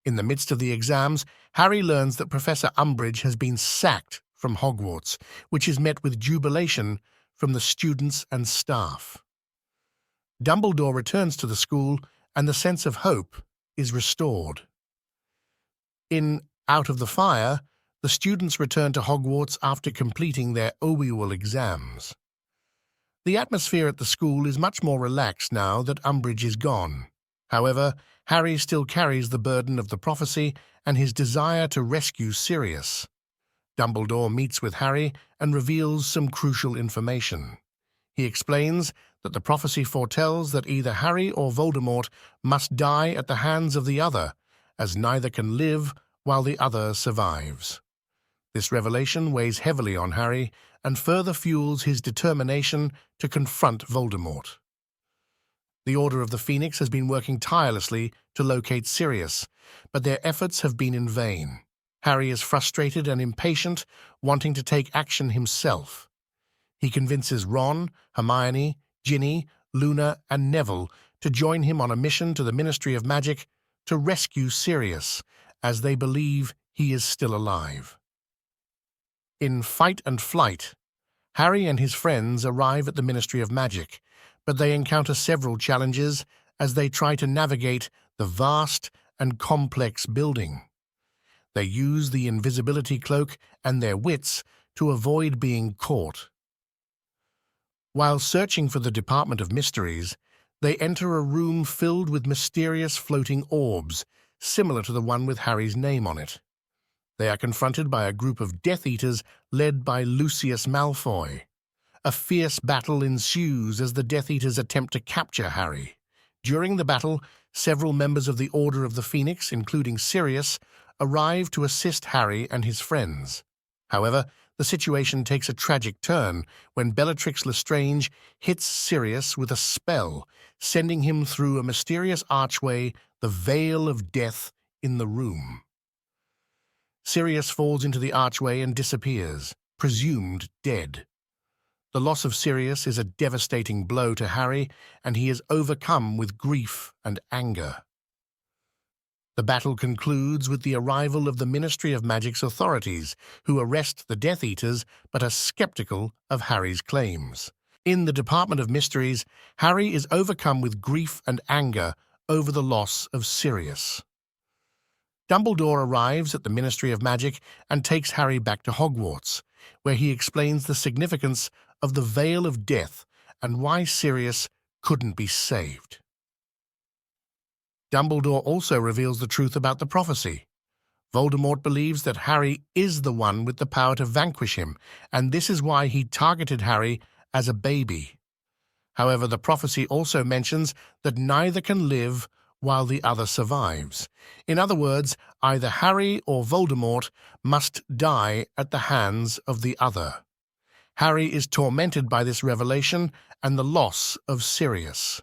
In the midst of the exams, Harry learns that Professor Umbridge has been sacked from Hogwarts, which is met with jubilation from the students and staff. Dumbledore returns to the school, and the sense of hope is restored. In Out of the Fire, the students return to Hogwarts after completing their OWL exams. The atmosphere at the school is much more relaxed now that Umbridge is gone. However, Harry still carries the burden of the prophecy and his desire to rescue Sirius. Dumbledore meets with Harry and reveals some crucial information. He explains that the prophecy foretells that either Harry or Voldemort must die at the hands of the other, as neither can live while the other survives. This revelation weighs heavily on Harry and further fuels his determination to confront Voldemort. The Order of the Phoenix has been working tirelessly to locate Sirius, but their efforts have been in vain. Harry is frustrated and impatient, wanting to take action himself. He convinces Ron, Hermione, Ginny, Luna, and Neville to join him on a mission to the Ministry of Magic to rescue Sirius, as they believe he is still alive. In Fight and Flight, Harry and his friends arrive at the Ministry of Magic, but they encounter several challenges as they try to navigate the vast and complex building. They use the invisibility cloak and their wits to avoid being caught. While searching for the Department of Mysteries, they enter a room filled with mysterious floating orbs, similar to the one with Harry's name on it. They are confronted by a group of Death Eaters led by Lucius Malfoy. A fierce battle ensues as the Death Eaters attempt to capture Harry. During the battle, several members of the Order of the Phoenix, including Sirius, arrive to assist Harry and his friends. However, the situation takes a tragic turn when Bellatrix Lestrange hits Sirius with a spell, sending him through a mysterious archway, the Veil of Death, in the room. Sirius falls into the archway and disappears, presumed dead. The loss of Sirius is a devastating blow to Harry, and he is overcome with grief and anger. The battle concludes with the arrival of the Ministry of Magic's authorities, who arrest the Death Eaters but are skeptical of Harry's claims. In the Department of Mysteries, Harry is overcome with grief and anger over the loss of Sirius. Dumbledore arrives at the Ministry of Magic and takes Harry back to Hogwarts, where he explains the significance of the Veil of Death and why Sirius couldn't be saved. Dumbledore also reveals the truth about the prophecy. Voldemort believes that Harry is the one with the power to vanquish him, and this is why he targeted Harry as a baby. However, the prophecy also mentions that neither can live while the other survives. In other words, either Harry or Voldemort must die at the hands of the other. Harry is tormented by this revelation and the loss of Sirius.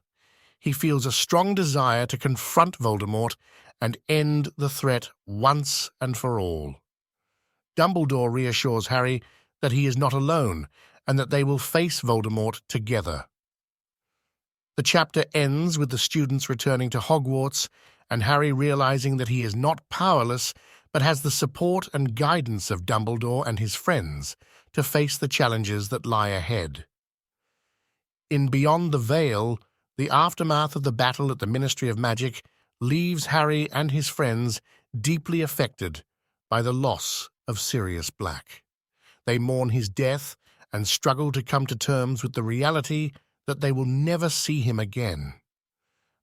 He feels a strong desire to confront Voldemort and end the threat once and for all. Dumbledore reassures Harry that he is not alone and that they will face Voldemort together. The chapter ends with the students returning to Hogwarts and Harry realizing that he is not powerless but has the support and guidance of Dumbledore and his friends to face the challenges that lie ahead. In Beyond the Veil, the aftermath of the battle at the Ministry of Magic leaves Harry and his friends deeply affected by the loss of Sirius Black. They mourn his death and struggle to come to terms with the reality that they will never see him again.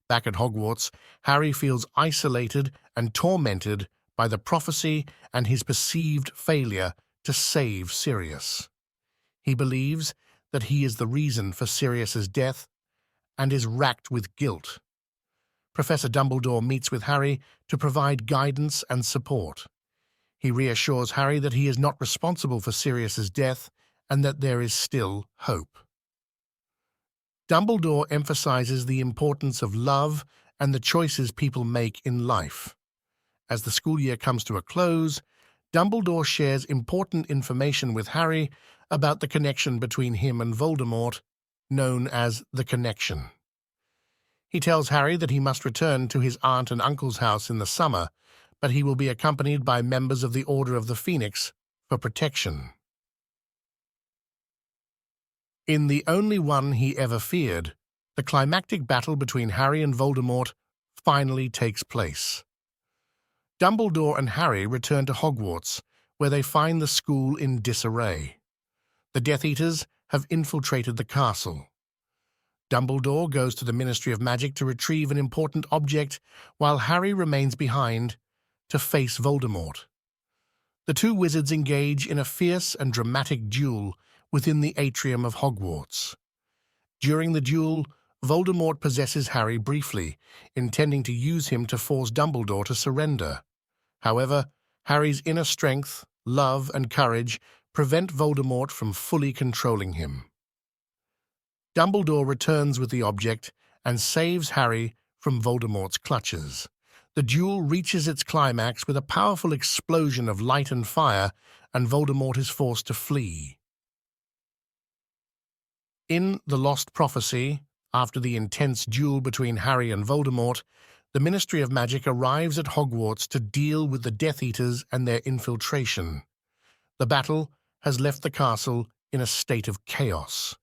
Back at Hogwarts, Harry feels isolated and tormented by the prophecy and his perceived failure to save Sirius. He believes that he is the reason for Sirius's death and is racked with guilt. Professor Dumbledore meets with Harry to provide guidance and support. He reassures Harry that he is not responsible for Sirius's death and that there is still hope. Dumbledore emphasizes the importance of love and the choices people make in life. As the school year comes to a close, Dumbledore shares important information with Harry about the connection between him and Voldemort, known as the Connection. He tells Harry that he must return to his aunt and uncle's house in the summer, but he will be accompanied by members of the Order of the Phoenix for protection. In The Only One He Ever Feared, the climactic battle between Harry and Voldemort finally takes place. Dumbledore and Harry return to Hogwarts, where they find the school in disarray. The Death Eaters have infiltrated the castle. Dumbledore goes to the Ministry of Magic to retrieve an important object, while Harry remains behind to face Voldemort. The two wizards engage in a fierce and dramatic duel within the atrium of Hogwarts. During the duel, Voldemort possesses Harry briefly, intending to use him to force Dumbledore to surrender. However, Harry's inner strength, love, and courage prevent Voldemort from fully controlling him. Dumbledore returns with the object and saves Harry from Voldemort's clutches. The duel reaches its climax with a powerful explosion of light and fire, and Voldemort is forced to flee. In The Lost Prophecy, after the intense duel between Harry and Voldemort, the Ministry of Magic arrives at Hogwarts to deal with the Death Eaters and their infiltration. The battle has left the castle in a state of chaos.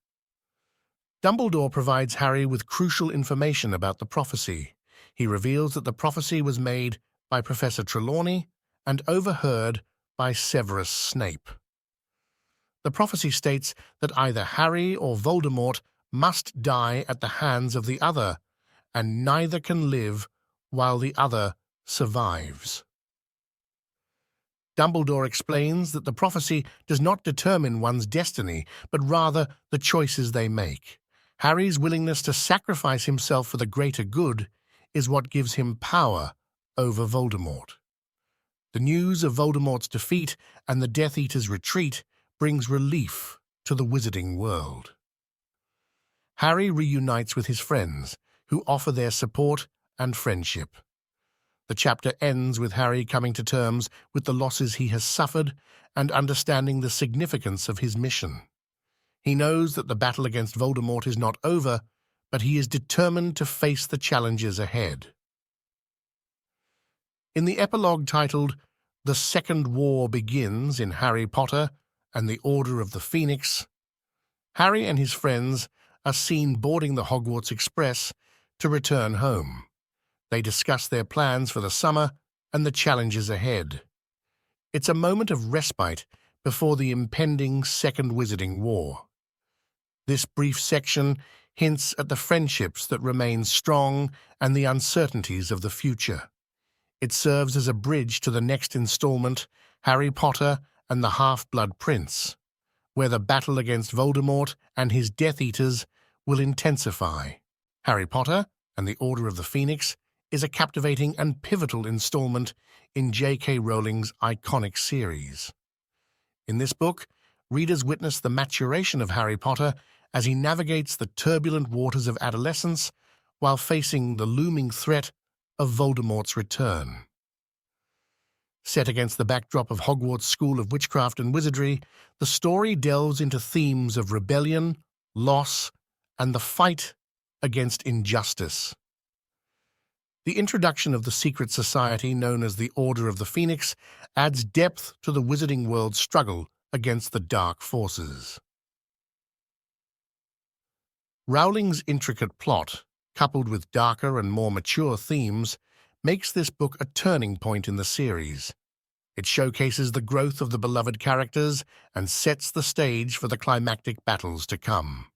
Dumbledore provides Harry with crucial information about the prophecy. He reveals that the prophecy was made by Professor Trelawney and overheard by Severus Snape. The prophecy states that either Harry or Voldemort must die at the hands of the other, and neither can live while the other survives. Dumbledore explains that the prophecy does not determine one's destiny, but rather the choices they make. Harry's willingness to sacrifice himself for the greater good is what gives him power over Voldemort. The news of Voldemort's defeat and the Death Eaters' retreat brings relief to the Wizarding World. Harry reunites with his friends, who offer their support and friendship. The chapter ends with Harry coming to terms with the losses he has suffered and understanding the significance of his mission. He knows that the battle against Voldemort is not over, but he is determined to face the challenges ahead. In the epilogue titled "The Second War Begins" in Harry Potter and the Order of the Phoenix, Harry and his friends are seen boarding the Hogwarts Express to return home. They discuss their plans for the summer and the challenges ahead. It's a moment of respite before the impending Second Wizarding War. This brief section hints at the friendships that remain strong and the uncertainties of the future. It serves as a bridge to the next installment, Harry Potter and the Half-Blood Prince, where the battle against Voldemort and his Death Eaters will intensify. Harry Potter and the Order of the Phoenix is a captivating and pivotal installment in JKRowling's iconic series. In this book, readers witness the maturation of Harry Potter as he navigates the turbulent waters of adolescence while facing the looming threat of Voldemort's return. Set against the backdrop of Hogwarts' School of Witchcraft and Wizardry, the story delves into themes of rebellion, loss, and the fight against injustice. The introduction of the secret society known as the Order of the Phoenix adds depth to the Wizarding World's struggle against the dark forces. Rowling's intricate plot, coupled with darker and more mature themes, makes this book a turning point in the series. It showcases the growth of the beloved characters and sets the stage for the climactic battles to come.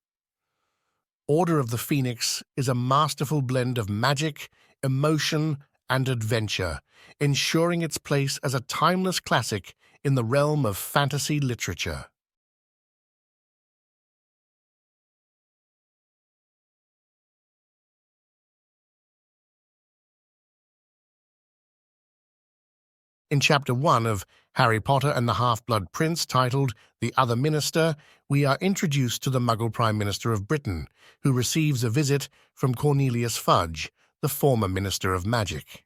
Order of the Phoenix is a masterful blend of magic, emotion, and adventure, ensuring its place as a timeless classic in the realm of fantasy literature. In Chapter 1 of Harry Potter and the Half-Blood Prince, titled The Other Minister, we are introduced to the Muggle Prime Minister of Britain, who receives a visit from Cornelius Fudge, the former Minister of Magic.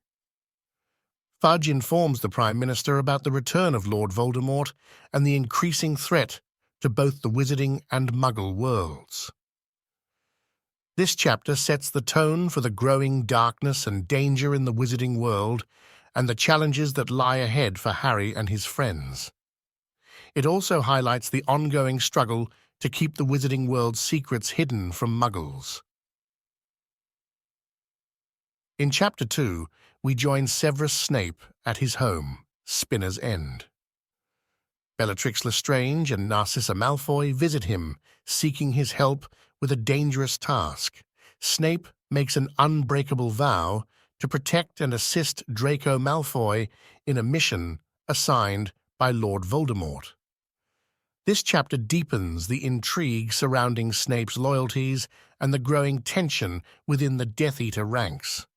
Fudge informs the Prime Minister about the return of Lord Voldemort and the increasing threat to both the Wizarding and Muggle worlds. This chapter sets the tone for the growing darkness and danger in the Wizarding world and the challenges that lie ahead for Harry and his friends. It also highlights the ongoing struggle to keep the Wizarding world's secrets hidden from Muggles. In Chapter 2, we join Severus Snape at his home, Spinner's End. Bellatrix Lestrange and Narcissa Malfoy visit him, seeking his help with a dangerous task. Snape makes an unbreakable vow to protect and assist Draco Malfoy in a mission assigned by Lord Voldemort. This chapter deepens the intrigue surrounding Snape's loyalties and the growing tension within the Death Eater ranks.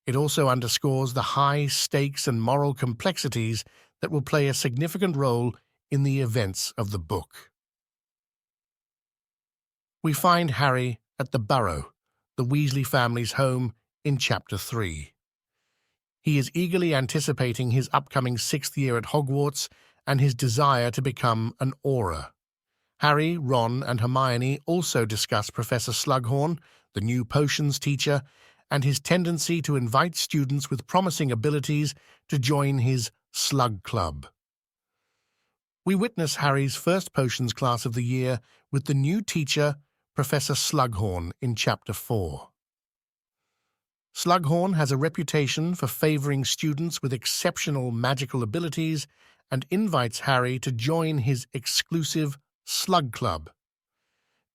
It also underscores the high stakes and moral complexities that will play a significant role in the events of the book. We find Harry at the Burrow, the Weasley family's home, in Chapter 3. He is eagerly anticipating his upcoming 6th year at Hogwarts and his desire to become an Auror. Harry, Ron, and Hermione also discuss Professor Slughorn, the new potions teacher, and his tendency to invite students with promising abilities to join his Slug Club. We witness Harry's first potions class of the year with the new teacher, Professor Slughorn, in Chapter 4. Slughorn has a reputation for favoring students with exceptional magical abilities and invites Harry to join his exclusive Slug Club.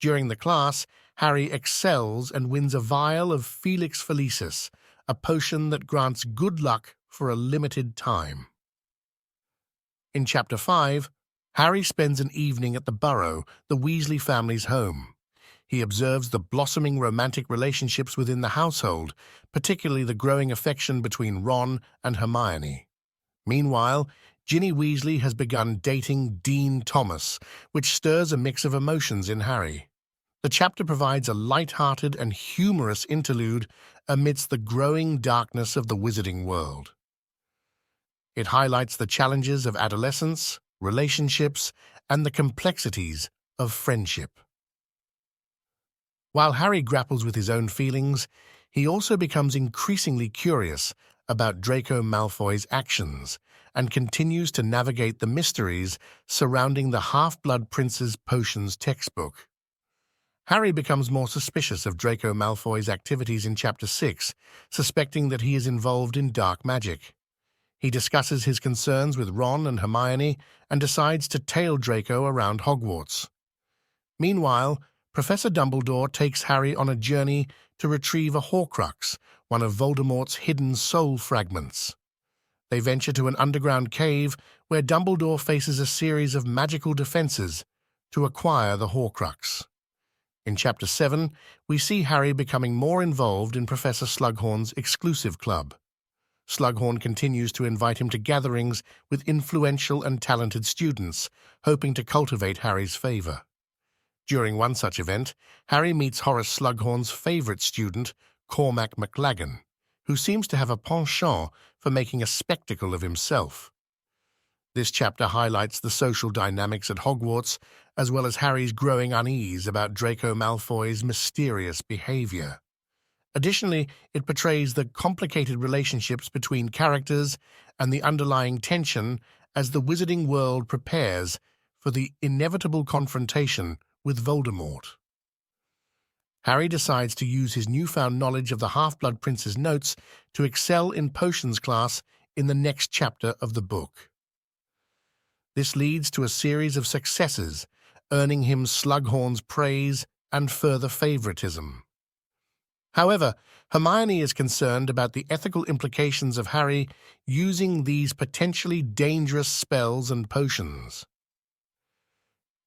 During the class, Harry excels and wins a vial of Felix Felicis, a potion that grants good luck for a limited time. In Chapter 5, Harry spends an evening at the Burrow, the Weasley family's home. He observes the blossoming romantic relationships within the household, particularly the growing affection between Ron and Hermione. Meanwhile, Ginny Weasley has begun dating Dean Thomas, which stirs a mix of emotions in Harry. The chapter provides a light-hearted and humorous interlude amidst the growing darkness of the Wizarding World. It highlights the challenges of adolescence, relationships, and the complexities of friendship. While Harry grapples with his own feelings, he also becomes increasingly curious about Draco Malfoy's actions and continues to navigate the mysteries surrounding the Half-Blood Prince's potions textbook. Harry becomes more suspicious of Draco Malfoy's activities in Chapter 6, suspecting that he is involved in dark magic. He discusses his concerns with Ron and Hermione and decides to tail Draco around Hogwarts. Meanwhile, Professor Dumbledore takes Harry on a journey to retrieve a Horcrux, one of Voldemort's hidden soul fragments. They venture to an underground cave where Dumbledore faces a series of magical defenses to acquire the Horcrux. In Chapter 7, we see Harry becoming more involved in Professor Slughorn's exclusive club. Slughorn continues to invite him to gatherings with influential and talented students, hoping to cultivate Harry's favor. During one such event, Harry meets Horace Slughorn's favorite student, Cormac McLaggen, who seems to have a penchant for making a spectacle of himself. This chapter highlights the social dynamics at Hogwarts, as well as Harry's growing unease about Draco Malfoy's mysterious behavior. Additionally, it portrays the complicated relationships between characters and the underlying tension as the Wizarding World prepares for the inevitable confrontation with Voldemort. Harry decides to use his newfound knowledge of the Half-Blood Prince's notes to excel in potions class in the next chapter of the book. This leads to a series of successes, earning him Slughorn's praise and further favoritism. However, Hermione is concerned about the ethical implications of Harry using these potentially dangerous spells and potions.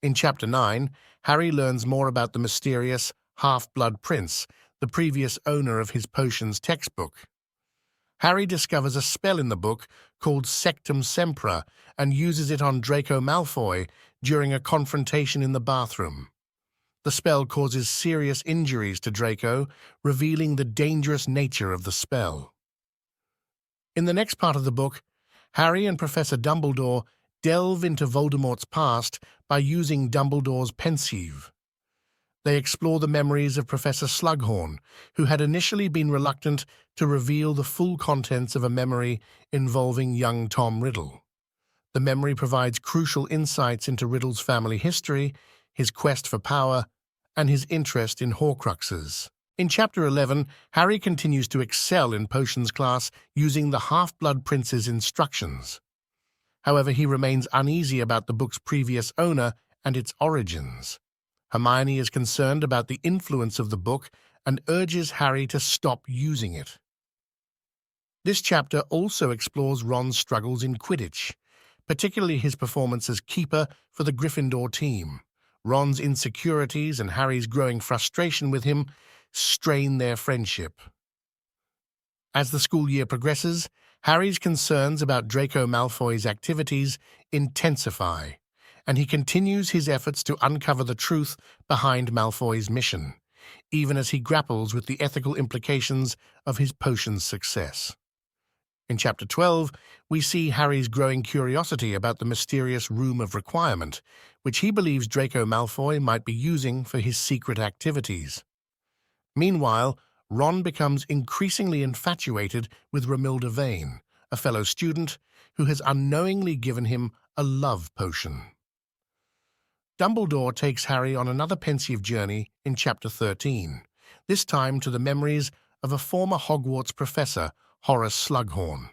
In Chapter 9, Harry learns more about the mysterious Half-Blood Prince, the previous owner of his potions textbook. Harry discovers a spell in the book called Sectum Sempra and uses it on Draco Malfoy during a confrontation in the bathroom. The spell causes serious injuries to Draco, revealing the dangerous nature of the spell. In the next part of the book, Harry and Professor Dumbledore delve into Voldemort's past by using Dumbledore's pensieve. They explore the memories of Professor Slughorn, who had initially been reluctant to reveal the full contents of a memory involving young Tom Riddle. The memory provides crucial insights into Riddle's family history, his quest for power, and his interest in Horcruxes. In Chapter 11, Harry continues to excel in potions class using the Half-Blood Prince's instructions. However, he remains uneasy about the book's previous owner and its origins. Hermione is concerned about the influence of the book and urges Harry to stop using it. This chapter also explores Ron's struggles in Quidditch, particularly his performance as keeper for the Gryffindor team. Ron's insecurities and Harry's growing frustration with him strain their friendship. As the school year progresses, Harry's concerns about Draco Malfoy's activities intensify, and he continues his efforts to uncover the truth behind Malfoy's mission, even as he grapples with the ethical implications of his potion's success. In Chapter 12, we see Harry's growing curiosity about the mysterious Room of Requirement, which he believes Draco Malfoy might be using for his secret activities. Meanwhile, Ron becomes increasingly infatuated with Romilda Vane, a fellow student who has unknowingly given him a love potion. Dumbledore takes Harry on another pensive journey in Chapter 13, this time to the memories of a former Hogwarts professor, Horace Slughorn.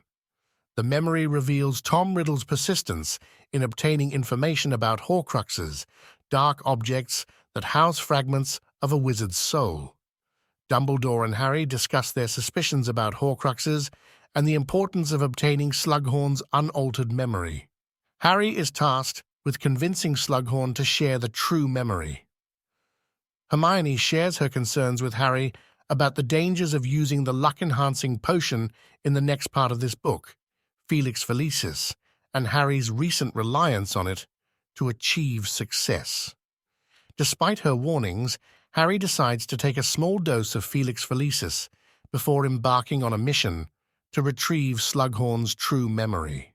The memory reveals Tom Riddle's persistence in obtaining information about Horcruxes, dark objects that house fragments of a wizard's soul. Dumbledore and Harry discuss their suspicions about Horcruxes and the importance of obtaining Slughorn's unaltered memory. Harry is tasked with convincing Slughorn to share the true memory. Hermione shares her concerns with Harry about the dangers of using the luck-enhancing potion in the next part of this book, Felix Felicis, and Harry's recent reliance on it to achieve success. Despite her warnings, Harry decides to take a small dose of Felix Felicis before embarking on a mission to retrieve Slughorn's true memory.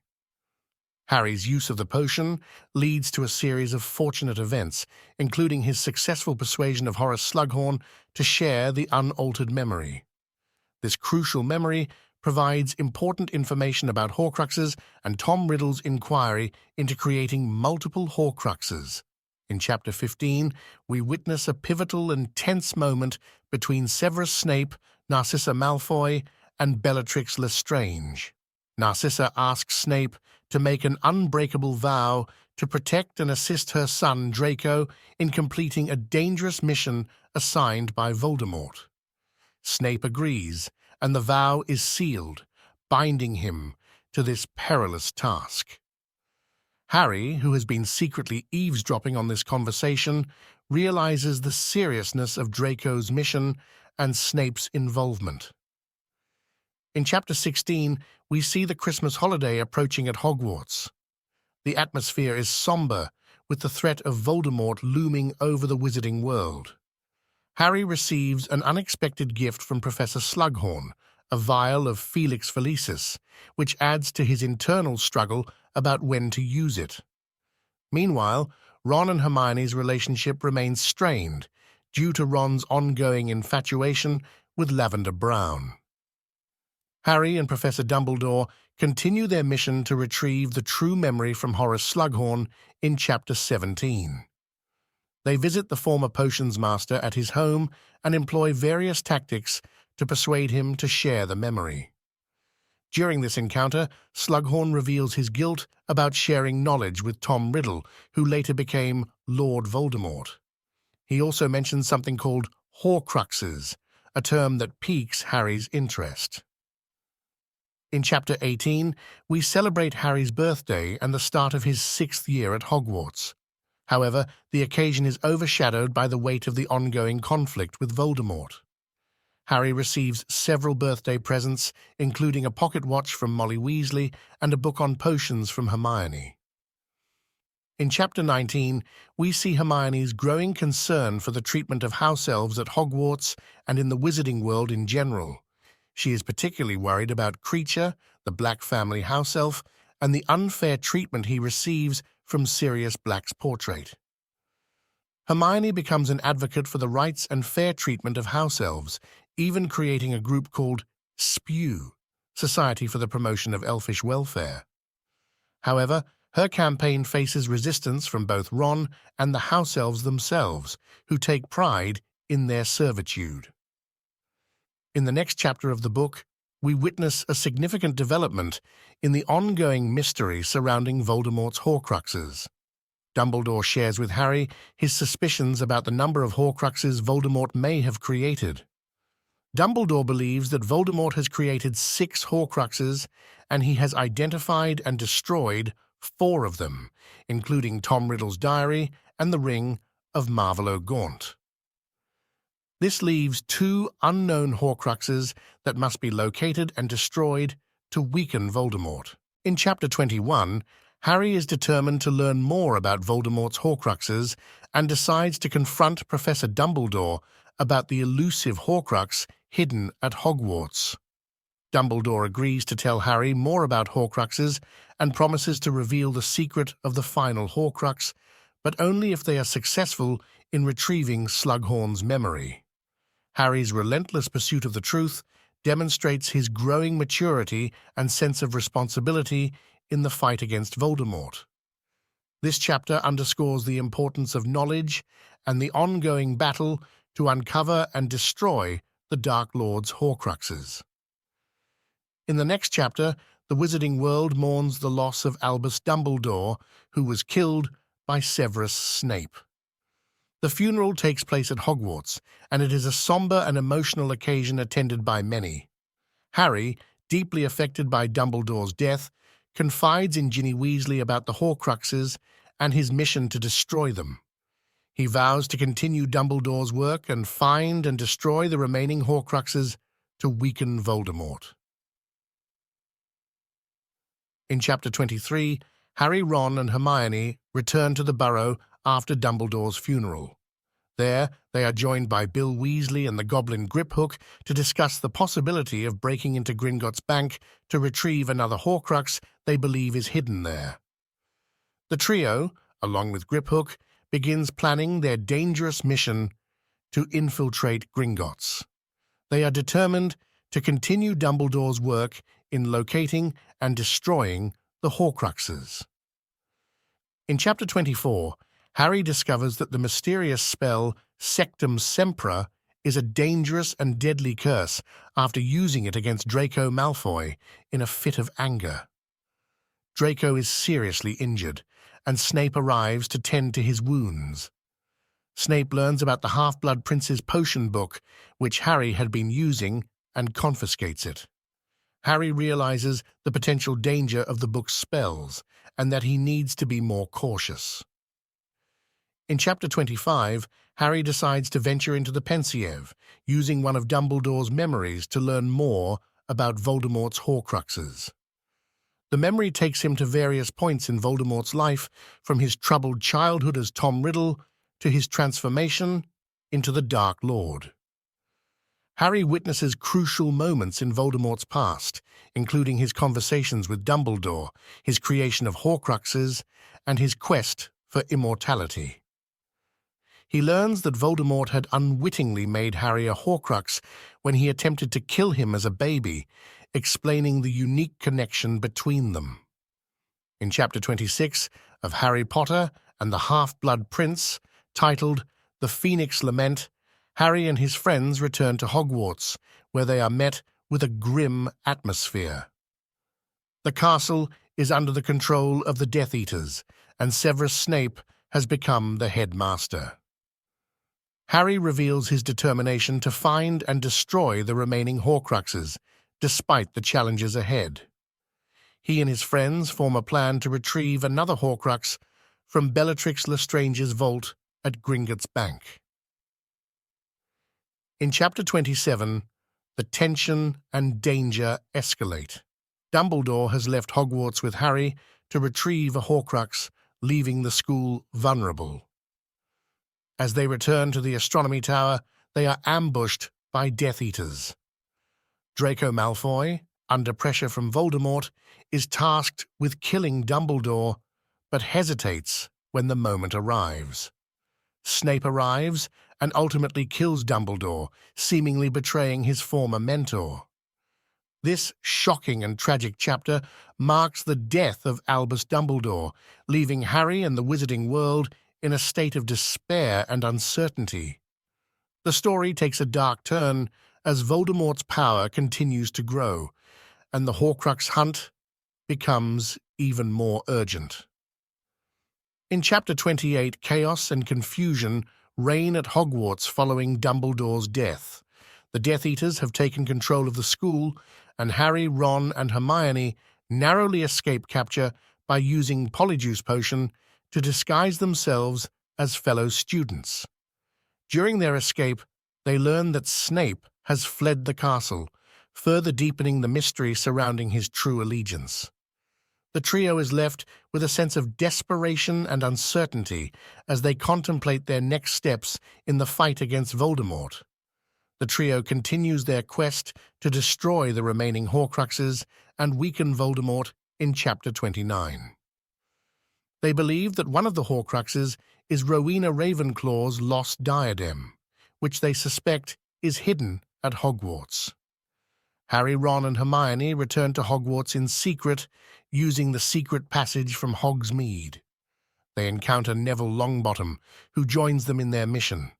Harry's use of the potion leads to a series of fortunate events, including his successful persuasion of Horace Slughorn to share the unaltered memory. This crucial memory provides important information about Horcruxes and Tom Riddle's inquiry into creating multiple Horcruxes. In Chapter 15, we witness a pivotal and tense moment between Severus Snape, Narcissa Malfoy, and Bellatrix Lestrange. Narcissa asks Snape to make an unbreakable vow to protect and assist her son Draco in completing a dangerous mission assigned by Voldemort. Snape agrees, and the vow is sealed, binding him to this perilous task. Harry, who has been secretly eavesdropping on this conversation, realizes the seriousness of Draco's mission and Snape's involvement. In Chapter 16, we see the Christmas holiday approaching at Hogwarts. The atmosphere is somber, with the threat of Voldemort looming over the Wizarding World. Harry receives an unexpected gift from Professor Slughorn, a vial of Felix Felicis, which adds to his internal struggle about when to use it. Meanwhile, Ron and Hermione's relationship remains strained due to Ron's ongoing infatuation with Lavender Brown. Harry and Professor Dumbledore continue their mission to retrieve the true memory from Horace Slughorn in Chapter 17. They visit the former potions master at his home and employ various tactics to persuade him to share the memory. During this encounter, Slughorn reveals his guilt about sharing knowledge with Tom Riddle, who later became Lord Voldemort. He also mentions something called Horcruxes, a term that piques Harry's interest. In Chapter 18, we celebrate Harry's birthday and the start of his 6th year at Hogwarts. However, the occasion is overshadowed by the weight of the ongoing conflict with Voldemort. Harry receives several birthday presents, including a pocket watch from Molly Weasley and a book on potions from Hermione. In Chapter 19, we see Hermione's growing concern for the treatment of house elves at Hogwarts and in the Wizarding World in general. She is particularly worried about Kreacher, the Black family house elf, and the unfair treatment he receives from Sirius Black's portrait. Hermione becomes an advocate for the rights and fair treatment of house elves, even creating a group called SPEW, Society for the Promotion of Elfish Welfare. However, her campaign faces resistance from both Ron and the house elves themselves, who take pride in their servitude. In the next chapter of the book, we witness a significant development in the ongoing mystery surrounding Voldemort's Horcruxes. Dumbledore shares with Harry his suspicions about the number of Horcruxes Voldemort may have created. Dumbledore believes that Voldemort has created 6 Horcruxes, and he has identified and destroyed 4 of them, including Tom Riddle's diary and the Ring of Marvolo Gaunt. This leaves 2 unknown Horcruxes that must be located and destroyed to weaken Voldemort. In Chapter 21, Harry is determined to learn more about Voldemort's Horcruxes and decides to confront Professor Dumbledore about the elusive Horcrux hidden at Hogwarts. Dumbledore agrees to tell Harry more about Horcruxes and promises to reveal the secret of the final Horcrux, but only if they are successful in retrieving Slughorn's memory. Harry's relentless pursuit of the truth demonstrates his growing maturity and sense of responsibility in the fight against Voldemort. This chapter underscores the importance of knowledge and the ongoing battle to uncover and destroy the Dark Lord's Horcruxes. In the next chapter, the Wizarding World mourns the loss of Albus Dumbledore, who was killed by Severus Snape. The funeral takes place at Hogwarts, and it is a somber and emotional occasion attended by many. Harry, deeply affected by Dumbledore's death, confides in Ginny Weasley about the Horcruxes and his mission to destroy them. He vows to continue Dumbledore's work and find and destroy the remaining Horcruxes to weaken Voldemort. In Chapter 23, Harry, Ron, and Hermione return to the Burrow after Dumbledore's funeral. There, they are joined by Bill Weasley and the Goblin Griphook to discuss the possibility of breaking into Gringotts Bank to retrieve another Horcrux they believe is hidden there. The trio, along with Griphook, begins planning their dangerous mission to infiltrate Gringotts. They are determined to continue Dumbledore's work in locating and destroying the Horcruxes. In Chapter 24, Harry discovers that the mysterious spell Sectum Sempra is a dangerous and deadly curse after using it against Draco Malfoy in a fit of anger. Draco is seriously injured, and Snape arrives to tend to his wounds. Snape learns about the Half-Blood Prince's potion book, which Harry had been using, and confiscates it. Harry realizes the potential danger of the book's spells, and that he needs to be more cautious. In Chapter 25, Harry decides to venture into the Pensieve, using one of Dumbledore's memories to learn more about Voldemort's Horcruxes. The memory takes him to various points in Voldemort's life, from his troubled childhood as Tom Riddle to his transformation into the Dark Lord. Harry witnesses crucial moments in Voldemort's past, including his conversations with Dumbledore, his creation of Horcruxes, and his quest for immortality. He learns that Voldemort had unwittingly made Harry a Horcrux when he attempted to kill him as a baby, explaining the unique connection between them. In Chapter 26 of Harry Potter and the Half-Blood Prince, titled The Phoenix Lament, Harry and his friends return to Hogwarts, where they are met with a grim atmosphere. The castle is under the control of the Death Eaters, and Severus Snape has become the headmaster. Harry reveals his determination to find and destroy the remaining Horcruxes, despite the challenges ahead. He and his friends form a plan to retrieve another Horcrux from Bellatrix Lestrange's vault at Gringotts Bank. In Chapter 27, the tension and danger escalate. Dumbledore has left Hogwarts with Harry to retrieve a Horcrux, leaving the school vulnerable. As they return to the Astronomy Tower, they are ambushed by Death Eaters. Draco Malfoy, under pressure from Voldemort, is tasked with killing Dumbledore, but hesitates when the moment arrives. Snape arrives and ultimately kills Dumbledore, seemingly betraying his former mentor. This shocking and tragic chapter marks the death of Albus Dumbledore, leaving Harry and the Wizarding World in a state of despair and uncertainty. The story takes a dark turn as Voldemort's power continues to grow, and the Horcrux hunt becomes even more urgent. In Chapter 28, chaos and confusion reign at Hogwarts following Dumbledore's death. The Death Eaters have taken control of the school, and Harry, Ron, and Hermione narrowly escape capture by using Polyjuice Potion to disguise themselves as fellow students. During their escape, they learn that Snape has fled the castle, further deepening the mystery surrounding his true allegiance. The trio is left with a sense of desperation and uncertainty as they contemplate their next steps in the fight against Voldemort. The trio continues their quest to destroy the remaining Horcruxes and weaken Voldemort in Chapter 29. They believe that one of the Horcruxes is Rowena Ravenclaw's lost diadem, which they suspect is hidden at Hogwarts. Harry, Ron, and Hermione return to Hogwarts in secret, using the secret passage from Hogsmeade. They encounter Neville Longbottom, who joins them in their mission.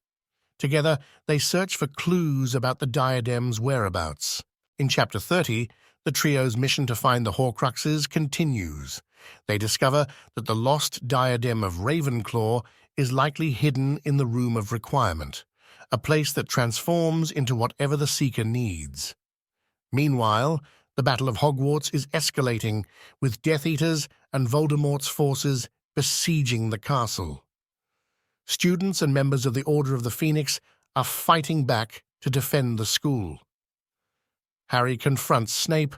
Together, they search for clues about the diadem's whereabouts. In Chapter 30, the trio's mission to find the Horcruxes continues. They discover that the lost diadem of Ravenclaw is likely hidden in the Room of Requirement, a place that transforms into whatever the Seeker needs. Meanwhile, the Battle of Hogwarts is escalating, with Death Eaters and Voldemort's forces besieging the castle. Students and members of the Order of the Phoenix are fighting back to defend the school. Harry confronts Snape,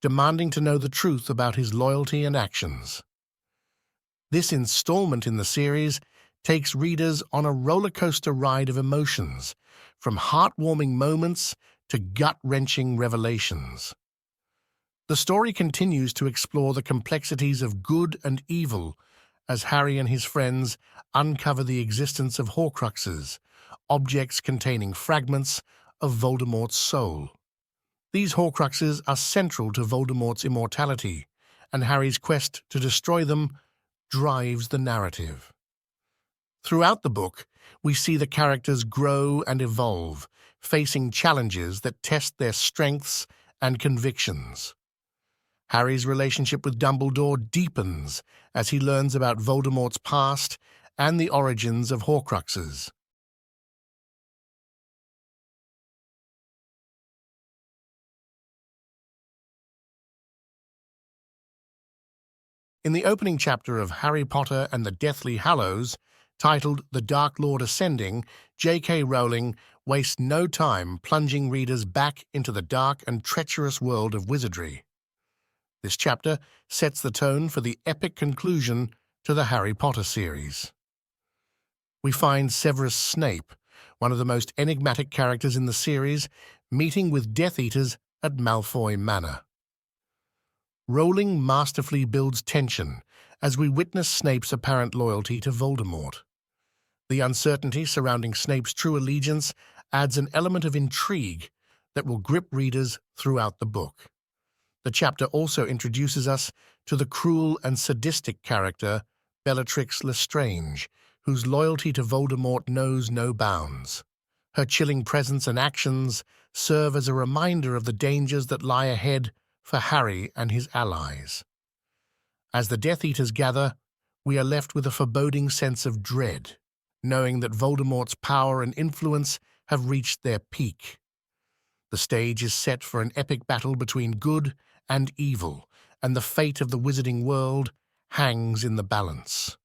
demanding to know the truth about his loyalty and actions. This installment in the series takes readers on a roller coaster ride of emotions, from heartwarming moments to gut-wrenching revelations. The story continues to explore the complexities of good and evil as Harry and his friends uncover the existence of Horcruxes, objects containing fragments of Voldemort's soul. These Horcruxes are central to Voldemort's immortality, and Harry's quest to destroy them drives the narrative. Throughout the book, we see the characters grow and evolve, facing challenges that test their strengths and convictions. Harry's relationship with Dumbledore deepens as he learns about Voldemort's past and the origins of Horcruxes. In the opening chapter of Harry Potter and the Deathly Hallows, titled The Dark Lord Ascending, JKRowling wastes no time plunging readers back into the dark and treacherous world of wizardry. This chapter sets the tone for the epic conclusion to the Harry Potter series. We find Severus Snape, one of the most enigmatic characters in the series, meeting with Death Eaters at Malfoy Manor. Rowling masterfully builds tension as we witness Snape's apparent loyalty to Voldemort. The uncertainty surrounding Snape's true allegiance adds an element of intrigue that will grip readers throughout the book. The chapter also introduces us to the cruel and sadistic character Bellatrix Lestrange, whose loyalty to Voldemort knows no bounds. Her chilling presence and actions serve as a reminder of the dangers that lie ahead for Harry and his allies. As the Death Eaters gather, we are left with a foreboding sense of dread, knowing that Voldemort's power and influence have reached their peak. The stage is set for an epic battle between good and evil, and the fate of the Wizarding World hangs in the balance.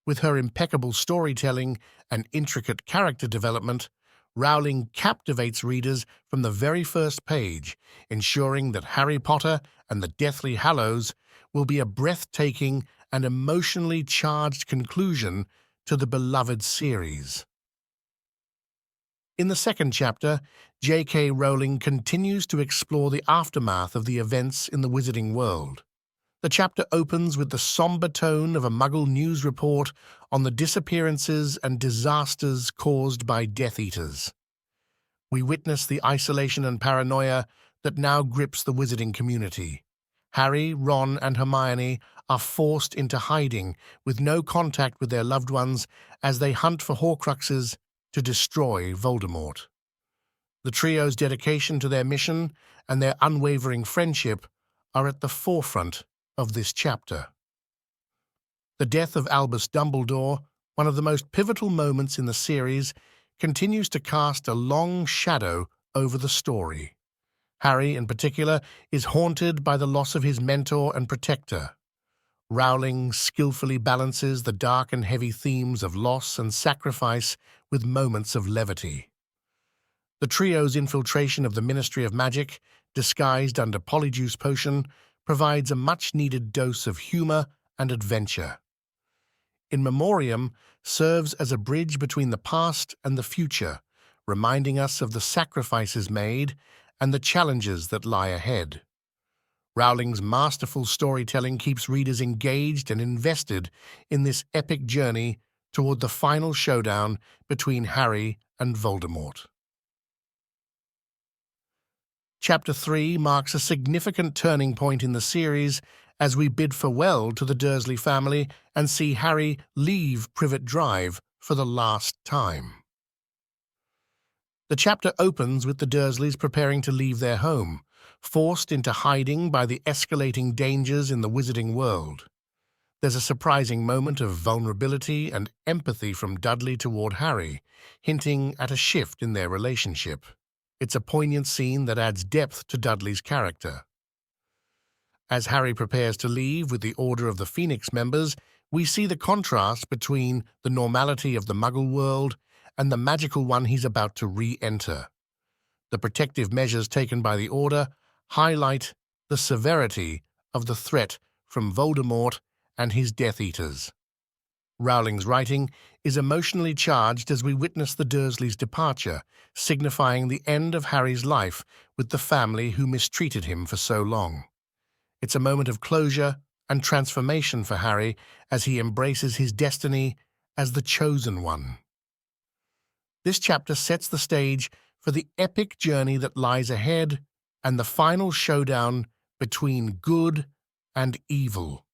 With her impeccable storytelling and intricate character development, Rowling captivates readers from the very first page, ensuring that Harry Potter and the Deathly Hallows will be a breathtaking and emotionally charged conclusion to the beloved series. In the second chapter, J.K. Rowling continues to explore the aftermath of the events in the Wizarding World. The chapter opens with the somber tone of a Muggle news report on the disappearances and disasters caused by Death Eaters. We witness the isolation and paranoia that now grips the wizarding community. Harry, Ron, and Hermione are forced into hiding with no contact with their loved ones as they hunt for Horcruxes to destroy Voldemort. The trio's dedication to their mission and their unwavering friendship are at the forefront of this chapter. The death of Albus Dumbledore, one of the most pivotal moments in the series, continues to cast a long shadow over the story. Harry, in particular, is haunted by the loss of his mentor and protector. Rowling skillfully balances the dark and heavy themes of loss and sacrifice with moments of levity. The trio's infiltration of the Ministry of Magic, disguised under Polyjuice Potion, provides a much-needed dose of humor and adventure. In Memoriam serves as a bridge between the past and the future, reminding us of the sacrifices made and the challenges that lie ahead. Rowling's masterful storytelling keeps readers engaged and invested in this epic journey toward the final showdown between Harry and Voldemort. Chapter 3 marks a significant turning point in the series as we bid farewell to the Dursley family and see Harry leave Privet Drive for the last time. The chapter opens with the Dursleys preparing to leave their home, forced into hiding by the escalating dangers in the Wizarding World. There's a surprising moment of vulnerability and empathy from Dudley toward Harry, hinting at a shift in their relationship. It's a poignant scene that adds depth to Dudley's character. As Harry prepares to leave with the Order of the Phoenix members, we see the contrast between the normality of the Muggle world and the magical one he's about to re-enter. The protective measures taken by the Order highlight the severity of the threat from Voldemort and his Death Eaters. Rowling's writing is emotionally charged as we witness the Dursleys' departure, signifying the end of Harry's life with the family who mistreated him for so long. It's a moment of closure and transformation for Harry as he embraces his destiny as the Chosen One. This chapter sets the stage for the epic journey that lies ahead and the final showdown between good and evil.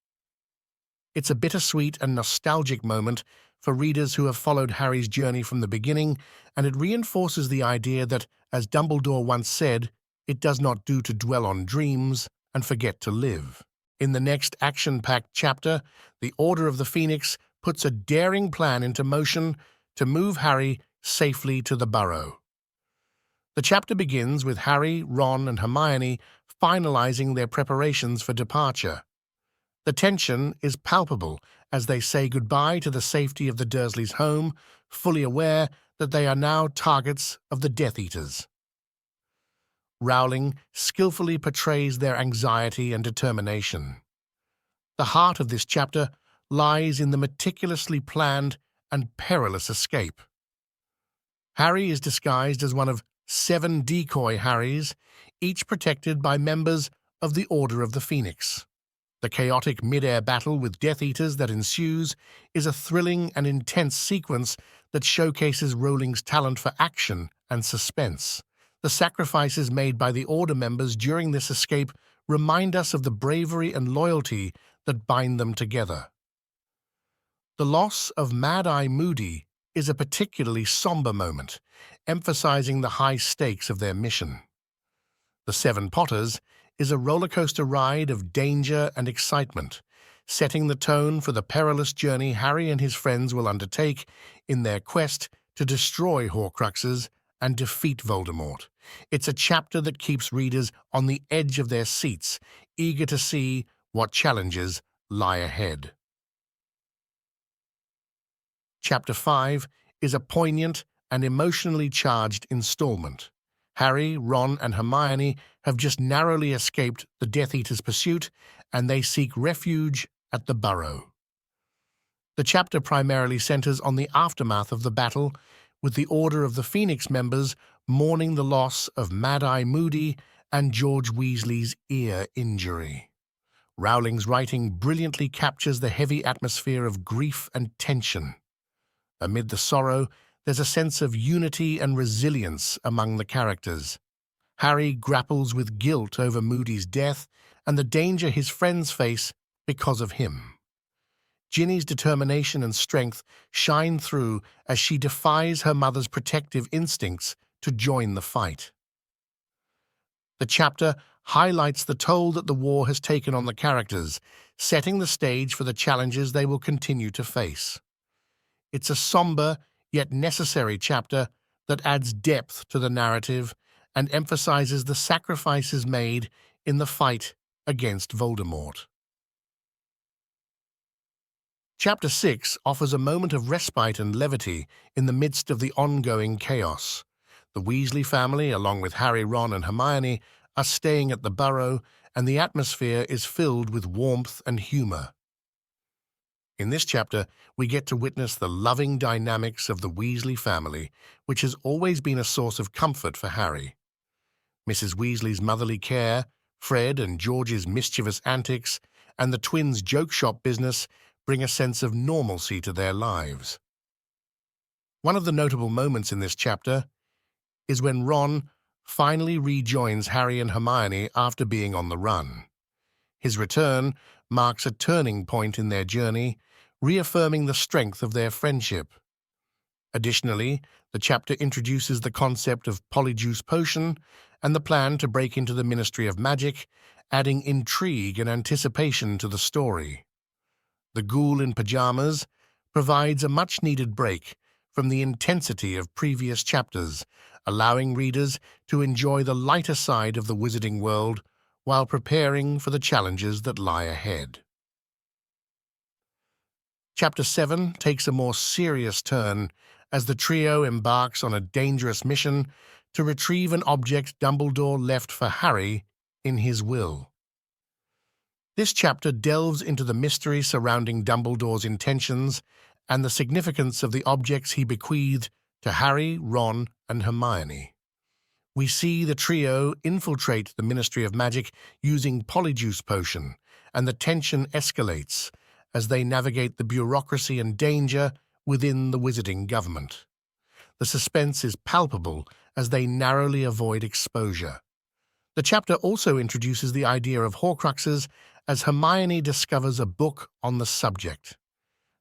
It's a bittersweet and nostalgic moment for readers who have followed Harry's journey from the beginning, and it reinforces the idea that, as Dumbledore once said, it does not do to dwell on dreams and forget to live. In the next action-packed chapter, the Order of the Phoenix puts a daring plan into motion to move Harry safely to the Burrow. The chapter begins with Harry, Ron, and Hermione finalizing their preparations for departure. The tension is palpable as they say goodbye to the safety of the Dursleys' home, fully aware that they are now targets of the Death Eaters. Rowling skillfully portrays their anxiety and determination. The heart of this chapter lies in the meticulously planned and perilous escape. Harry is disguised as one of 7 decoy Harrys, each protected by members of the Order of the Phoenix. The chaotic mid-air battle with Death Eaters that ensues is a thrilling and intense sequence that showcases Rowling's talent for action and suspense. The sacrifices made by the Order members during this escape remind us of the bravery and loyalty that bind them together. The loss of Mad-Eye Moody is a particularly somber moment, emphasizing the high stakes of their mission. The Seven Potters is a rollercoaster ride of danger and excitement, setting the tone for the perilous journey Harry and his friends will undertake in their quest to destroy Horcruxes and defeat Voldemort. It's a chapter that keeps readers on the edge of their seats, eager to see what challenges lie ahead. Chapter 5 is a poignant and emotionally charged installment. Harry, Ron, and Hermione have just narrowly escaped the Death Eaters' pursuit, and they seek refuge at the Burrow. The chapter primarily centers on the aftermath of the battle, with the Order of the Phoenix members mourning the loss of Mad-Eye Moody and George Weasley's ear injury. Rowling's writing brilliantly captures the heavy atmosphere of grief and tension. Amid the sorrow, there's a sense of unity and resilience among the characters. Harry grapples with guilt over Moody's death and the danger his friends face because of him. Ginny's determination and strength shine through as she defies her mother's protective instincts to join the fight. The chapter highlights the toll that the war has taken on the characters, setting the stage for the challenges they will continue to face. It's a somber yet necessary chapter that adds depth to the narrative and emphasizes the sacrifices made in the fight against Voldemort. Chapter 6 offers a moment of respite and levity in the midst of the ongoing chaos. The Weasley family, along with Harry, Ron, and Hermione, are staying at the Burrow, and the atmosphere is filled with warmth and humor. In this chapter, we get to witness the loving dynamics of the Weasley family, which has always been a source of comfort for Harry. Mrs. Weasley's motherly care, Fred and George's mischievous antics, and the twins' joke shop business bring a sense of normalcy to their lives. One of the notable moments in this chapter is when Ron finally rejoins Harry and Hermione after being on the run. His return marks a turning point in their journey, reaffirming the strength of their friendship. Additionally, the chapter introduces the concept of Polyjuice Potion and the plan to break into the Ministry of Magic, adding intrigue and anticipation to the story. The Ghoul in Pajamas provides a much-needed break from the intensity of previous chapters, allowing readers to enjoy the lighter side of the Wizarding World while preparing for the challenges that lie ahead. Chapter 7 takes a more serious turn as the trio embarks on a dangerous mission to retrieve an object Dumbledore left for Harry in his will. This chapter delves into the mystery surrounding Dumbledore's intentions and the significance of the objects he bequeathed to Harry, Ron, and Hermione. We see the trio infiltrate the Ministry of Magic using Polyjuice Potion, and the tension escalates as they navigate the bureaucracy and danger within the wizarding government. The suspense is palpable as they narrowly avoid exposure. The chapter also introduces the idea of Horcruxes as Hermione discovers a book on the subject.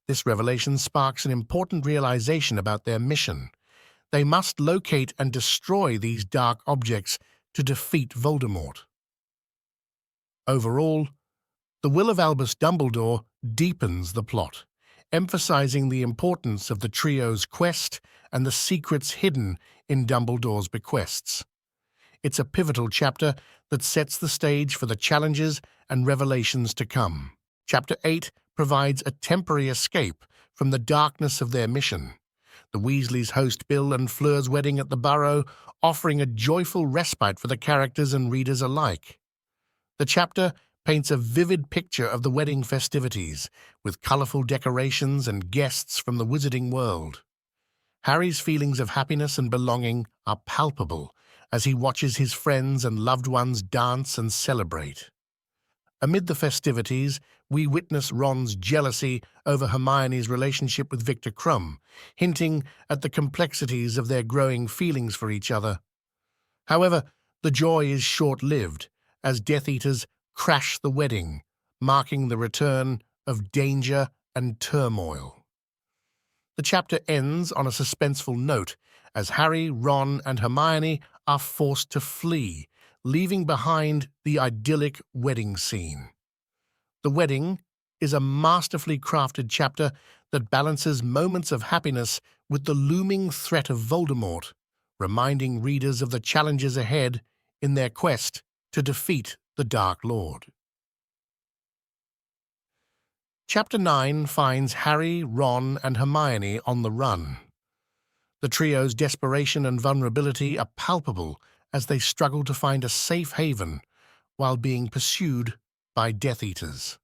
This revelation sparks an important realization about their mission. They must locate and destroy these dark objects to defeat Voldemort. Overall, the will of Albus Dumbledore deepens the plot, emphasizing the importance of the trio's quest and the secrets hidden in Dumbledore's bequests. It's a pivotal chapter that sets the stage for the challenges and revelations to come. Chapter 8 provides a temporary escape from the darkness of their mission. The Weasleys host Bill and Fleur's wedding at the Burrow, offering a joyful respite for the characters and readers alike. The chapter paints a vivid picture of the wedding festivities, with colorful decorations and guests from the Wizarding World. Harry's feelings of happiness and belonging are palpable as he watches his friends and loved ones dance and celebrate. Amid the festivities, we witness Ron's jealousy over Hermione's relationship with Victor Krum, hinting at the complexities of their growing feelings for each other. However, the joy is short-lived as Death Eaters crash the wedding, marking the return of danger and turmoil. The chapter ends on a suspenseful note as Harry, Ron, and Hermione are forced to flee, leaving behind the idyllic wedding scene. The wedding is a masterfully crafted chapter that balances moments of happiness with the looming threat of Voldemort, reminding readers of the challenges ahead in their quest to defeat the Dark Lord. Chapter 9 finds Harry, Ron, and Hermione on the run. The trio's desperation and vulnerability are palpable as they struggle to find a safe haven while being pursued by Death Eaters.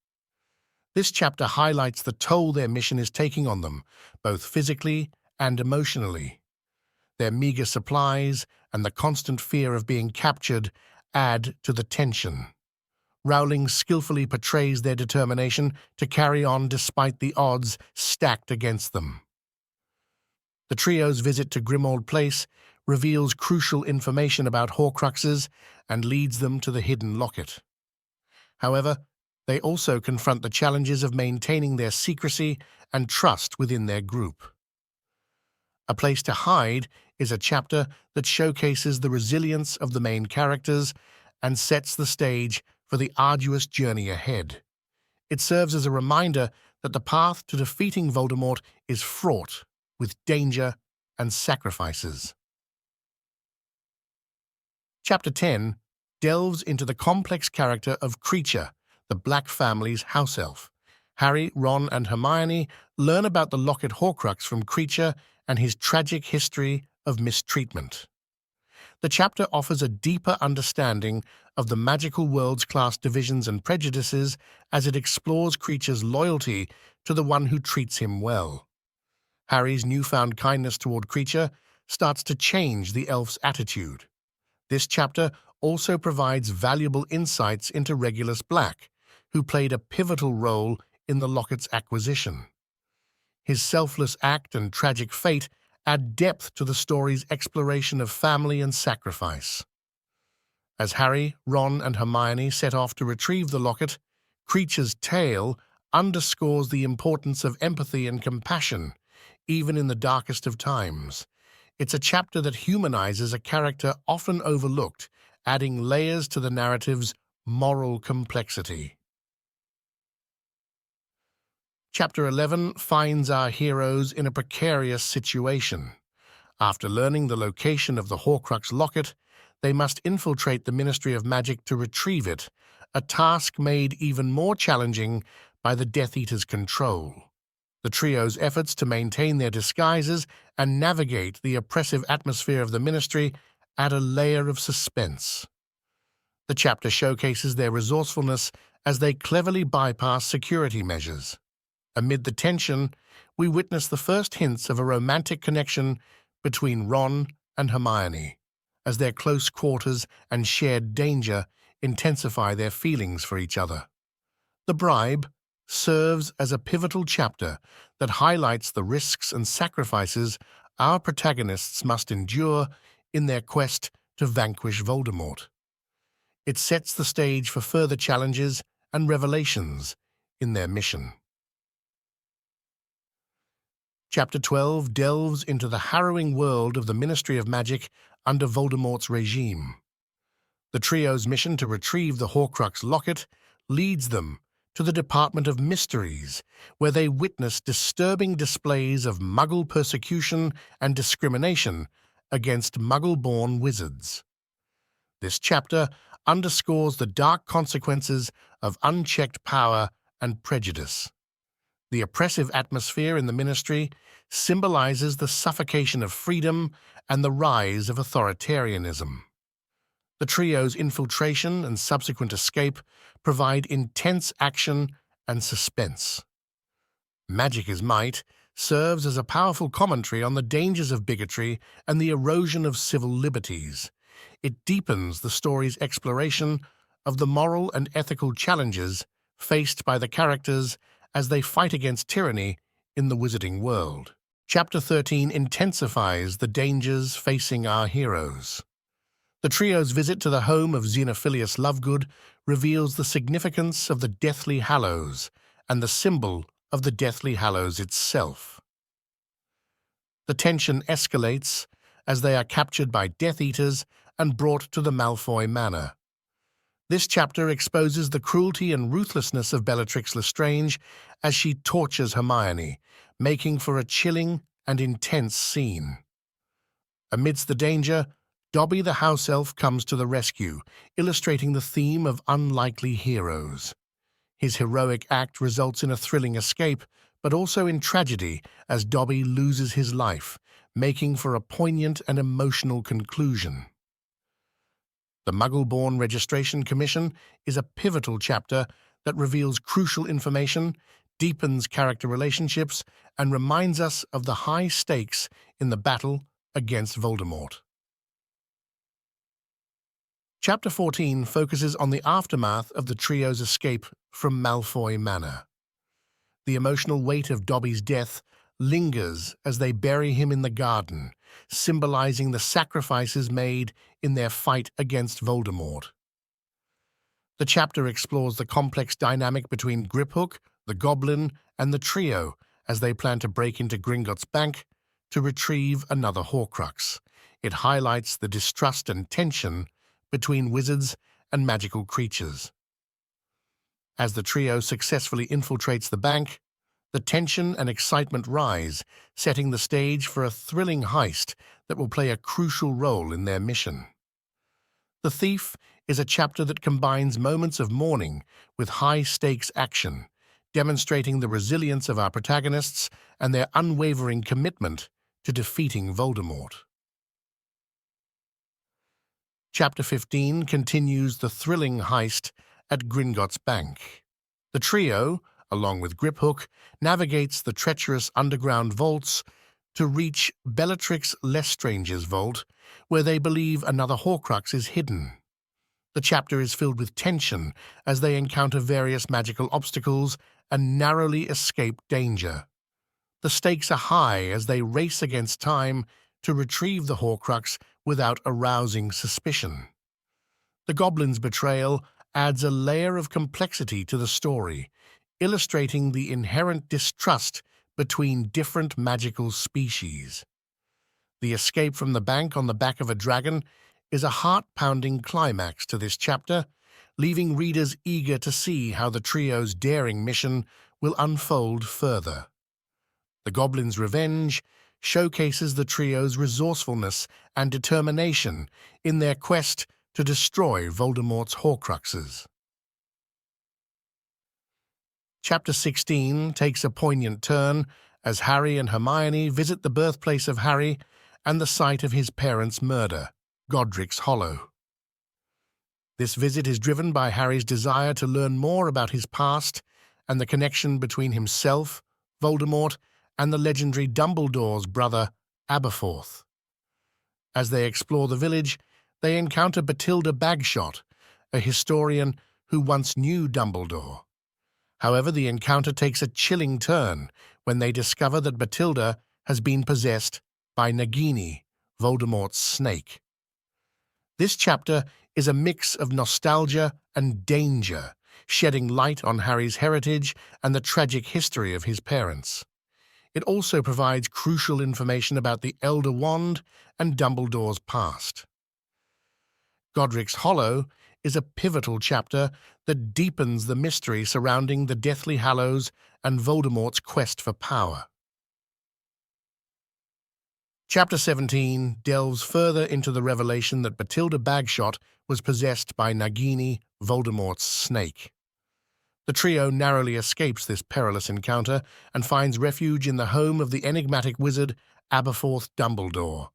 This chapter highlights the toll their mission is taking on them, both physically and emotionally. Their meager supplies and the constant fear of being captured add to the tension. Rowling skillfully portrays their determination to carry on despite the odds stacked against them. The trio's visit to Grimmauld Place reveals crucial information about Horcruxes and leads them to the hidden locket. However, they also confront the challenges of maintaining their secrecy and trust within their group. A place to hide is a chapter that showcases the resilience of the main characters and sets the stage for the arduous journey ahead. It serves as a reminder that the path to defeating Voldemort is fraught with danger and sacrifices. Chapter 10 delves into the complex character of Kreacher, the Black family's house elf. Harry, Ron, and Hermione learn about the Locket Horcrux from Kreacher and his tragic history of mistreatment. The chapter offers a deeper understanding of the magical world's class divisions and prejudices as it explores Kreacher's loyalty to the one who treats him well. Harry's newfound kindness toward Kreacher starts to change the elf's attitude. This chapter also provides valuable insights into Regulus Black, who played a pivotal role in the Locket's acquisition. His selfless act and tragic fate add depth to the story's exploration of family and sacrifice. As Harry, Ron, and Hermione set off to retrieve the locket, Kreacher's tale underscores the importance of empathy and compassion, even in the darkest of times. It's a chapter that humanizes a character often overlooked, adding layers to the narrative's moral complexity. Chapter 11 finds our heroes in a precarious situation. After learning the location of the Horcrux locket, they must infiltrate the Ministry of Magic to retrieve it, a task made even more challenging by the Death Eater's control. The trio's efforts to maintain their disguises and navigate the oppressive atmosphere of the Ministry add a layer of suspense. The chapter showcases their resourcefulness as they cleverly bypass security measures. Amid the tension, we witness the first hints of a romantic connection between Ron and Hermione, as their close quarters and shared danger intensify their feelings for each other. The Bribe serves as a pivotal chapter that highlights the risks and sacrifices our protagonists must endure in their quest to vanquish Voldemort. It sets the stage for further challenges and revelations in their mission. Chapter 12 delves into the harrowing world of the Ministry of Magic under Voldemort's regime. The trio's mission to retrieve the Horcrux locket leads them to the Department of Mysteries, where they witness disturbing displays of Muggle persecution and discrimination against Muggle-born wizards. This chapter underscores the dark consequences of unchecked power and prejudice. The oppressive atmosphere in the Ministry symbolizes the suffocation of freedom and the rise of authoritarianism. The trio's infiltration and subsequent escape provide intense action and suspense. Magic is Might serves as a powerful commentary on the dangers of bigotry and the erosion of civil liberties. It deepens the story's exploration of the moral and ethical challenges faced by the characters as they fight against tyranny in the Wizarding World. Chapter 13 intensifies the dangers facing our heroes. The trio's visit to the home of Xenophilius Lovegood reveals the significance of the Deathly Hallows and the symbol of the Deathly Hallows itself. The tension escalates as they are captured by Death Eaters and brought to the Malfoy Manor. This chapter exposes the cruelty and ruthlessness of Bellatrix Lestrange as she tortures Hermione, making for a chilling and intense scene. Amidst the danger, Dobby the house elf comes to the rescue, illustrating the theme of unlikely heroes. His heroic act results in a thrilling escape, but also in tragedy as Dobby loses his life, making for a poignant and emotional conclusion. The Muggle-born Registration Commission is a pivotal chapter that reveals crucial information, deepens character relationships, and reminds us of the high stakes in the battle against Voldemort. Chapter 14 focuses on the aftermath of the trio's escape from Malfoy Manor. The emotional weight of Dobby's death lingers as they bury him in the garden, symbolizing the sacrifices made in their fight against Voldemort. The chapter explores the complex dynamic between Griphook, the Goblin, and the trio as they plan to break into Gringotts Bank to retrieve another Horcrux. It highlights the distrust and tension between wizards and magical creatures. As the trio successfully infiltrates the bank, the tension and excitement rise, setting the stage for a thrilling heist that will play a crucial role in their mission. The Thief is a chapter that combines moments of mourning with high-stakes action, demonstrating the resilience of our protagonists and their unwavering commitment to defeating Voldemort. Chapter 15 continues the thrilling heist at Gringotts Bank. The trio, along with Griphook, navigates the treacherous underground vaults to reach Bellatrix Lestrange's vault, where they believe another Horcrux is hidden. The chapter is filled with tension as they encounter various magical obstacles and narrowly escape danger. The stakes are high as they race against time to retrieve the Horcrux without arousing suspicion. The Goblin's betrayal adds a layer of complexity to the story, illustrating the inherent distrust between different magical species. The escape from the bank on the back of a dragon is a heart-pounding climax to this chapter, leaving readers eager to see how the trio's daring mission will unfold further. The Goblin's Revenge showcases the trio's resourcefulness and determination in their quest to destroy Voldemort's Horcruxes. Chapter 16 takes a poignant turn as Harry and Hermione visit the birthplace of Harry and the site of his parents' murder, Godric's Hollow. This visit is driven by Harry's desire to learn more about his past and the connection between himself, Voldemort, and the legendary Dumbledore's brother, Aberforth. As they explore the village, they encounter Bathilda Bagshot, a historian who once knew Dumbledore. However, the encounter takes a chilling turn when they discover that Bathilda has been possessed by Nagini, Voldemort's snake. This chapter is a mix of nostalgia and danger, shedding light on Harry's heritage and the tragic history of his parents. It also provides crucial information about the Elder Wand and Dumbledore's past. Godric's Hollow is a pivotal chapter that deepens the mystery surrounding the Deathly Hallows and Voldemort's quest for power. Chapter 17 delves further into the revelation that Bathilda Bagshot was possessed by Nagini, Voldemort's snake. The trio narrowly escapes this perilous encounter and finds refuge in the home of the enigmatic wizard Aberforth Dumbledore.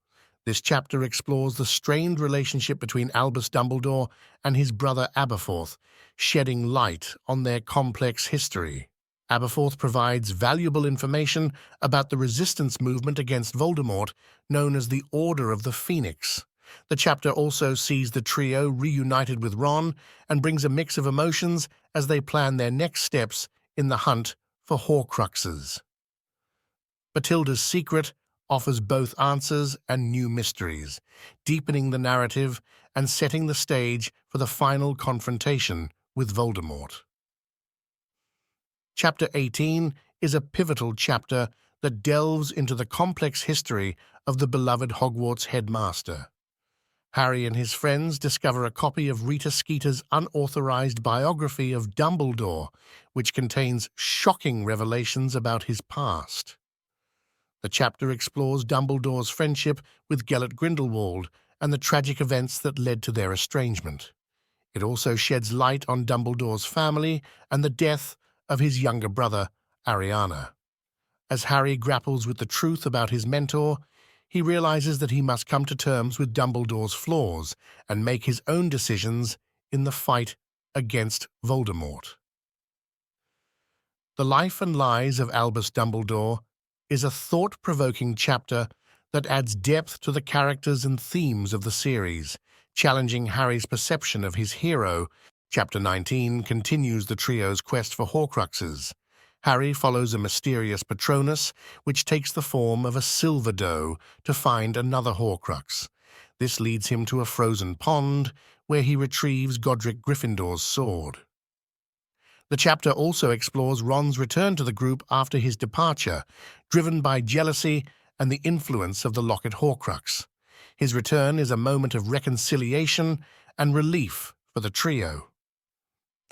This chapter explores the strained relationship between Albus Dumbledore and his brother Aberforth, shedding light on their complex history. Aberforth provides valuable information about the resistance movement against Voldemort, known as the Order of the Phoenix. The chapter also sees the trio reunited with Ron and brings a mix of emotions as they plan their next steps in the hunt for Horcruxes. Bathilda's secret offers both answers and new mysteries, deepening the narrative and setting the stage for the final confrontation with Voldemort. Chapter 18 is a pivotal chapter that delves into the complex history of the beloved Hogwarts headmaster. Harry and his friends discover a copy of Rita Skeeter's unauthorized biography of Dumbledore, which contains shocking revelations about his past. The chapter explores Dumbledore's friendship with Gellert Grindelwald and the tragic events that led to their estrangement. It also sheds light on Dumbledore's family and the death of his younger brother, Ariana. As Harry grapples with the truth about his mentor, he realizes that he must come to terms with Dumbledore's flaws and make his own decisions in the fight against Voldemort. The Life and Lies of Albus Dumbledore is a thought-provoking chapter that adds depth to the characters and themes of the series, challenging Harry's perception of his hero. Chapter 19 continues the trio's quest for Horcruxes. Harry follows a mysterious Patronus, which takes the form of a silver doe, to find another Horcrux. This leads him to a frozen pond, where he retrieves Godric Gryffindor's sword. The chapter also explores Ron's return to the group after his departure, driven by jealousy and the influence of the Locket Horcrux. His return is a moment of reconciliation and relief for the trio.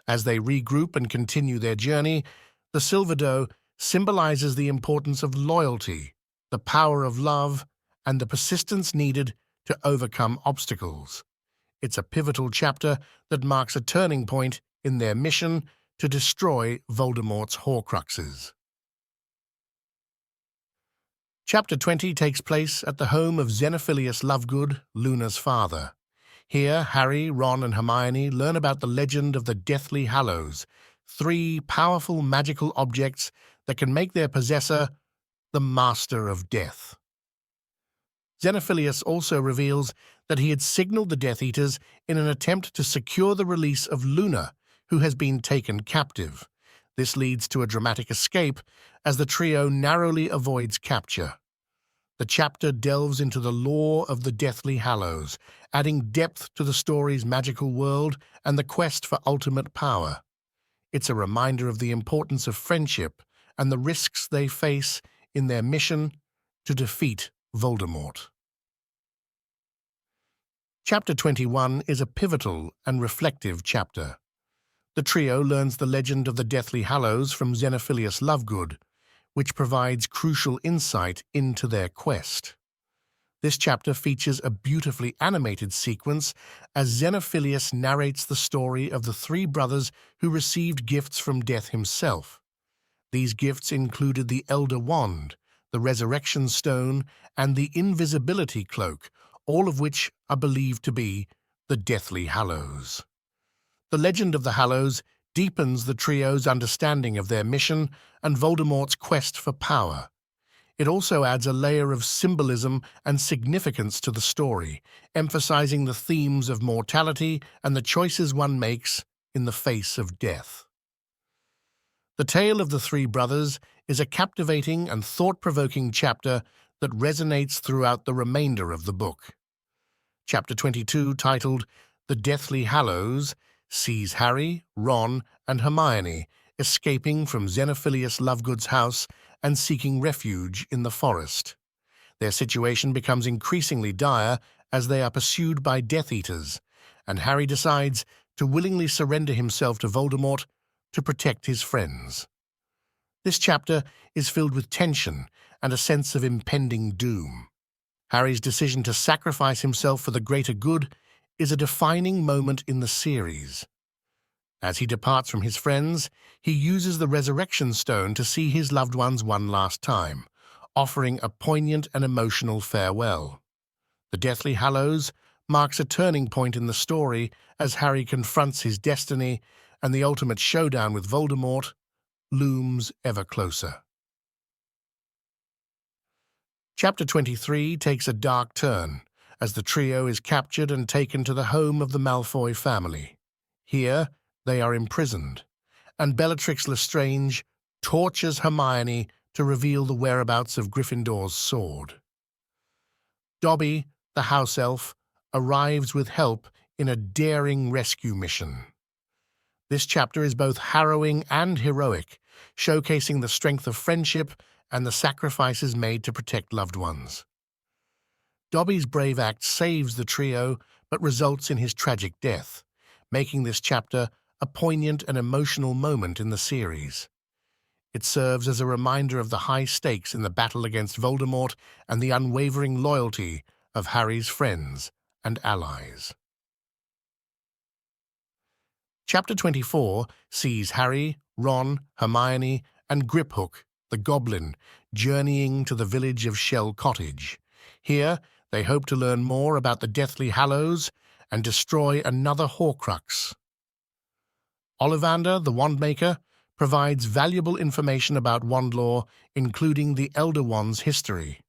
As they regroup and continue their journey, the silver doe symbolizes the importance of loyalty, the power of love, and the persistence needed to overcome obstacles. It's a pivotal chapter that marks a turning point in their mission to destroy Voldemort's Horcruxes. Chapter 20 takes place at the home of Xenophilius Lovegood, Luna's father. Here, Harry, Ron, and Hermione learn about the legend of the Deathly Hallows, 3 powerful magical objects that can make their possessor the Master of Death. Xenophilius also reveals that he had signaled the Death Eaters in an attempt to secure the release of Luna, who has been taken captive. This leads to a dramatic escape as the trio narrowly avoids capture. The chapter delves into the lore of the Deathly Hallows, adding depth to the story's magical world and the quest for ultimate power. It's a reminder of the importance of friendship and the risks they face in their mission to defeat Voldemort. Chapter 21 is a pivotal and reflective chapter. The trio learns the legend of the Deathly Hallows from Xenophilius Lovegood, which provides crucial insight into their quest. This chapter features a beautifully animated sequence as Xenophilius narrates the story of the 3 brothers who received gifts from Death himself. These gifts included the Elder Wand, the Resurrection Stone, and the Invisibility Cloak, all of which are believed to be the Deathly Hallows. The legend of the Hallows deepens the trio's understanding of their mission and Voldemort's quest for power. It also adds a layer of symbolism and significance to the story, emphasizing the themes of mortality and the choices one makes in the face of death. The tale of the 3 brothers is a captivating and thought-provoking chapter that resonates throughout the remainder of the book. Chapter 22, titled The Deathly Hallows, sees Harry, Ron, and Hermione escaping from Xenophilius Lovegood's house and seeking refuge in the forest. Their situation becomes increasingly dire as they are pursued by Death Eaters, and Harry decides to willingly surrender himself to Voldemort to protect his friends. This chapter is filled with tension and a sense of impending doom. Harry's decision to sacrifice himself for the greater good is a defining moment in the series. As he departs from his friends, he uses the Resurrection Stone to see his loved ones one last time, offering a poignant and emotional farewell. The Deathly Hallows marks a turning point in the story as Harry confronts his destiny and the ultimate showdown with Voldemort looms ever closer. Chapter 23 takes a dark turn as the trio is captured and taken to the home of the Malfoy family. Here, they are imprisoned, and Bellatrix Lestrange tortures Hermione to reveal the whereabouts of Gryffindor's sword. Dobby, the house elf, arrives with help in a daring rescue mission. This chapter is both harrowing and heroic, showcasing the strength of friendship and the sacrifices made to protect loved ones. Dobby's brave act saves the trio, but results in his tragic death, making this chapter a poignant and emotional moment in the series. It serves as a reminder of the high stakes in the battle against Voldemort and the unwavering loyalty of Harry's friends and allies. Chapter 24 sees Harry, Ron, Hermione, and Griphook, the goblin, journeying to the village of Shell Cottage. Here, they hope to learn more about the Deathly Hallows and destroy another Horcrux. Ollivander, the Wandmaker, provides valuable information about wand lore, including the Elder Wand's history.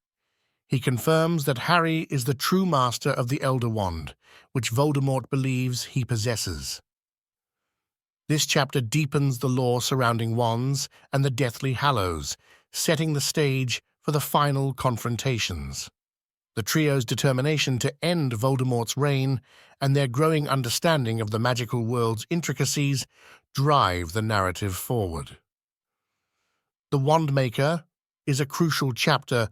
He confirms that Harry is the true master of the Elder Wand, which Voldemort believes he possesses. This chapter deepens the lore surrounding wands and the Deathly Hallows, setting the stage for the final confrontations. The trio's determination to end Voldemort's reign and their growing understanding of the magical world's intricacies drive the narrative forward. The Wandmaker is a crucial chapter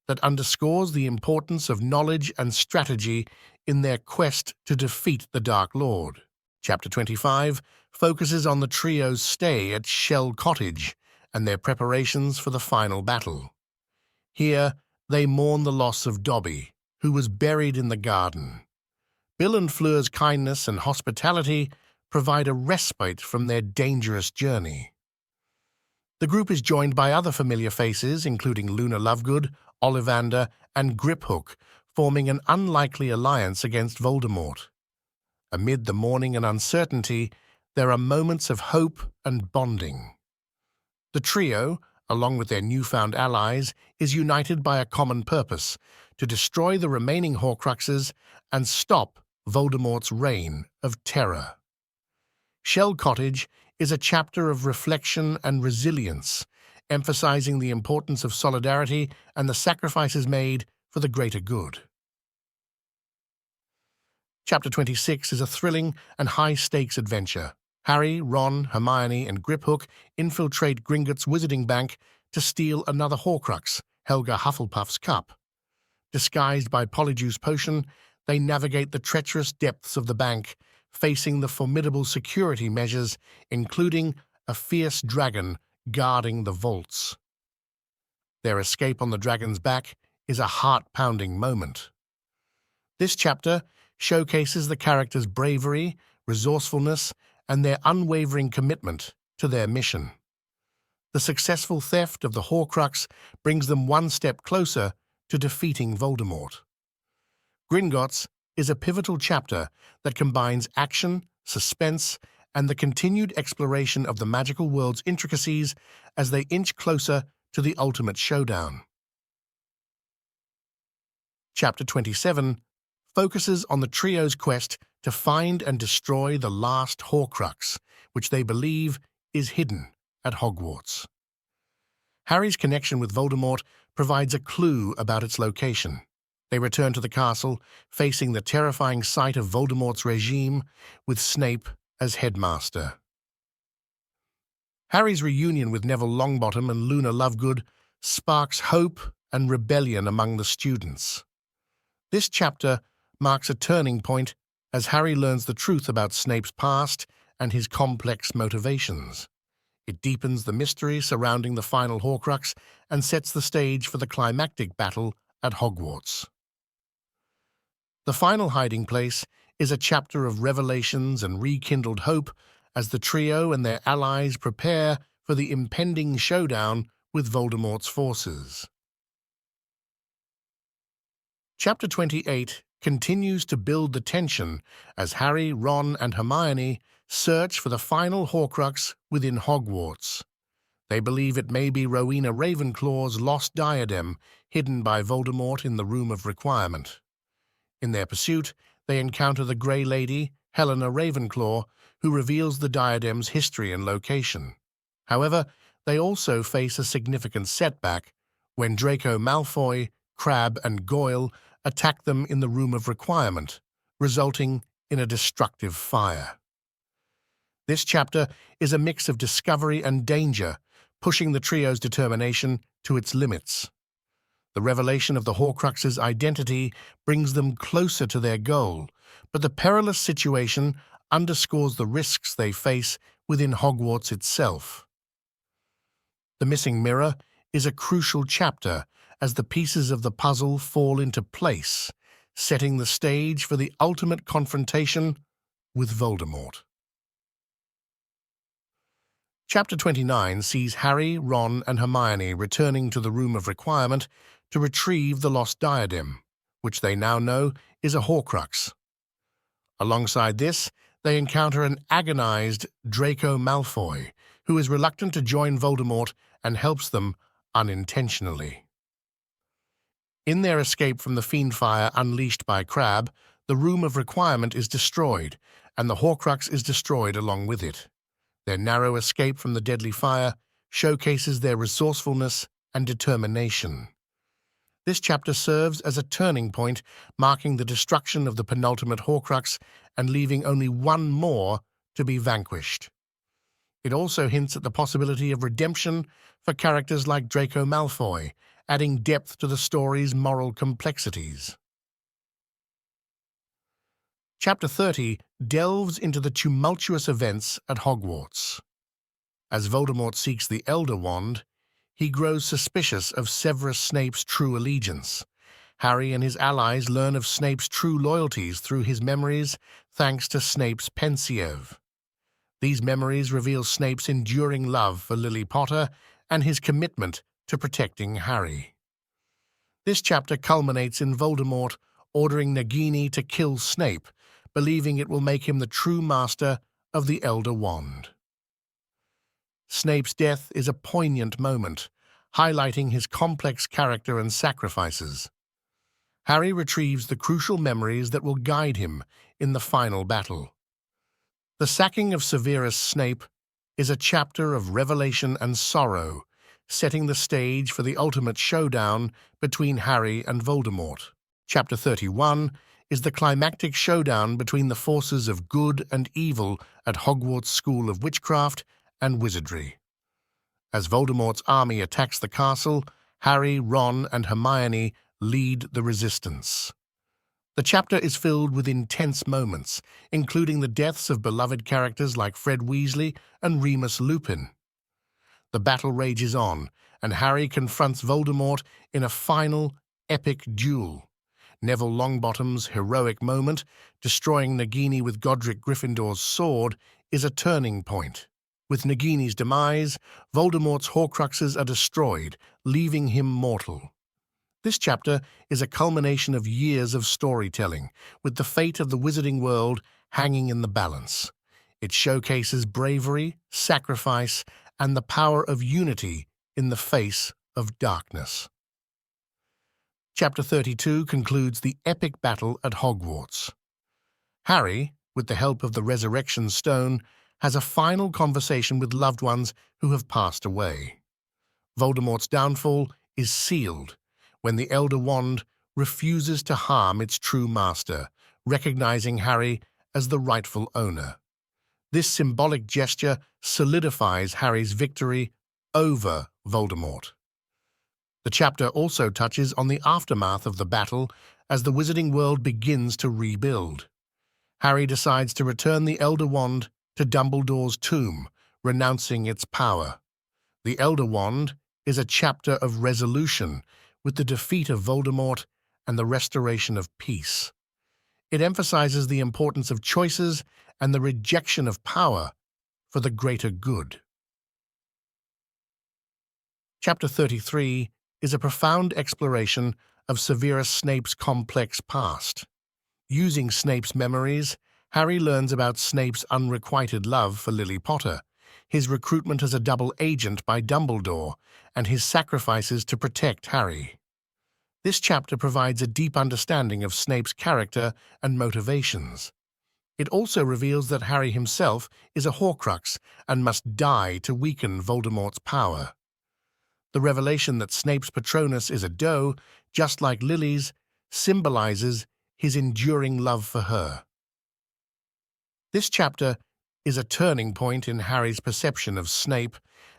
that underscores the importance of knowledge and strategy in their quest to defeat the Dark Lord. Chapter 25 focuses on the trio's stay at Shell Cottage and their preparations for the final battle. Here, they mourn the loss of Dobby, who was buried in the garden. Bill and Fleur's kindness and hospitality provide a respite from their dangerous journey. The group is joined by other familiar faces, including Luna Lovegood, Ollivander, and Griphook, forming an unlikely alliance against Voldemort. Amid the mourning and uncertainty, there are moments of hope and bonding. The trio, along with their newfound allies, is united by a common purpose: to destroy the remaining Horcruxes and stop Voldemort's reign of terror. Shell Cottage is a chapter of reflection and resilience, emphasizing the importance of solidarity and the sacrifices made for the greater good. Chapter 26 is a thrilling and high-stakes adventure. Harry, Ron, Hermione, and Griphook infiltrate Gringotts' wizarding bank to steal another Horcrux, Helga Hufflepuff's cup. Disguised by Polyjuice Potion, they navigate the treacherous depths of the bank, facing the formidable security measures, including a fierce dragon guarding the vaults. Their escape on the dragon's back is a heart-pounding moment. This chapter showcases the characters' bravery, resourcefulness, and their unwavering commitment to their mission. The successful theft of the Horcrux brings them one step closer to defeating Voldemort. Gringotts is a pivotal chapter that combines action, suspense, and the continued exploration of the magical world's intricacies as they inch closer to the ultimate showdown. Chapter 27 focuses on the trio's quest to find and destroy the last Horcrux, which they believe is hidden at Hogwarts. Harry's connection with Voldemort provides a clue about its location. They return to the castle, facing the terrifying sight of Voldemort's regime, with Snape as headmaster. Harry's reunion with Neville Longbottom and Luna Lovegood sparks hope and rebellion among the students. This chapter marks a turning point as Harry learns the truth about Snape's past and his complex motivations. It deepens the mystery surrounding the final Horcrux and sets the stage for the climactic battle at Hogwarts. The final hiding place is a chapter of revelations and rekindled hope as the trio and their allies prepare for the impending showdown with Voldemort's forces. Chapter 28 continues to build the tension as Harry, Ron, and Hermione search for the final Horcrux within Hogwarts. They believe it may be Rowena Ravenclaw's lost diadem, hidden by Voldemort in the Room of Requirement. In their pursuit, they encounter the Grey Lady, Helena Ravenclaw, who reveals the diadem's history and location. However, they also face a significant setback when Draco Malfoy, Crabbe, and Goyle attack them in the Room of Requirement, resulting in a destructive fire. This chapter is a mix of discovery and danger, pushing the trio's determination to its limits. The revelation of the Horcrux's identity brings them closer to their goal, but the perilous situation underscores the risks they face within Hogwarts itself. The Missing Mirror is a crucial chapter as the pieces of the puzzle fall into place, setting the stage for the ultimate confrontation with Voldemort. Chapter 29 sees Harry, Ron, and Hermione returning to the Room of Requirement to retrieve the lost diadem, which they now know is a Horcrux. Alongside this, they encounter an agonized Draco Malfoy, who is reluctant to join Voldemort and helps them unintentionally. In their escape from the Fiendfire unleashed by Crabbe, the Room of Requirement is destroyed, and the Horcrux is destroyed along with it. Their narrow escape from the deadly fire showcases their resourcefulness and determination. This chapter serves as a turning point, marking the destruction of the penultimate Horcrux and leaving only one more to be vanquished. It also hints at the possibility of redemption for characters like Draco Malfoy adding depth to the story's moral complexities. Chapter 30 delves into the tumultuous events at Hogwarts. As Voldemort seeks the Elder Wand, he grows suspicious of Severus Snape's true allegiance. Harry and his allies learn of Snape's true loyalties through his memories, thanks to Snape's Pensieve. These memories reveal Snape's enduring love for Lily Potter and his commitment to protecting Harry. This chapter culminates in Voldemort ordering Nagini to kill Snape, believing it will make him the true master of the Elder Wand. Snape's death is a poignant moment, highlighting his complex character and sacrifices. Harry retrieves the crucial memories that will guide him in the final battle. The sacking of Severus Snape is a chapter of revelation and sorrow, setting the stage for the ultimate showdown between Harry and Voldemort. Chapter 31 is the climactic showdown between the forces of good and evil at Hogwarts School of Witchcraft and Wizardry. As Voldemort's army attacks the castle, Harry, Ron, and Hermione lead the resistance. The chapter is filled with intense moments, including the deaths of beloved characters like Fred Weasley and Remus Lupin. The battle rages on, and Harry confronts Voldemort in a final, epic duel. Neville Longbottom's heroic moment, destroying Nagini with Godric Gryffindor's sword, is a turning point. With Nagini's demise, Voldemort's Horcruxes are destroyed, leaving him mortal. This chapter is a culmination of years of storytelling, with the fate of the Wizarding World hanging in the balance. It showcases bravery, sacrifice, and the power of unity in the face of darkness. Chapter 32 concludes the epic battle at Hogwarts. Harry, with the help of the Resurrection Stone, has a final conversation with loved ones who have passed away. Voldemort's downfall is sealed when the Elder Wand refuses to harm its true master, recognizing Harry as the rightful owner. This symbolic gesture solidifies Harry's victory over Voldemort. The chapter also touches on the aftermath of the battle as the Wizarding World begins to rebuild. Harry decides to return the Elder Wand to Dumbledore's tomb, renouncing its power. The Elder Wand is a chapter of resolution, with the defeat of Voldemort and the restoration of peace. It emphasizes the importance of choices and the rejection of power for the greater good. Chapter 33 is a profound exploration of Severus Snape's complex past. Using Snape's memories, Harry learns about Snape's unrequited love for Lily Potter, his recruitment as a double agent by Dumbledore, and his sacrifices to protect Harry. This chapter provides a deep understanding of Snape's character and motivations. It also reveals that Harry himself is a Horcrux and must die to weaken Voldemort's power. The revelation that Snape's Patronus is a doe, just like Lily's, symbolizes his enduring love for her. This chapter is a turning point in Harry's perception of Snape,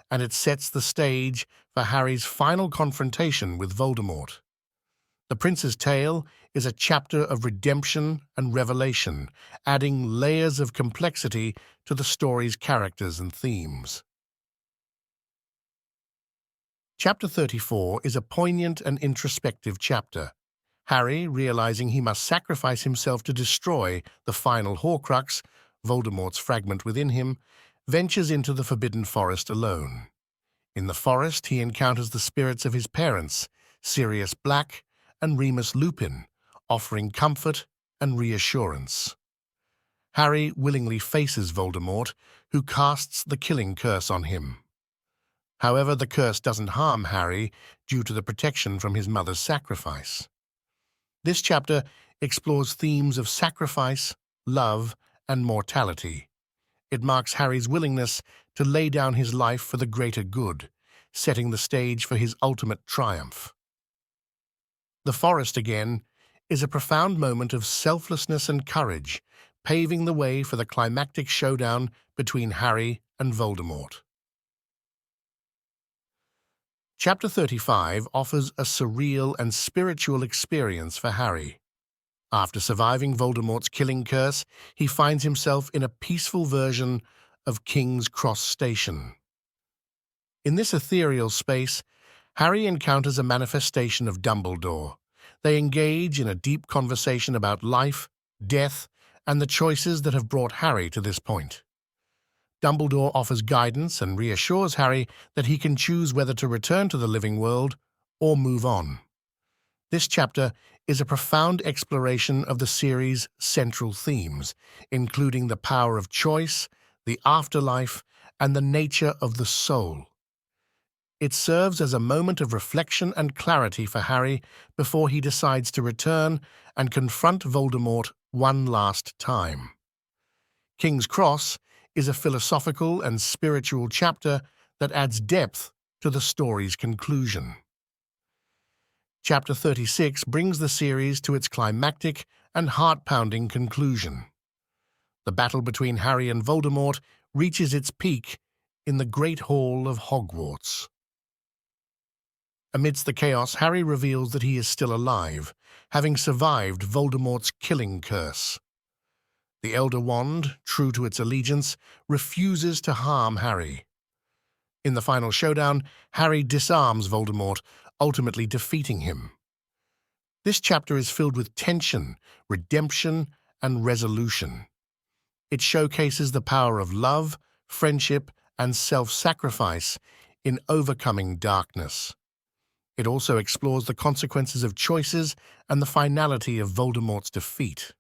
and it sets the stage for Harry's final confrontation with Voldemort. The Prince's Tale is a chapter of redemption and revelation, adding layers of complexity to the story's characters and themes. Chapter 34 is a poignant and introspective chapter. Harry, realizing he must sacrifice himself to destroy the final Horcrux, Voldemort's fragment within him, ventures into the Forbidden Forest alone. In the forest, he encounters the spirits of his parents, Sirius Black and Remus Lupin, offering comfort and reassurance. Harry willingly faces Voldemort, who casts the killing curse on him. However, the curse doesn't harm Harry due to the protection from his mother's sacrifice. This chapter explores themes of sacrifice, love, and mortality. It marks Harry's willingness to lay down his life for the greater good, setting the stage for his ultimate triumph. The forest, again, is a profound moment of selflessness and courage, paving the way for the climactic showdown between Harry and Voldemort. Chapter 35 offers a surreal and spiritual experience for Harry. After surviving Voldemort's killing curse, he finds himself in a peaceful version of King's Cross Station. In this ethereal space, Harry encounters a manifestation of Dumbledore. They engage in a deep conversation about life, death, and the choices that have brought Harry to this point. Dumbledore offers guidance and reassures Harry that he can choose whether to return to the living world or move on. This chapter is a profound exploration of the series' central themes, including the power of choice, the afterlife, and the nature of the soul. It serves as a moment of reflection and clarity for Harry before he decides to return and confront Voldemort one last time. King's Cross is a philosophical and spiritual chapter that adds depth to the story's conclusion. Chapter 36 brings the series to its climactic and heart-pounding conclusion. The battle between Harry and Voldemort reaches its peak in the Great Hall of Hogwarts. Amidst the chaos, Harry reveals that he is still alive, having survived Voldemort's killing curse. The Elder Wand, true to its allegiance, refuses to harm Harry. In the final showdown, Harry disarms Voldemort, ultimately defeating him. This chapter is filled with tension, redemption, and resolution. It showcases the power of love, friendship, and self-sacrifice in overcoming darkness. It also explores the consequences of choices and the finality of Voldemort's defeat.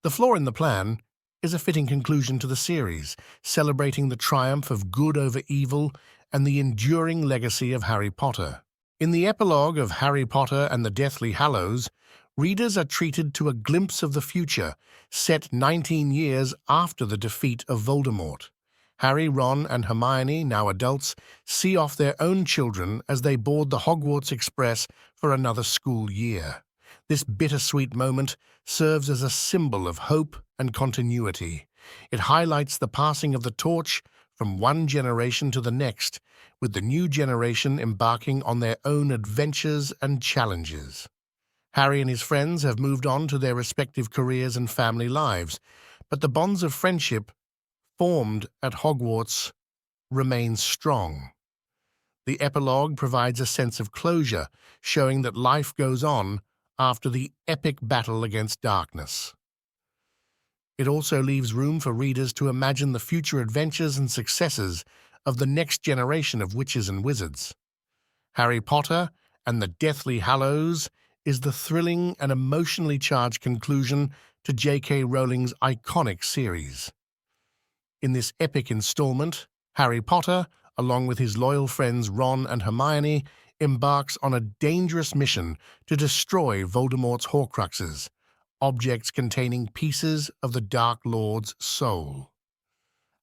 The Flaw in the Plan is a fitting conclusion to the series, celebrating the triumph of good over evil and the enduring legacy of Harry Potter. In the epilogue of Harry Potter and the Deathly Hallows, readers are treated to a glimpse of the future, set 19 years after the defeat of Voldemort. Harry, Ron, and Hermione, now adults, see off their own children as they board the Hogwarts Express for another school year. This bittersweet moment serves as a symbol of hope and continuity. It highlights the passing of the torch from one generation to the next, with the new generation embarking on their own adventures and challenges. Harry and his friends have moved on to their respective careers and family lives, but the bonds of friendship formed at Hogwarts remain strong. The epilogue provides a sense of closure, showing that life goes on after the epic battle against darkness. It also leaves room for readers to imagine the future adventures and successes of the next generation of witches and wizards. Harry Potter and the Deathly Hallows is the thrilling and emotionally charged conclusion to JKRowling's iconic series. In this epic installment, Harry Potter, along with his loyal friends Ron and Hermione, embarks on a dangerous mission to destroy Voldemort's Horcruxes, objects containing pieces of the Dark Lord's soul.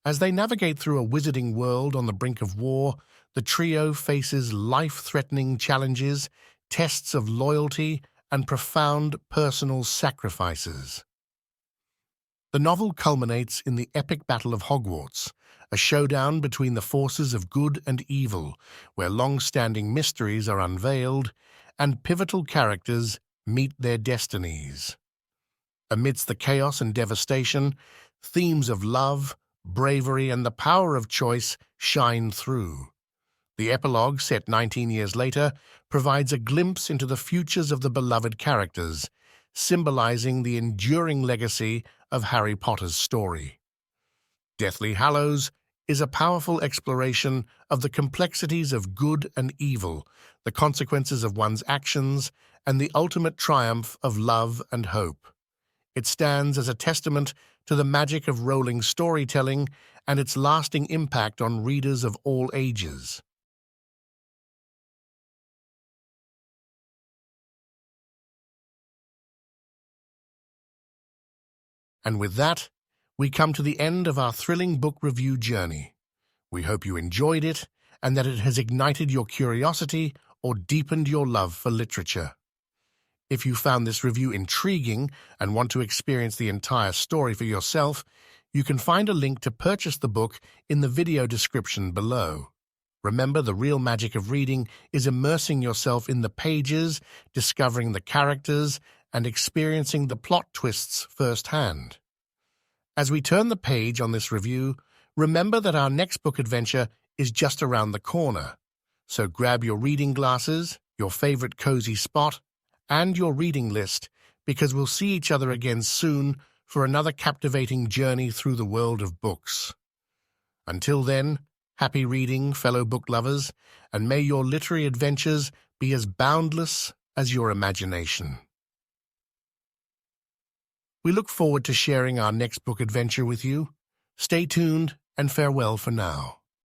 As they navigate through a wizarding world on the brink of war, the trio faces life-threatening challenges, tests of loyalty, and profound personal sacrifices. The novel culminates in the epic Battle of Hogwarts, a showdown between the forces of good and evil, where long-standing mysteries are unveiled and pivotal characters meet their destinies. Amidst the chaos and devastation, themes of love, bravery, and the power of choice shine through. The epilogue, set 19 years later, provides a glimpse into the futures of the beloved characters, symbolizing the enduring legacy of Harry Potter's story. Deathly Hallows is a powerful exploration of the complexities of good and evil, the consequences of one's actions, and the ultimate triumph of love and hope. It stands as a testament to the magic of Rowling's storytelling and its lasting impact on readers of all ages. And with that, we come to the end of our thrilling book review journey. We hope you enjoyed it and that it has ignited your curiosity or deepened your love for literature. If you found this review intriguing and want to experience the entire story for yourself, you can find a link to purchase the book in the video description below. Remember, the real magic of reading is immersing yourself in the pages, discovering the characters, and experiencing the plot twists firsthand. As we turn the page on this review, remember that our next book adventure is just around the corner. So grab your reading glasses, your favorite cozy spot, and your reading list, because we'll see each other again soon for another captivating journey through the world of books. Until then, happy reading, fellow book lovers, and may your literary adventures be as boundless as your imagination. We look forward to sharing our next book adventure with you. Stay tuned, and farewell for now.